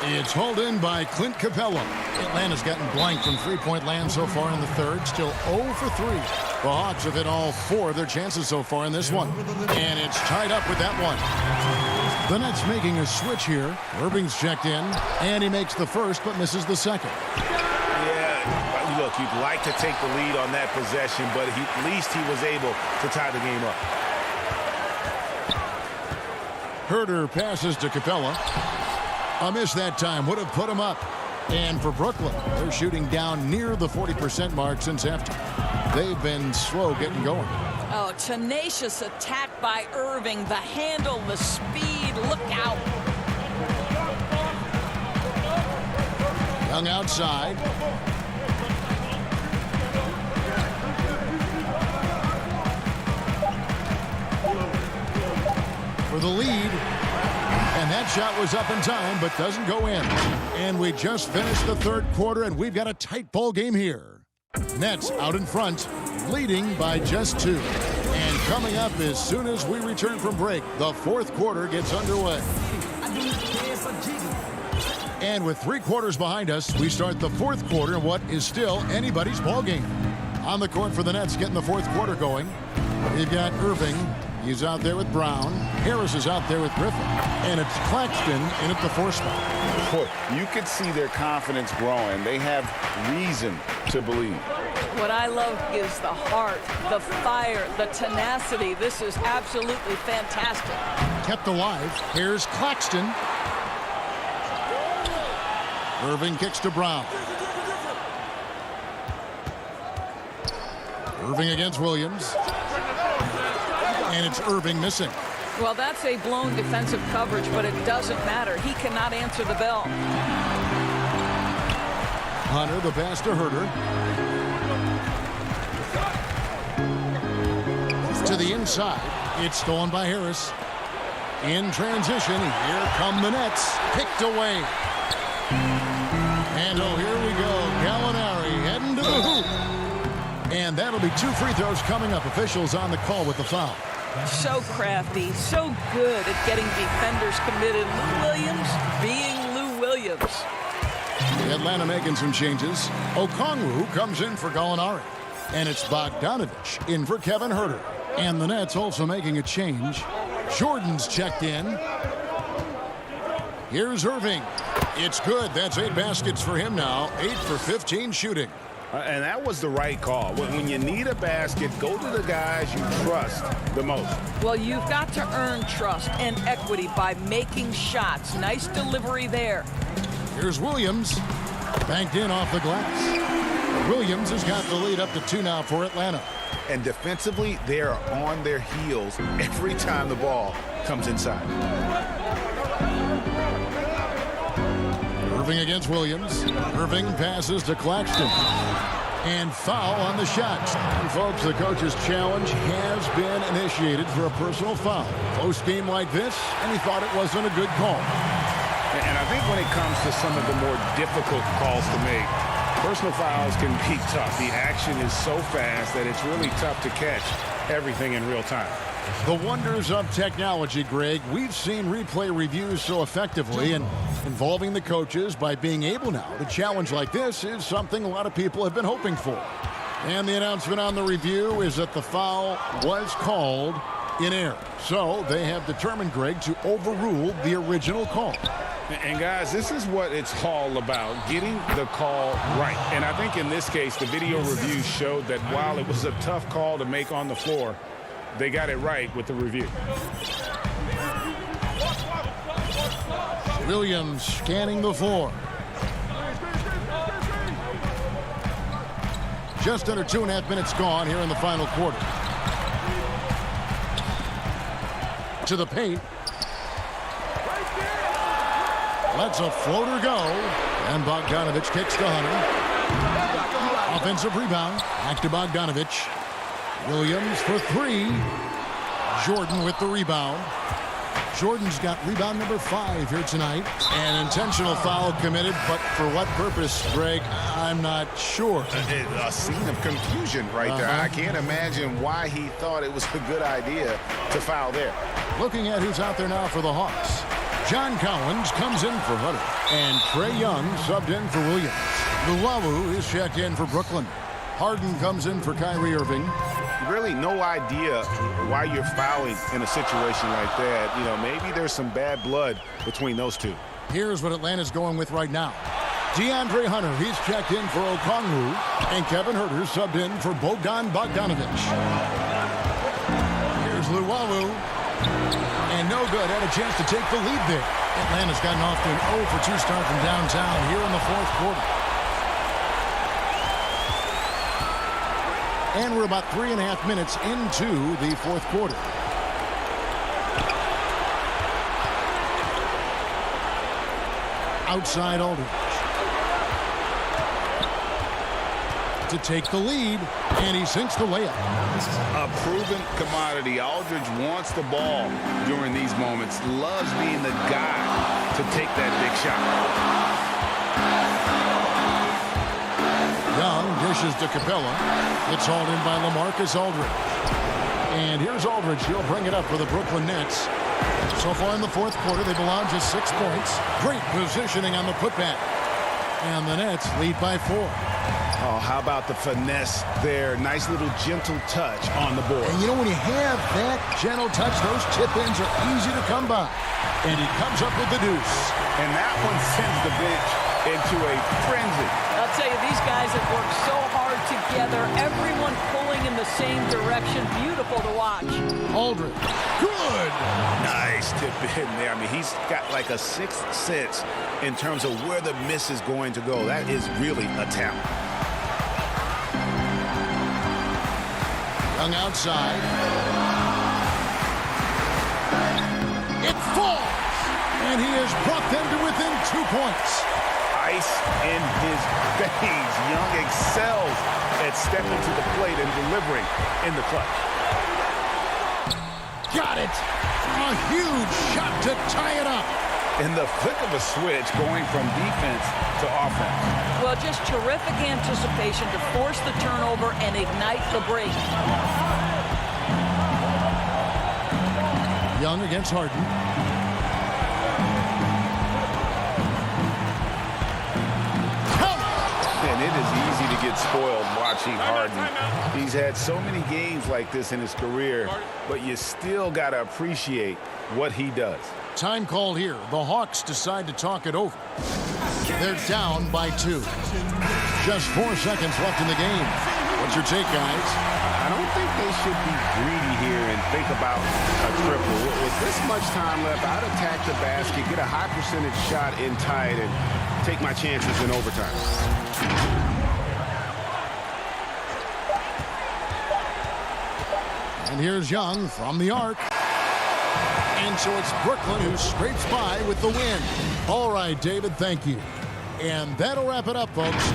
It's hauled in by Clint Capella. Atlanta's gotten blank from three-point land so far in the third. Still 0 for 3. The Hawks have hit all 4 of their chances so far in this one. And it's tied up with that one. The Nets making a switch here. Irving's checked in, and he makes the first but misses the second. Yeah, look, you'd like to take the lead on that possession, but at least he was able to tie the game up. Huerter passes to Capella. A miss that time would have put him up. And for Brooklyn, they're shooting down near the 40% mark since after. They've been slow getting going. Oh, tenacious attack by Irving. The handle, the speed. Look out. Young outside. For the lead. And that shot was up in time, but doesn't go in. And we just finished the third quarter, and we've got a tight ball game here. Nets out in front, leading by just 2. And coming up as soon as we return from break, the fourth quarter gets underway. And with 3 quarters behind us, we start the fourth quarter in what is still anybody's ball game. On the court for the Nets, getting the fourth quarter going. We've got Irving. He's out there with Brown. Harris is out there with Griffin. And it's Claxton in at the 4 spot. Boy, you could see their confidence growing. They have reason to believe. What I love is the heart, the fire, the tenacity. This is absolutely fantastic. Kept alive. Here's Claxton. Irving kicks to Brown. Irving against Williams. And it's Irving missing. Well, that's a blown defensive coverage, but it doesn't matter. He cannot answer the bell. Hunter, the pass to Herter. To the inside. It's stolen by Harris. In transition, here come the Nets. Picked away. And oh, here we go. Gallinari heading to the hoop. And that'll be 2 free throws coming up. Officials on the call with the foul. So crafty, so good at getting defenders committed. Lou Williams being Lou Williams. Atlanta making some changes. Okongwu comes in for Gallinari. And it's Bogdanovich in for Kevin Herter. And the Nets also making a change. Jordan's checked in. Here's Irving. It's good. That's 8 baskets for him now. 8 for 15 shooting. And that was the right call. When you need a basket, go to the guys you trust the most. Well, you've got to earn trust and equity by making shots. Nice delivery there. Here's Williams. Banked in off the glass. Williams has got the lead up to 2 now for Atlanta. And defensively, they are on their heels every time the ball comes inside. Irving against Williams. Irving passes to Claxton. And foul on the shot. And folks, the coach's challenge has been initiated for a personal foul. Close game like this, and he thought it wasn't a good call. And I think when it comes to some of the more difficult calls to make, personal fouls can be tough. The action is so fast that it's really tough to catch everything in real time. The wonders of technology, Greg. We've seen replay reviews so effectively, and involving the coaches by being able now to challenge like this is something a lot of people have been hoping for. And the announcement on the review is that the foul was called in error. So they have determined, Greg, to overrule the original call. And guys, this is what it's all about, getting the call right. And I think in this case, the video review showed that while it was a tough call to make on the floor, they got it right with the review. Williams scanning the floor. Just under 2.5 minutes gone here in the final quarter. To the paint. Lets a floater go. And Bogdanovich kicks to Hunter. Offensive rebound. Back to Bogdanovich. Williams for 3. Jordan with the rebound. Jordan's got rebound number 5 here tonight. An intentional foul committed, but for what purpose, Greg, I'm not sure. A scene of confusion right there. I can't imagine why he thought it was a good idea to foul there. Looking at who's out there now for the Hawks. John Collins comes in for Hunter. And Trae Young subbed in for Williams. Luwawu is checked in for Brooklyn. Harden comes in for Kyrie Irving. Really no idea why you're fouling in a situation like that. You know, maybe there's some bad blood between those two. Here's what Atlanta's going with right now. DeAndre Hunter, he's checked in for Okongwu. And Kevin Herter subbed in for Bogdanovich. Here's Luwawu. And no good. Had a chance to take the lead there. Atlanta's gotten off to an 0 for 2 start from downtown here in the fourth quarter. And we're about 3.5 minutes into the fourth quarter. Outside Aldridge to take the lead, and he sinks the layup. A proven commodity. Aldridge wants the ball during these moments, loves being the guy to take that big shot. Young dishes to Capella. It's hauled in by LaMarcus Aldridge. And here's Aldridge. He'll bring it up for the Brooklyn Nets. So far in the fourth quarter, they've allowed just 6 points. Great positioning on the putback. And the Nets lead by 4. Oh, how about the finesse there? Nice little gentle touch on the board. And you know, when you have that gentle touch, those chip-ins are easy to come by. And he comes up with the deuce. And that one sends the bench into a frenzy. I'll tell you, these guys have worked so hard together. Everyone pulling in the same direction. Beautiful to watch. Aldridge. Good. Nice tip in there. I mean, he's got like a sixth sense in terms of where the miss is going to go. That is really a talent. Young outside. It falls. And he has brought them to within 2 points. Ice in his veins. Young excels at stepping to the plate and delivering in the clutch. Got it. A huge shot to tie it up. In the flick of a switch, going from defense to offense. Well, just terrific anticipation to force the turnover and ignite the break. Young against Harden. And it is easy to get spoiled watching Harden. He's had so many games like this in his career, but you still got to appreciate what he does. Time called here. The Hawks decide to talk it over. They're down by 2. Just 4 seconds left in the game. What's your take, guys? I don't think they should be greedy here and think about a triple. With this much time left, I'd attack the basket, get a high percentage shot in tight, and take my chances in overtime. And here's Young from the arc. And so it's Brooklyn who scrapes by with the win. All right, David, thank you. And that'll wrap it up, folks.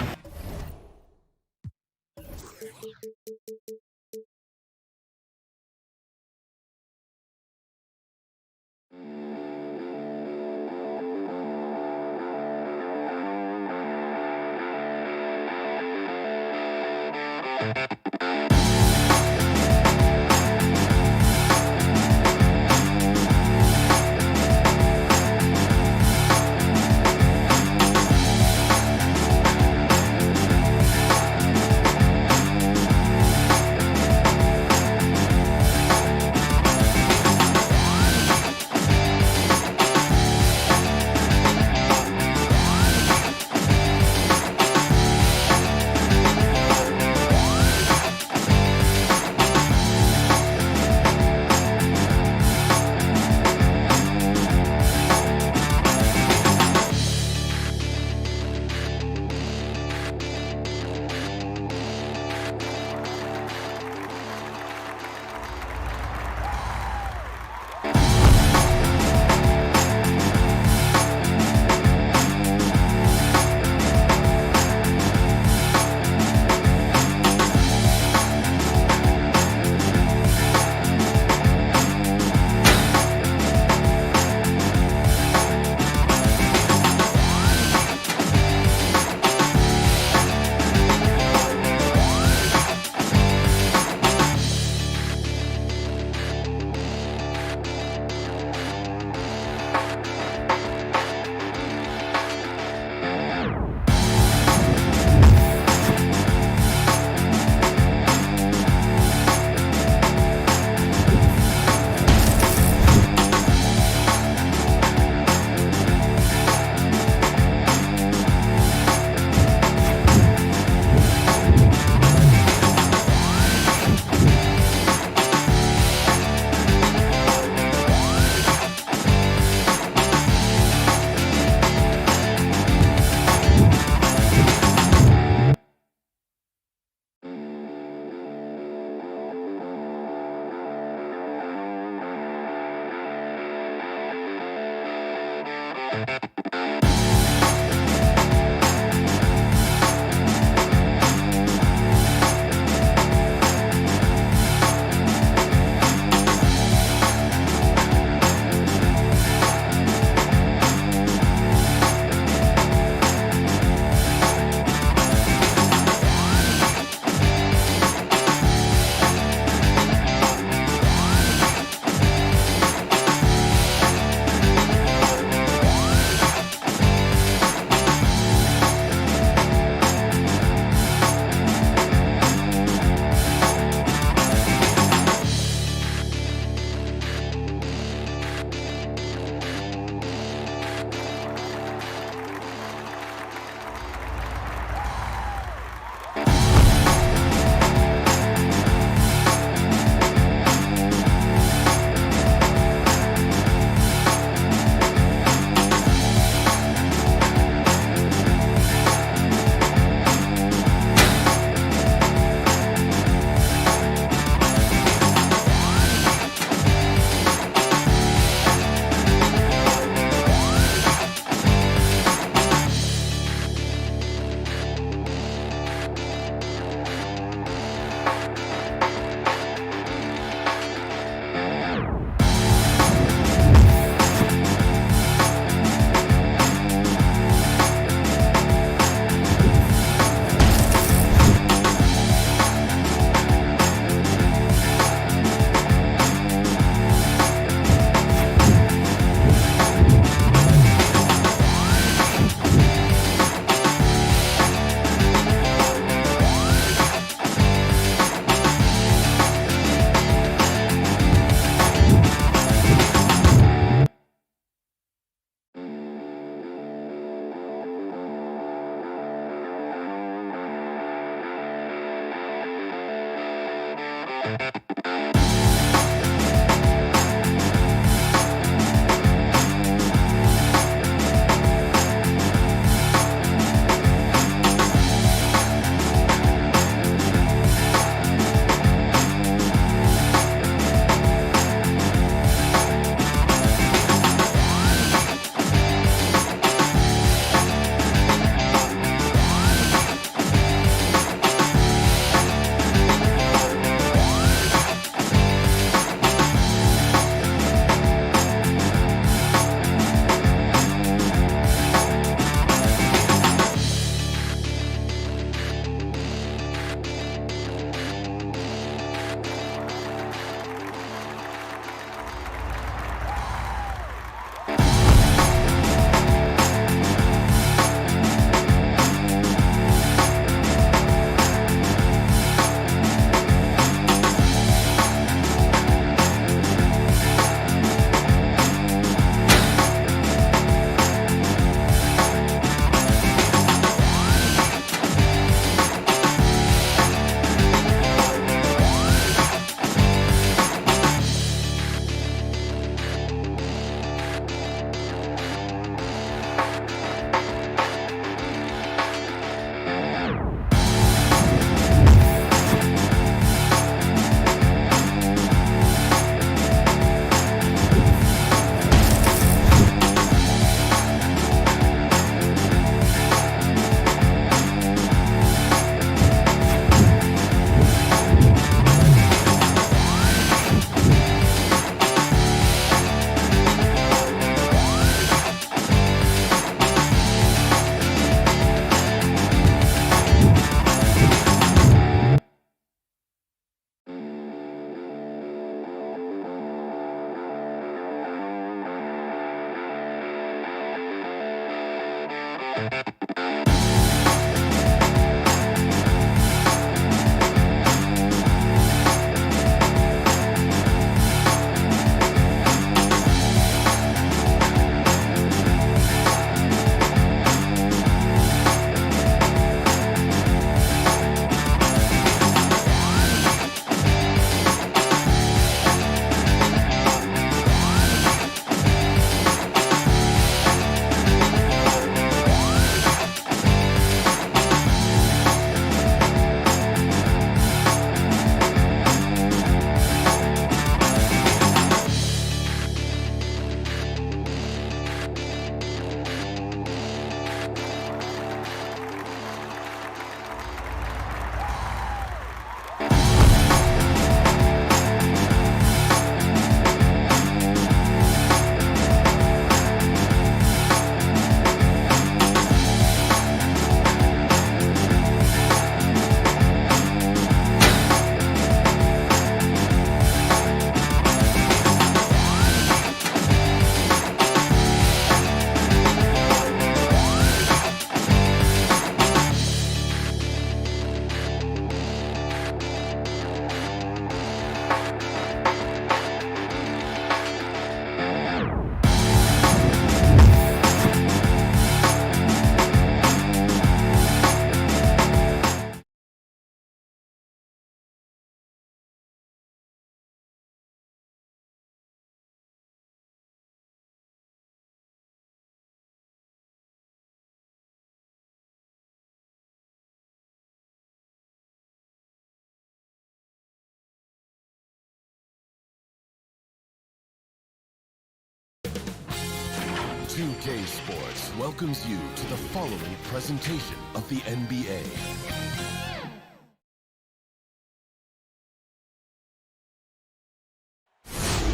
2K Sports welcomes you to the following presentation of the NBA.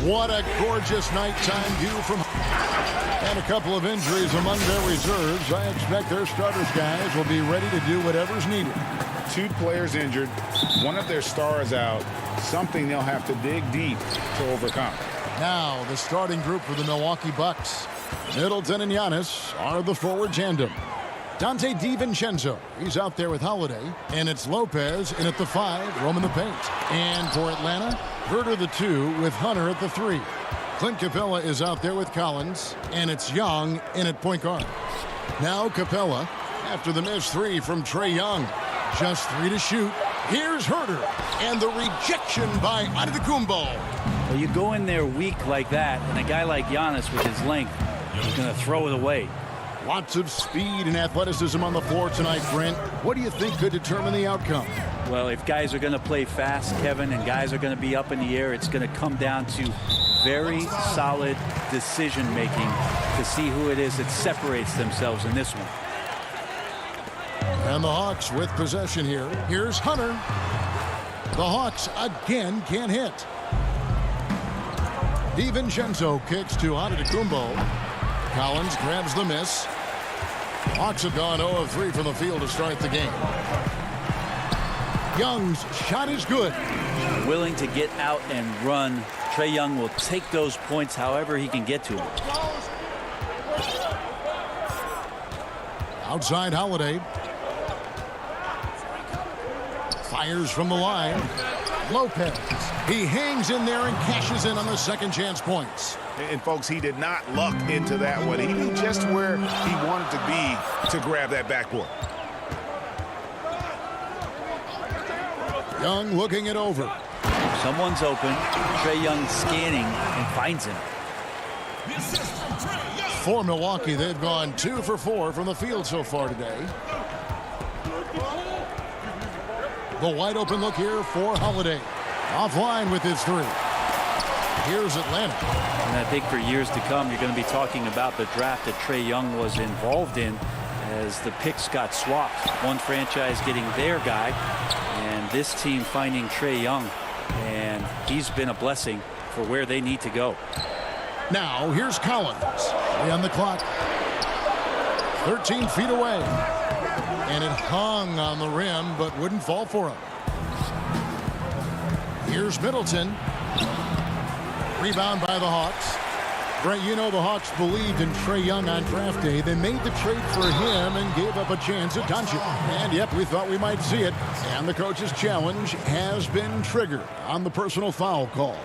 What a gorgeous nighttime view from... And a couple of injuries among their reserves. I expect their starters guys will be ready to do whatever's needed. 2 players injured, one of their stars out, something they'll have to dig deep to overcome. Now the starting group for the Milwaukee Bucks. Middleton and Giannis are the forward tandem. Dante DiVincenzo, he's out there with Holiday. And it's Lopez in at the 5, roaming the paint. And for Atlanta, Herter the 2 with Hunter at the 3. Clint Capella is out there with Collins. And it's Young in at point guard. Now Capella after the missed 3 from Trae Young. Just 3 to shoot. Here's Herder, and the rejection by Antetokounmpo. Well, you go in there weak like that, and a guy like Giannis with his length is going to throw it away. Lots of speed and athleticism on the floor tonight, Brent. What do you think could determine the outcome? Well, if guys are going to play fast, Kevin, and guys are going to be up in the air, it's going to come down to very solid decision-making to see who it is that separates themselves in this one. And the Hawks with possession here. Here's Hunter. The Hawks again can't hit. DiVincenzo kicks to Antetokounmpo. Collins grabs the miss. Hawks have gone 0 of 3 from the field to start the game. Young's shot is good. Willing to get out and run. Trae Young will take those points however he can get to them. Outside Holiday. Fires from the line. Lopez. He hangs in there and cashes in on the second chance points. And folks, he did not luck into that one. He knew just where he wanted to be to grab that backboard. Young looking it over. Someone's open. Trae Young scanning and finds him. For Milwaukee, they've gone 2 for 4 from the field so far today. The wide open look here for Holiday. Offline with his 3. Here's Atlanta. And I think for years to come, you're going to be talking about the draft that Trae Young was involved in as the picks got swapped. One franchise getting their guy and this team finding Trae Young. And he's been a blessing for where they need to go. Now here's Collins. 3 on the clock. 13 feet away. And it hung on the rim but wouldn't fall for him. Here's Middleton. Rebound by the Hawks. Brent, you know the Hawks believed in Trae Young on draft day. They made the trade for him and gave up a chance at Doncic. And yep, we thought we might see it. And the coach's challenge has been triggered on the personal foul call.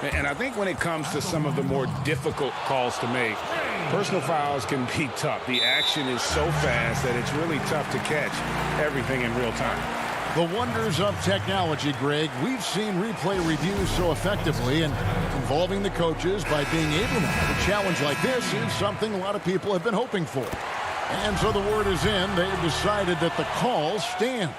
And I think when it comes to some of the more difficult calls to make, personal fouls can be tough. The action is so fast that it's really tough to catch everything in real time. The wonders of technology, Greg. We've seen replay reviews so effectively, and involving the coaches by being able to have a challenge like this is something a lot of people have been hoping for. And so the word is in. They have decided that the call stands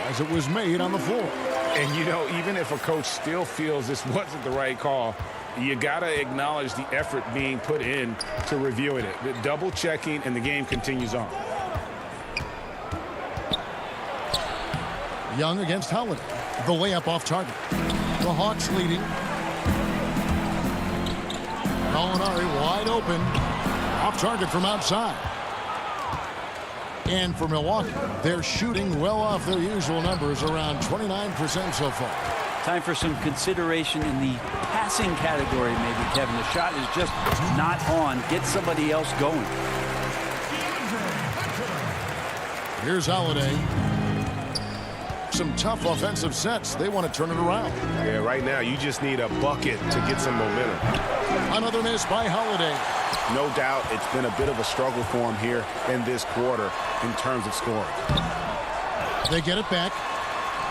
as it was made on the floor. And, you know, even if a coach still feels this wasn't the right call, you got to acknowledge the effort being put in to reviewing it. The double checking, and the game continues on. Young against Holiday. The layup off target. The Hawks leading. Gallinari wide open. Off target from outside. And for Milwaukee, they're shooting well off their usual numbers, around 29% so far. Time for some consideration in the passing category, maybe, Kevin. The shot is just not on. Get somebody else going. Here's Holiday. Some tough offensive sets. They want to turn it around. Yeah, right now you just need a bucket to get some momentum. Another miss by Holiday. No doubt it's been a bit of a struggle for him here in this quarter in terms of scoring. They get it back.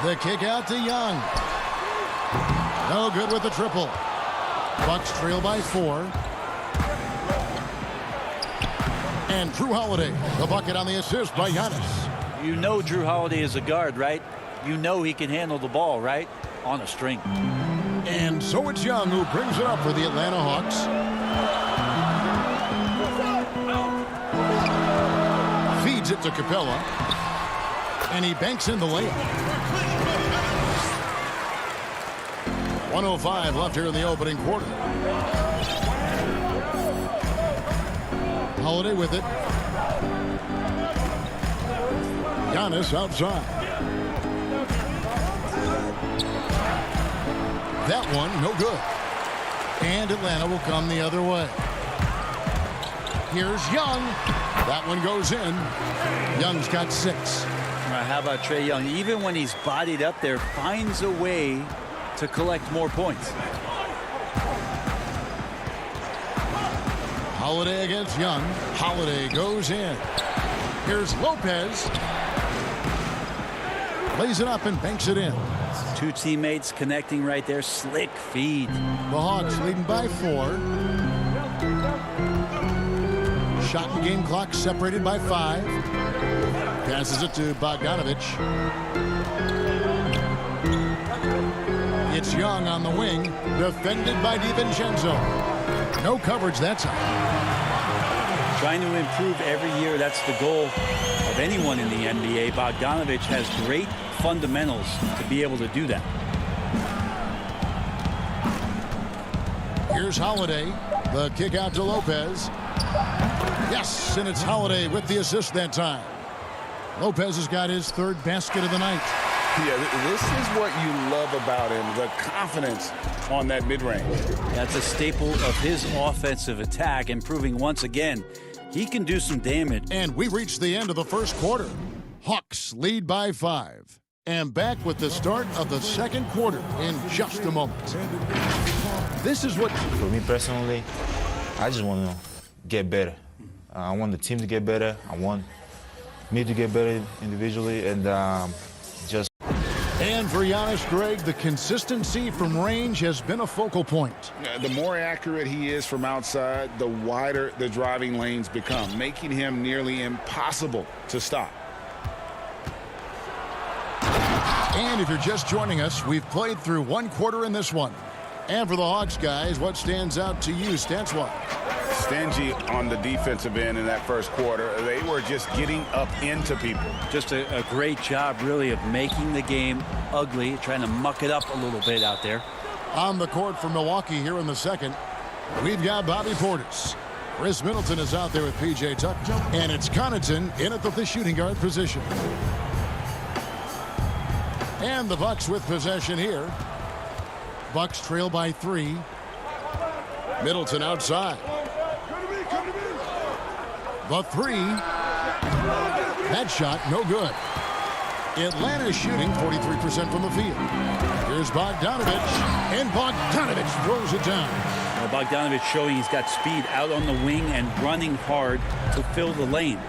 The kick out to Young. No good with the triple. Bucks trail by 4. And Drew Holiday, the bucket on the assist by Giannis. You know Drew Holiday is a guard, right? You know he can handle the ball, right? On a string. And so it's Young who brings it up for the Atlanta Hawks. Feeds it to Capella. And he banks in the layup. 1:05 left here in the opening quarter. Holiday with it. Giannis outside. That one, no good. And Atlanta will come the other way. Here's Young. That one goes in. Young's got 6. How about Trae Young? Even when he's bodied up there, finds a way to collect more points. Holiday against Young. Holiday goes in. Here's Lopez. Lays it up and banks it in. Two teammates connecting right there. Slick feed. The Hawks leading by 4. Shot and game clock separated by 5. Passes it to Bogdanovich. It's Young on the wing. Defended by DiVincenzo. No coverage that time. Trying to improve every year. That's the goal of anyone in the NBA. Bogdanovich has great fundamentals to be able to do that. Here's Holiday. The kick out to Lopez. Yes, and it's Holiday with the assist that time. Lopez has got his 3rd basket of the night. Yeah, this is what you love about him, the confidence on that mid-range. That's a staple of his offensive attack, and proving once again he can do some damage. And we reached the end of the first quarter. Hawks lead by 5. And back with the start of the second quarter in just a moment. This is what... For me personally, I just want to get better. I want the team to get better. I want me to get better individually, and just... And for Giannis, Greg, the consistency from range has been a focal point. The more accurate he is from outside, the wider the driving lanes become, making him nearly impossible to stop. And if you're just joining us, we've played through 1 quarter in this one. And for the Hawks, guys, what stands out to you stats-wise? Stingy on the defensive end in that first quarter. They were just getting up into people. Just a great job, really, of making the game ugly, trying to muck it up a little bit out there. On the court for Milwaukee here in the second, we've got Bobby Portis. Chris Middleton is out there with P.J. Tucker. And it's Connaughton in at the shooting guard position. And the Bucks with possession here. Bucks trail by 3. Middleton outside. The 3. That shot, no good. Atlanta shooting 43% from the field. Here's Bogdanovich. And Bogdanovich throws it down. Well, Bogdanovich showing he's got speed out on the wing and running hard to fill the lane.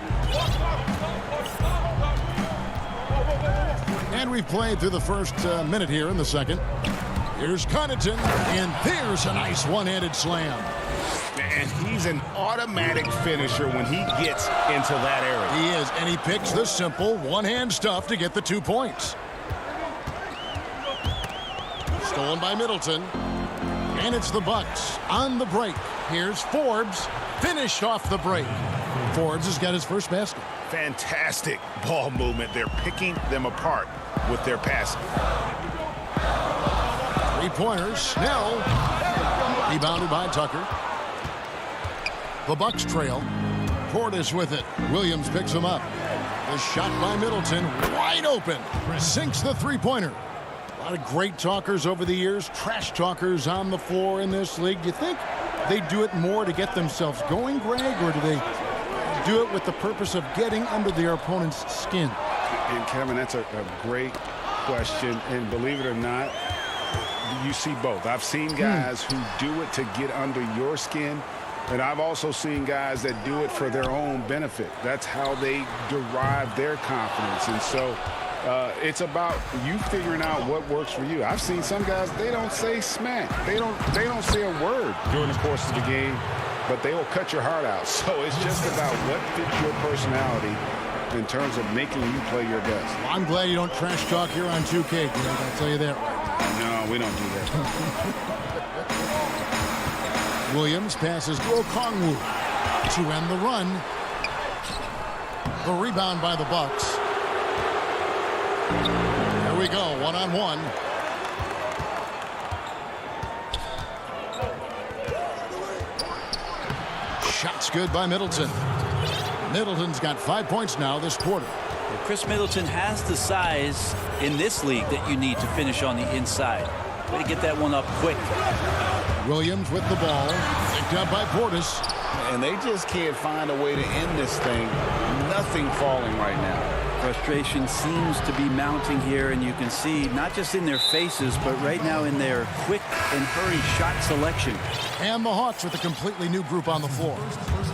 And we've played through the first minute here in the second. Here's Connaughton, and there's a nice one-handed slam. And he's an automatic finisher when he gets into that area. He is, and he picks the simple one-hand stuff to get the 2 points. Stolen by Middleton. And it's the Bucks on the break. Here's Forbes, finished off the break. Forbes has got his first basket. Fantastic ball movement. They're picking them apart with their passing. 3-pointers. Snell. Rebounded by Tucker. The Bucks trail. Portis with it. Williams picks him up. The shot by Middleton. Wide open. Sinks the 3-pointer. A lot of great talkers over the years. Trash talkers on the floor in this league. Do you think they do it more to get themselves going, Greg, or do they do it with the purpose of getting under their opponent's skin? And Kevin, that's a great question. And believe it or not, you see both. I've seen guys who do it to get under your skin, and I've also seen guys that do it for their own benefit. That's how they derive their confidence. And so it's about you figuring out what works for you. I've seen some guys, they don't say smack. They don't say a word during the course of the game, but they will cut your heart out. So it's just about what fits your personality in terms of making you play your best. Well, I'm glad you don't trash talk here on 2K, Greg. I'll tell you that right. No, we don't do that. Williams passes to Okongwu to end the run. The rebound by the Bucks. Here we go, one-on-one. Shot's good by Middleton. Middleton's got 5 points now this quarter. Well, Chris Middleton has the size in this league that you need to finish on the inside. Way to get that one up quick. Williams with the ball. Picked up by Portis. And they just can't find a way to end this thing. Nothing falling right now. Frustration seems to be mounting here, and you can see not just in their faces, but right now in their quick and hurry shot selection. And the Hawks with a completely new group on the floor.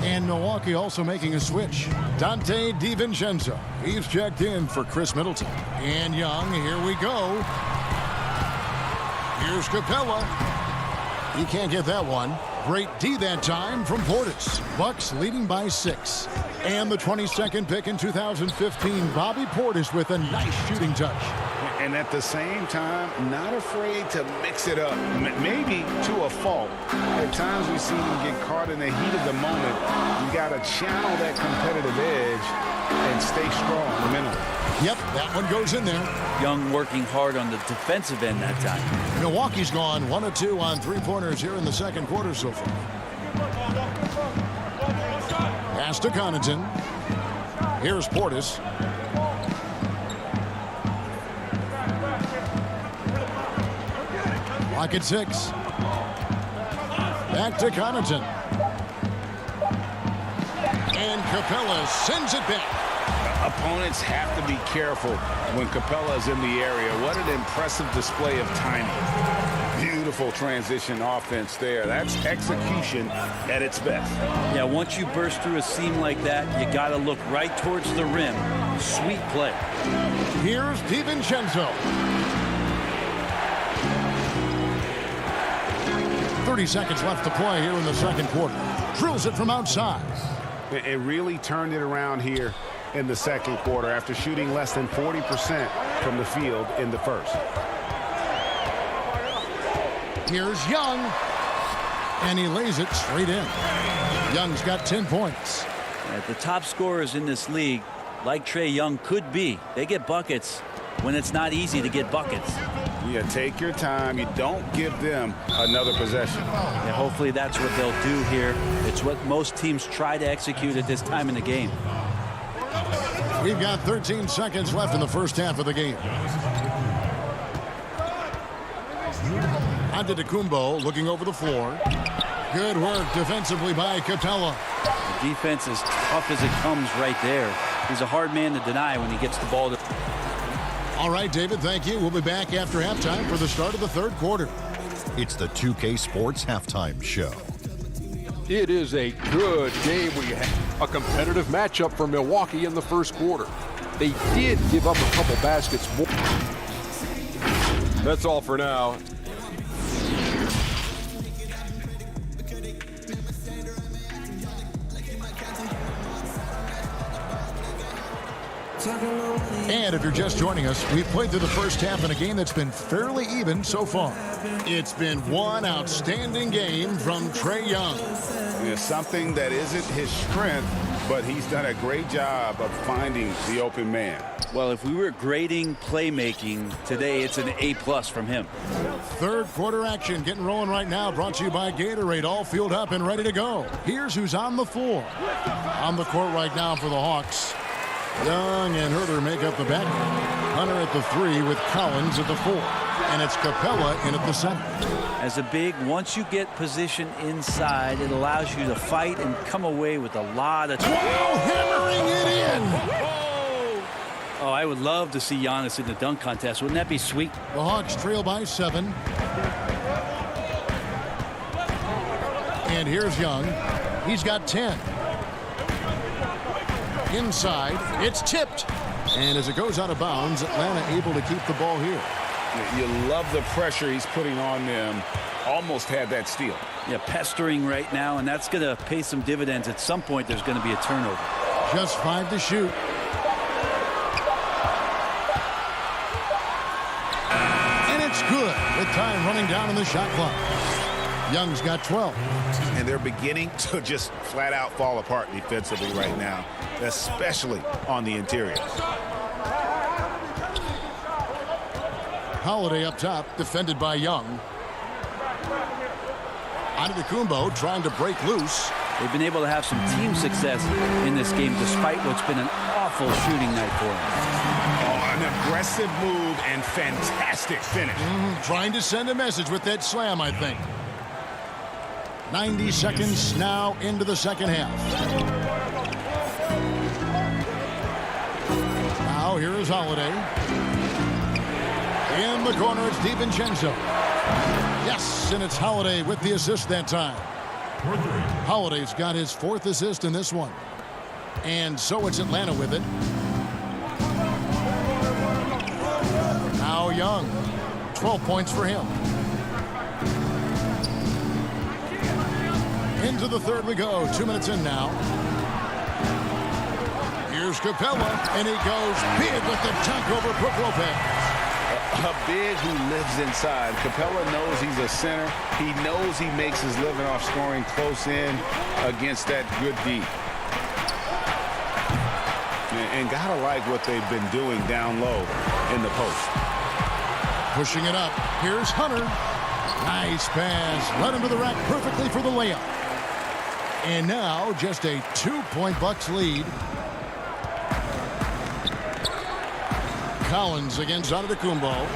And Milwaukee also making a switch. Dante DiVincenzo. He's checked in for Chris Middleton. And Young, here we go. Here's Capella. He can't get that one. Great D that time from Portis. Bucks leading by 6. And the 22nd pick in 2015, Bobby Portis with a nice shooting touch. And at the same time, not afraid to mix it up, maybe to a fault. At times we see him get caught in the heat of the moment. You got to channel that competitive edge and stay strong mentally. Yep, that one goes in there. Young working hard on the defensive end that time. Milwaukee's gone 1 of 2 on three-pointers here in the second quarter so far. Pass to Connaughton. Here's Portis. Lock at 6. Back to Connaughton. And Capella sends it back. Opponents have to be careful when Capella is in the area. What an impressive display of timing. Beautiful transition offense there. That's execution at its best. Yeah, once you burst through a seam like that, you got to look right towards the rim. Sweet play. Here's DiVincenzo. 30 seconds left to play here in the second quarter. Drills it from outside. It really turned it around here in the second quarter after shooting less than 40% from the field in the first. Here's Young. And he lays it straight in. Young's got 10 points. The top scorers in this league, like Trae Young could be, they get buckets when it's not easy to get buckets. Yeah, take your time. You don't give them another possession. Yeah, hopefully that's what they'll do here. It's what most teams try to execute at this time in the game. We've got 13 seconds left in the first half of the game. Antetokounmpo looking over the floor. Good work defensively by Capella. The defense is tough as it comes right there. He's a hard man to deny when he gets the ball. All right, David, thank you. We'll be back after halftime for the start of the third quarter. It's the 2K Sports Halftime Show. It is a good game we have. A competitive matchup for Milwaukee in the first quarter. They did give up a couple baskets more. That's all for now. And if you're just joining us, we've played through the first half in a game that's been fairly even so far. It's been one outstanding game from Trae Young. Yeah, something that isn't his strength, but he's done a great job of finding the open man. Well, if we were grading playmaking today, it's an A+ from him. Third quarter action getting rolling right now, brought to you by Gatorade, all fueled up and ready to go. Here's who's on the floor. On the court right now for the Hawks. Young and Herter make up the back. Hunter at the 3 with Collins at the 4. And it's Capella in at the center. As a big, once you get position inside, it allows you to fight and come away with a lot of... Wow, hammering it in! Oh, I would love to see Giannis in the dunk contest. Wouldn't that be sweet? The Hawks trail by 7. And here's Young. He's got 10. Inside, it's tipped. And as it goes out of bounds, Atlanta able to keep the ball here. You love the pressure he's putting on them. Almost had that steal. Yeah, pestering right now, and that's going to pay some dividends. At some point, there's going to be a turnover. Just 5 to shoot. And it's good with time running down on the shot clock. Young's got 12. And they're beginning to just flat out fall apart defensively right now, especially on the interior. Holiday up top, defended by Young. Antetokounmpo trying to break loose. They've been able to have some team success in this game despite what's been an awful shooting night for them. Oh, an aggressive move and fantastic finish. Trying to send a message with that slam, I think. 90 seconds now into the second half. Now go. Here is Holiday. In the corner, it's DiVincenzo. Yes, and it's Holiday with the assist that time. Holiday's got his 4th assist in this one. And so it's Atlanta with it. Now Young. 12 points for him. Into the third we go. 2 minutes in now. Here's Capella, and he goes big with the dunk over Brook Lopez. A big who lives inside. Capella knows he's a center. He knows he makes his living off scoring close in against that good D. And gotta like what they've been doing down low in the post. Pushing it up. Here's Hunter. Nice pass. Right into the rack perfectly for the layup. And now just a 2-point Bucks lead. Collins against Antetokounmpo.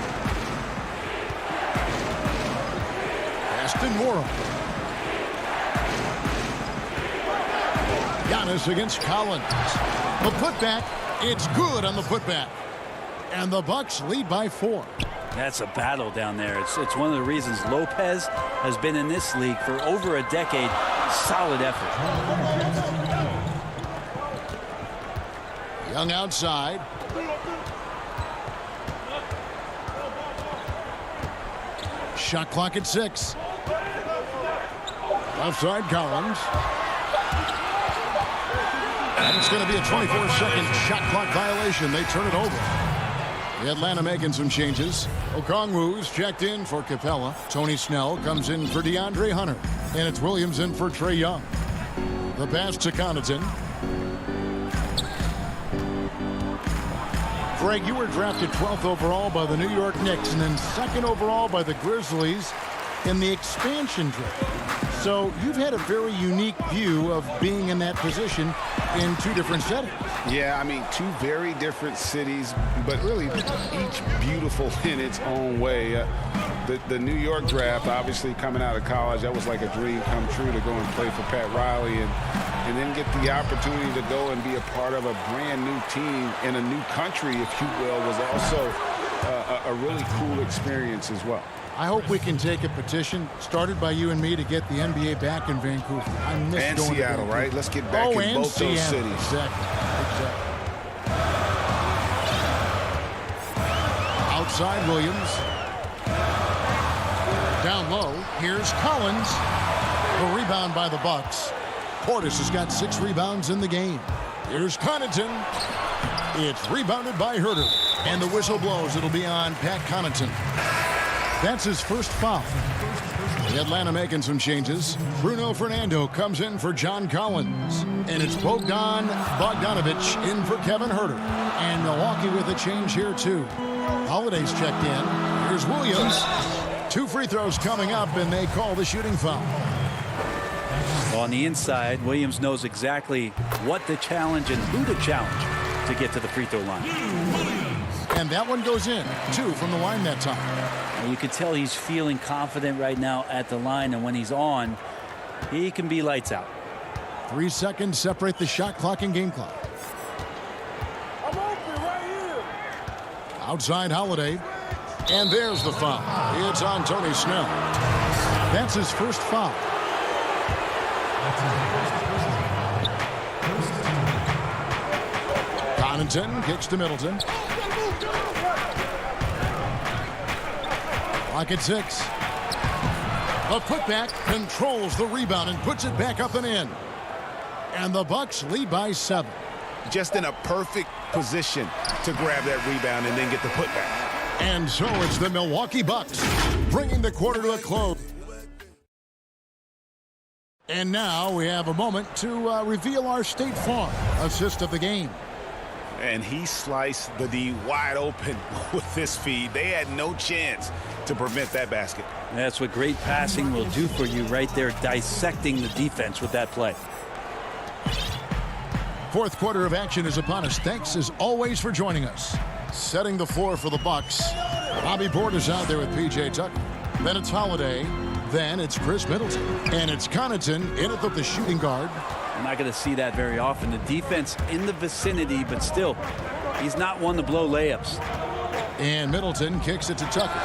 Aston Moore. Giannis against Collins. The putback. It's good on the putback. And the Bucks lead by 4. That's a battle down there. It's one of the reasons Lopez has been in this league for over a decade. Solid effort. Young outside. Shot clock at 6. Left side, Collins. And it's going to be a 24-second shot clock violation. They turn it over. The Atlanta making some changes. Okongwu's checked in for Capella. Tony Snell comes in for DeAndre Hunter. And it's Williams in for Trae Young. The pass to Connaughton. Greg, you were drafted 12th overall by the New York Knicks and then 2nd overall by the Grizzlies in the expansion draft. So you've had a very unique view of being in that position in 2 different settings. Yeah, I mean, 2 very different cities, but really each beautiful in its own way. The New York draft, obviously coming out of college, that was like a dream come true to go and play for Pat Riley and then get the opportunity to go and be a part of a brand new team in a new country, if you will, was also a really cool experience as well. I hope we can take a petition started by you and me to get the NBA back in Vancouver. I miss and going Seattle, to right? Let's get back in both Seattle. those cities. Exactly. Outside Williams. Down low. Here's Collins. The rebound by the Bucks. Portis has got 6 rebounds in the game. Here's Connaughton. It's rebounded by Herter. And the whistle blows. It'll be on Pat Connaughton. That's his first foul. The Atlanta making some changes. Bruno Fernando comes in for John Collins. And it's Bogdan Bogdanovic in for Kevin Herter. And Milwaukee with a change here, too. Holiday's checked in. Here's Williams. 2 free throws coming up, and they call the shooting foul. Well, on the inside, Williams knows exactly what to challenge and who to challenge to get to the free throw line. And that one goes in. 2 from the line that time. And you can tell he's feeling confident right now at the line, and when he's on, he can be lights out. 3 seconds separate the shot clock and game clock. I'm open right here. Outside Holiday. And there's the foul. It's on Tony Snell. That's his first foul. Connaughton kicks to Middleton. Clock at 6. A putback controls the rebound and puts it back up and in. And the Bucks lead by 7. Just in a perfect position to grab that rebound and then get the putback. And so it's the Milwaukee Bucks bringing the quarter to a close. And now we have a moment to reveal our State Farm assist of the game. And he sliced the D wide open with this feed. They had no chance to prevent that basket. That's what great passing will do for you right there, dissecting the defense with that play. 4th quarter of action is upon us. Thanks as always for joining us. Setting the floor for the Bucks. Bobby Portis out there with P.J. Tucker. Then it's Holiday. Then it's Chris Middleton. And it's Connaughton in at the shooting guard. I'm not going to see that very often. The defense in the vicinity, but still He's not one to blow layups. And Middleton kicks it to Tucker.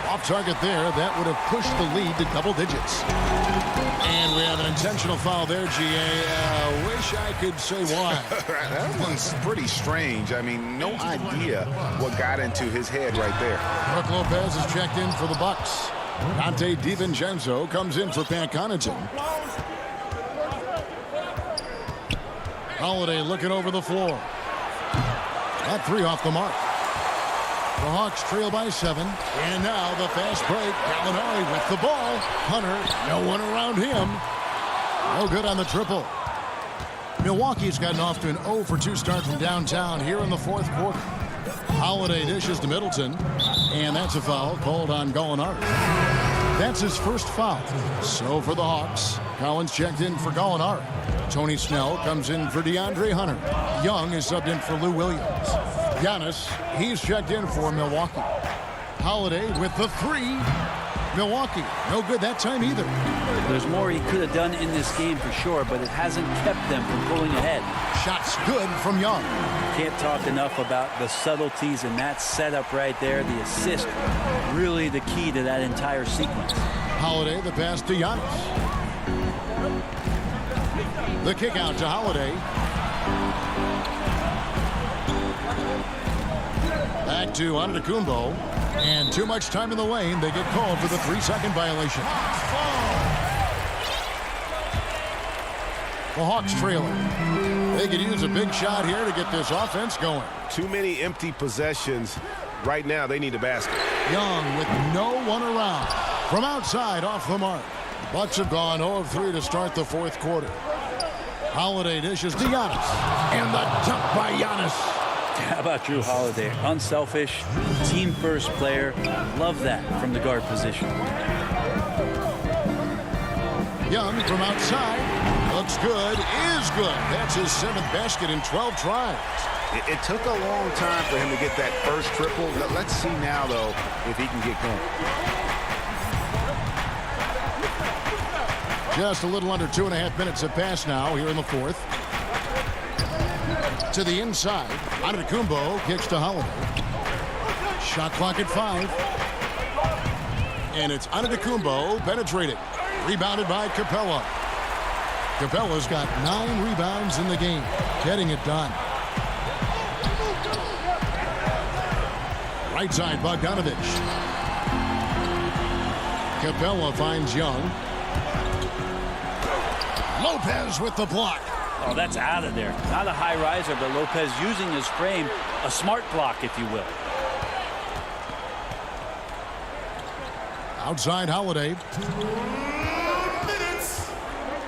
Off target there. That would have pushed the lead to double digits. And we have an intentional foul there, G.A. Wish I could say why. That one's pretty strange. I mean, no idea what got into his head right there. Brook Lopez is checked in for the Bucks. Dante DiVincenzo comes in for Pat Connaughton. Holiday looking over the floor. That three off the mark. The Hawks trail by 7. And now the fast break. Gallinari with the ball. Hunter, no one around him. No good on the triple. Milwaukee's gotten off to an 0 for 2 start from downtown here in the fourth quarter. Holiday dishes to Middleton. And that's a foul called on Gallinari. That's his first foul. So for the Hawks, Collins checked in for Gallinari. Tony Snell comes in for DeAndre Hunter. Young is subbed in for Lou Williams. Giannis, he's checked in for Milwaukee. Holiday with the 3. Milwaukee, no good that time either. There's more he could have done in this game for sure, but it hasn't kept them from pulling ahead. Shots good from Young. Can't talk enough about the subtleties in that setup right there. The assist, really the key to that entire sequence. Holiday, the pass to Giannis. The kick out to Holiday. Back to Antetokounmpo. And too much time in the lane. They get called for the 3-second violation. The Hawks trailing. They could use a big shot here to get this offense going. Too many empty possessions. Right now, they need a basket. Young with no one around. From outside, off the mark. Bucks have gone 0 of 3 to start the fourth quarter. Holiday dishes to Giannis. And the dunk by Giannis. How about Drew Holiday? Unselfish, team-first player. Love that from the guard position. Young from outside. Looks good. Is good. That's his 7th basket in 12 tries. It took a long time for him to get that first triple. Let's see now, though, if he can get going. Just a little under 2.5 minutes have passed now here in the fourth. To the inside. Antetokounmpo kicks to Holiday. Shot clock at 5. And it's Antetokounmpo penetrating. Rebounded by Capella. Capella's got 9 rebounds in the game. Getting it done. Right side, Bogdanovich. Capella finds Young. Lopez with the block. Oh, that's out of there. Not a high riser, but Lopez using his frame. A smart block, if you will. Outside Holiday.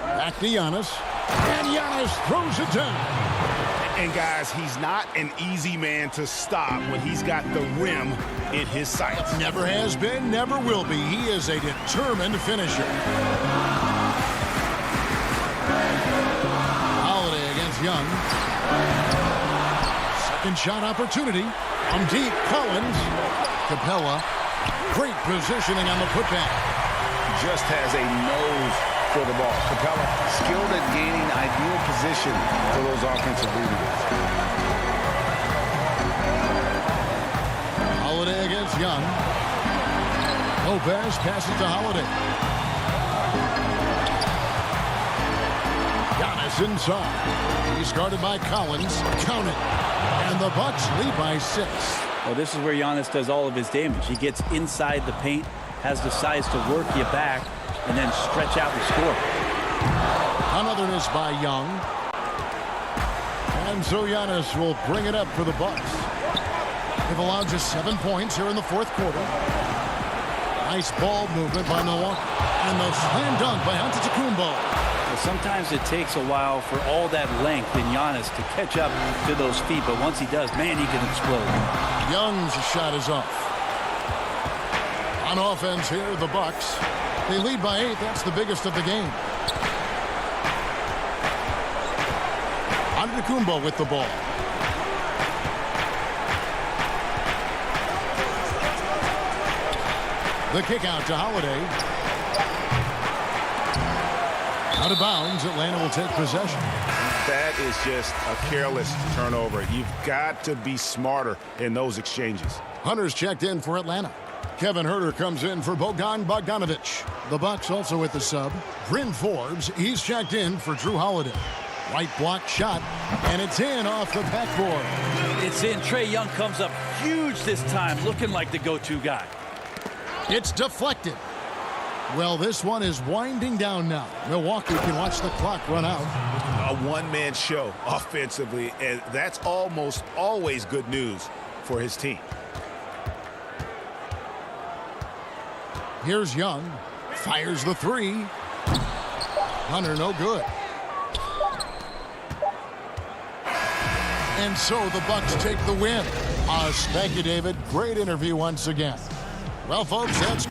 Back to Giannis. And Giannis throws it down. And guys, he's not an easy man to stop when he's got the rim in his sights. Never has been, never will be. He is a determined finisher. Holiday against Young. Second shot opportunity. From deep, Collins. Capella. Great positioning on the putback. Just has a nose for the ball. Capella skilled at gaining ideal position for those offensive rebounds. Holiday against Young. Lopez passes to Holiday. Giannis inside. He's guarded by Collins. Count it. And the Bucks lead by 6. Well, this is where Giannis does all of his damage. He gets inside the paint, has the size to work you back, and then stretch out and score. Another miss by Young. And so Giannis will bring it up for the Bucks. They've allowed just 7 points here in the fourth quarter. Nice ball movement by Milwaukee. And the slam dunk by Antetokounmpo. Well, sometimes it takes a while for all that length in Giannis to catch up to those feet, but once he does, man, he can explode. Young's shot is off. On offense here, the Bucks. They lead by 8. That's the biggest of the game. Antetokounmpo with the ball. The kick out to Holiday. Out of bounds, Atlanta will take possession. That is just a careless turnover. You've got to be smarter in those exchanges. Hunter's checked in for Atlanta. Kevin Huerter comes in for Bogdan Bogdanovic. The Bucks also with the sub. Bryn Forbes, he's checked in for Drew Holiday. White block shot, and it's in off the backboard. It's in. Trae Young comes up huge this time, looking like the go-to guy. It's deflected. Well, this one is winding down now. Milwaukee can watch the clock run out. A one-man show offensively, and that's almost always good news for his team. Here's Young. Fires the three. Hunter, no good. And so the Bucks take the win. Thank you, David. Great interview once again. Well, folks, that's